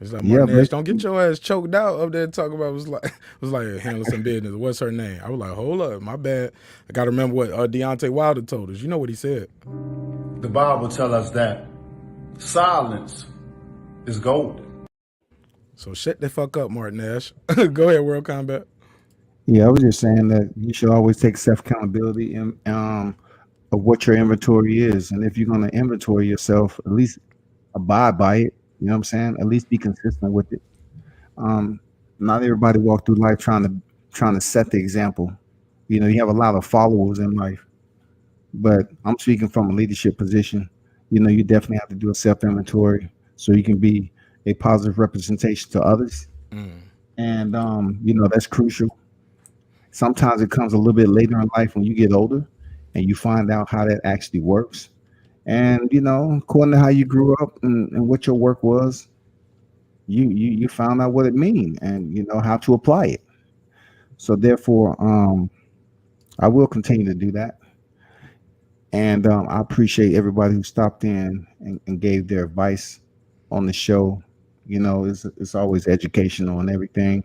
It's like, Marq Nash, don't get your ass choked out up there talking about was like handling some business. What's her name? I was like, hold up, my bad. I gotta remember what Deontay Wilder told us. You know what he said. The Bible tells us that silence is golden. So shut the fuck up, Marq Nash. Go ahead, World Combat. Yeah, I was just saying that you should always take self-accountability and of what your inventory is. And if you're going to inventory yourself, at least abide by it. You know what I'm saying? At least be consistent with it. Not everybody walk through life trying to set the example. You have a lot of followers in life, but I'm speaking from a leadership position. you definitely have to do a self inventory so you can be a positive representation to others. And that's crucial. Sometimes it comes a little bit later in life when you get older and you find out how that actually works. And according to how you grew up and what your work was, you found out what it means and you know how to apply it. So therefore, I will continue to do that. And I appreciate everybody who stopped in and gave their advice on the show. It's always educational and everything.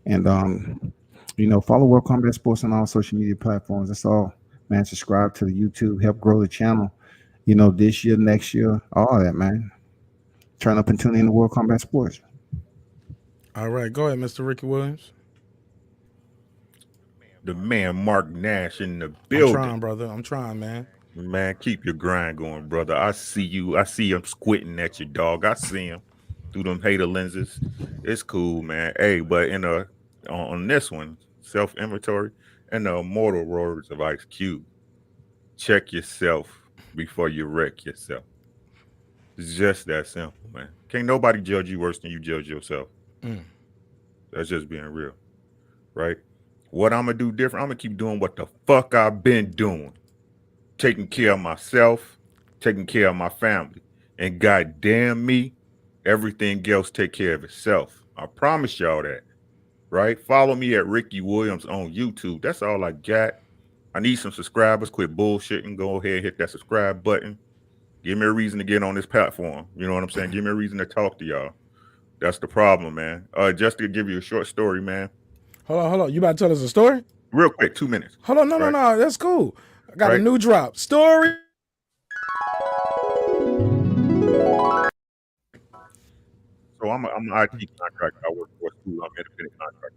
And follow World Combat Sports on all social media platforms. That's all, man. Subscribe to the YouTube, help grow the channel. This year, next year, all that, man. Turn up and tune in to World Combat Sports. All right, go ahead, Mr. Ricky Williams. The man Marq Nash in the I'm building. trying, brother. I'm trying, man. Man, keep your grind going, brother. I see you. I see him squinting at you, dog. I see him through them hater lenses. It's cool, man. Hey, but on this one, self-inventory and the immortal words of Ice Cube, check yourself before you wreck yourself. It's just that simple, man. Can't nobody judge you worse than you judge yourself. That's just being real, right? What I'm gonna do different, I'm gonna keep doing what the fuck I've been doing. Taking care of myself, taking care of my family. And goddamn me, everything else take care of itself. I promise y'all that, right? Follow me at Ricky Williams on YouTube. That's all I got. I need some subscribers. Quit bullshitting. Go ahead and hit that subscribe button. Give me a reason to get on this platform. You know what I'm saying? Give me a reason to talk to y'all. That's the problem, man. Just to give you a short story, man. Hold on. You about to tell us a story? Real quick, 2 minutes. Hold on, no. That's cool. I got a new drop. Story. So I'm an IT contractor. I work for a school. I'm an independent contractor.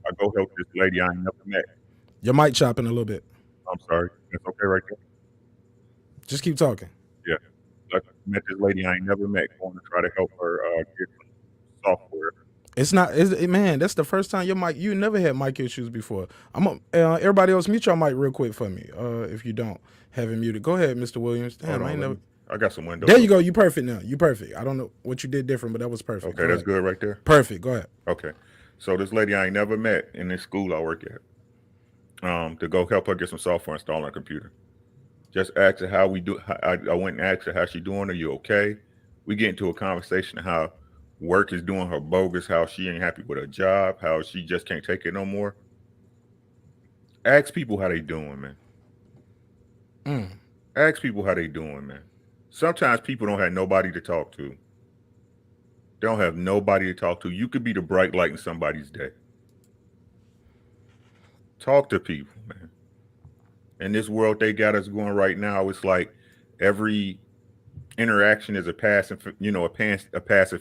I go help this lady I ain't never met. Your mic chopping a little bit. I'm sorry. That's okay right there? Just keep talking. Yeah. I met this lady I ain't never met, going to try to help her get some software. It's not, man, that's the first time your mic, you never had mic issues before. Everybody else, mute your mic real quick for me, if you don't have it muted. Go ahead, Mr. Williams. Damn, I got some windows. There you go. You perfect now. You perfect. I don't know what you did different, but that was perfect. Okay, that's good right there? Perfect. Go ahead. Okay. So this lady I ain't never met in this school I work at, to go help her get some software installed on her computer. Just asked her how we do. I went and asked her how she doing. Are you okay? We get into a conversation of how work is doing her bogus, how she ain't happy with her job, how she just can't take it no more. Ask people how they doing, man. Ask people how they doing, man. Sometimes people don't have nobody to talk to. They don't have nobody to talk to. You could be the bright light in somebody's day. Talk to people, man. In this world they got us going right now, it's like every interaction is a passive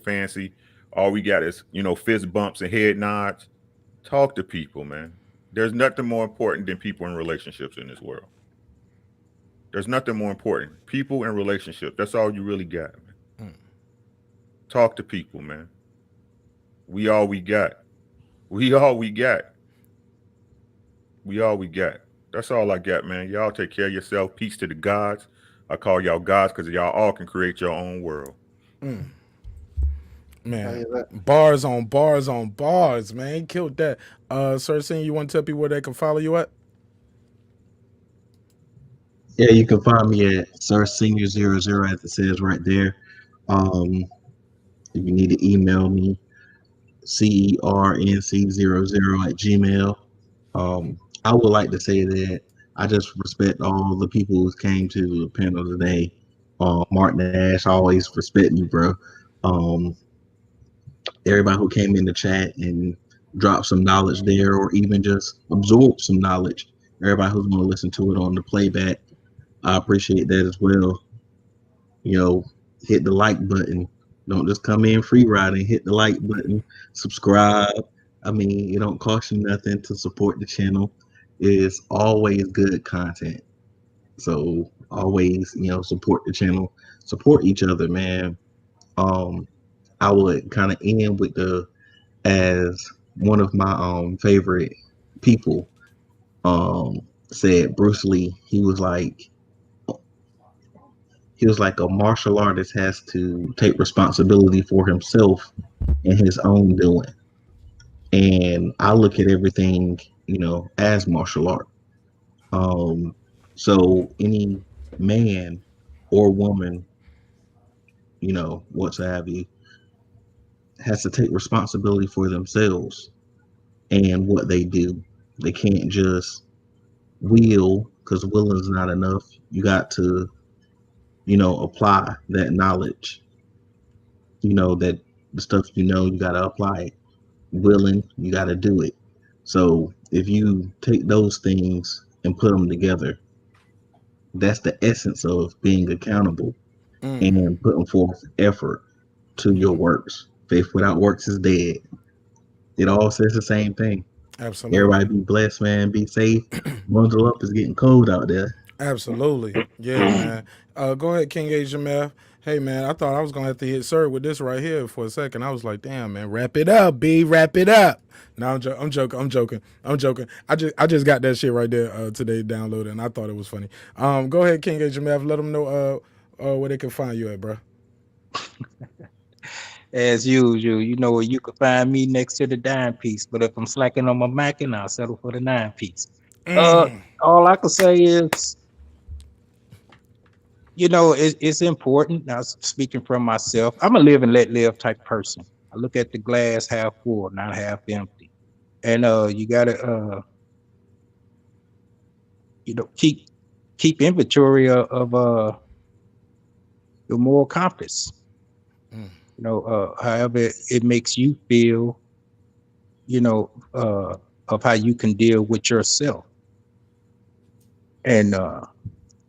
fancy. All we got is, fist bumps and head nods. Talk to people, man. There's nothing more important than people in relationships in this world. There's nothing more important. People and relationships. That's all you really got, man. Talk to people, man. We all we got. We all we got. We all we got. That's all I got, man. Y'all take care of yourself. Peace to the gods. I call y'all gods because y'all all can create your own world. Man, bars on bars on bars, man. Killed that. Cer Sn, you want to tell people where they can follow you at? Yeah, you can find me at Cer Sr00, as it says right there. If you need to email me, CERNC00 @gmail. I would like to say that I just respect all the people who came to the panel today. Marq Nash, I always respect you, bro. Everybody who came in the chat and dropped some knowledge there, or even just absorb some knowledge. Everybody who's going to listen to it on the playback, I appreciate that as well. Hit the like button. Don't just come in free riding. Hit the like button. Subscribe. I mean, it don't cost you nothing to support the channel. It's always good content. So always, support the channel. Support each other, man. I would kind of end with as one of my favorite people said, Bruce Lee. He was like, he was like a martial artist has to take responsibility for himself and his own doing. And I look at everything, as martial art. Um, so any man or woman, what have you, has to take responsibility for themselves and what they do. They can't just will, because willing is not enough. You got to, apply that knowledge. That the stuff you got to apply it. Willing, you got to do it. So if you take those things and put them together, that's the essence of being accountable and putting forth effort to your works. Faith without works is dead. It all says the same thing. Absolutely. Everybody be blessed, man. Be safe. Bundle up. It's getting cold out there. Absolutely. Yeah, man. Go ahead, King Asian Math. Hey, man, I thought I was going to have to hit Sir with this right here for a second. I was like, damn, man, wrap it up, B. Wrap it up. No, I'm joking. I just got that shit right there today downloaded, and I thought it was funny. Go ahead, King Asian Math. Let them know where they can find you at, bro. As usual, you know where you can find me next to the dime piece. But if I'm slacking on my Mackin, I'll settle for the 9 piece. All I can say is, it's important. Now, speaking from myself, I'm a live and let live type person. I look at the glass half full, not half empty. And you gotta keep inventory of your moral compass. However it makes you feel, of how you can deal with yourself. And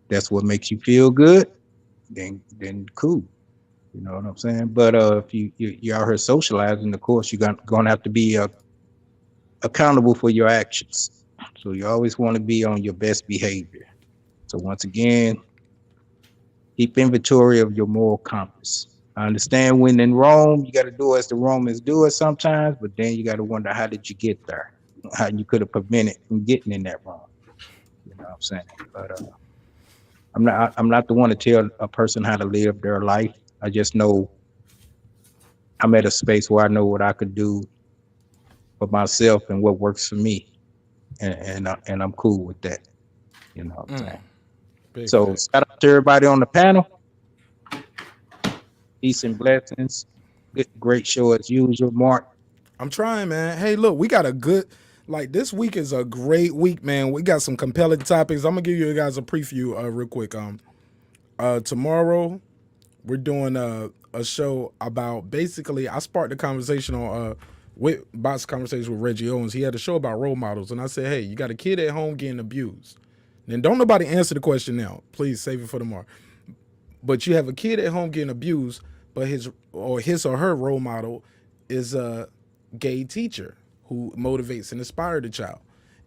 that's what makes you feel good, then cool. You know what I'm saying? But if you're out here socializing, of course, you're gonna have to be accountable for your actions. So you always want to be on your best behavior. So once again, keep inventory of your moral compass. I understand when in Rome, you got to do as the Romans do it sometimes, but then you got to wonder, how did you get there? How you could have prevented from getting in that wrong. You know what I'm saying? But I'm not the one to tell a person how to live their life. I just know I'm at a space where I know what I could do for myself and what works for me, and I'm cool with that. You know what I'm saying? So shout out to everybody on the panel. Peace and blessings. Great show as usual, Mark. I'm trying, man. Hey, look, we got a good, this week is a great week, man. We got some compelling topics. I'm gonna give you guys a preview real quick. Tomorrow we're doing a show about, basically, I sparked a conversation on with Bot's conversation with Reggie Owens. He had a show about role models, and I said, hey, you got a kid at home getting abused. Then don't nobody answer the question now. Please save it for tomorrow. But you have a kid at home getting abused, but his or her role model is a gay teacher who motivates and inspires the child.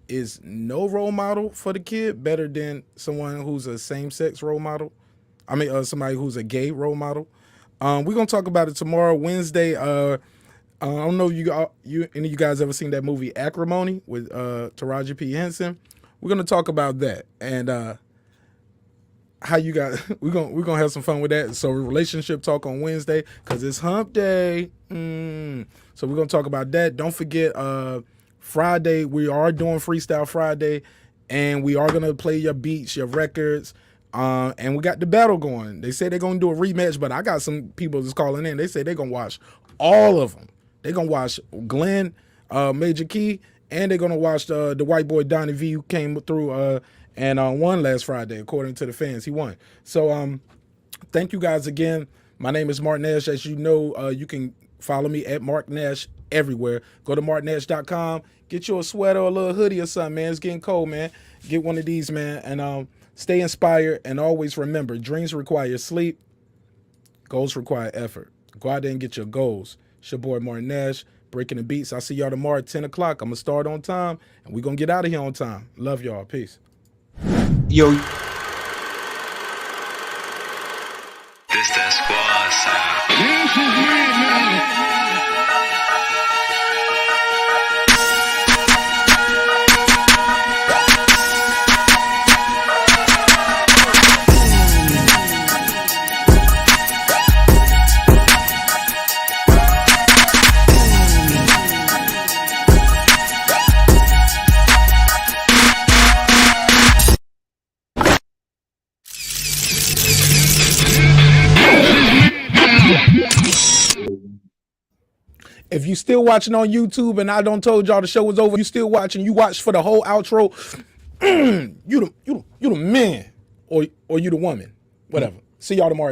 Is no role model for the kid better than someone who's a same-sex role model? I mean, somebody who's a gay role model. We're gonna talk about it tomorrow, Wednesday. I don't know if any of you guys ever seen that movie Acrimony with Taraji P. Henson. We're gonna talk about that and how you got. We're gonna have some fun with that. So relationship talk on Wednesday because it's Hump Day. So we're gonna talk about that. Don't forget Friday we are doing Freestyle Friday, and we are gonna play your beats, your records. And we got the battle going. They say they're gonna do a rematch, but I got some people that's calling in. They say they're gonna watch all of them. They're gonna watch Glenn, Major Key, and they're gonna watch the white boy Donnie V who came through and won last Friday, according to the fans. He won. So thank you guys again. My name is Marq Nash. As you know, you can follow me at Marq Nash everywhere. Go to marqnash.com. Get you a sweater or a little hoodie or something, man. It's getting cold, man. Get one of these, man. And stay inspired. And always remember, dreams require sleep. Goals require effort. Go out there and get your goals. It's your boy Marq Nash, breaking the beats. I'll see y'all tomorrow at 10 o'clock. I'm going to start on time, and we're going to get out of here on time. Love y'all. Peace. Yo. This that squad sound. If you still watching on YouTube and I don't told y'all the show was over, you still watching, you watch for the whole outro, you the man or you the woman, whatever. See y'all tomorrow.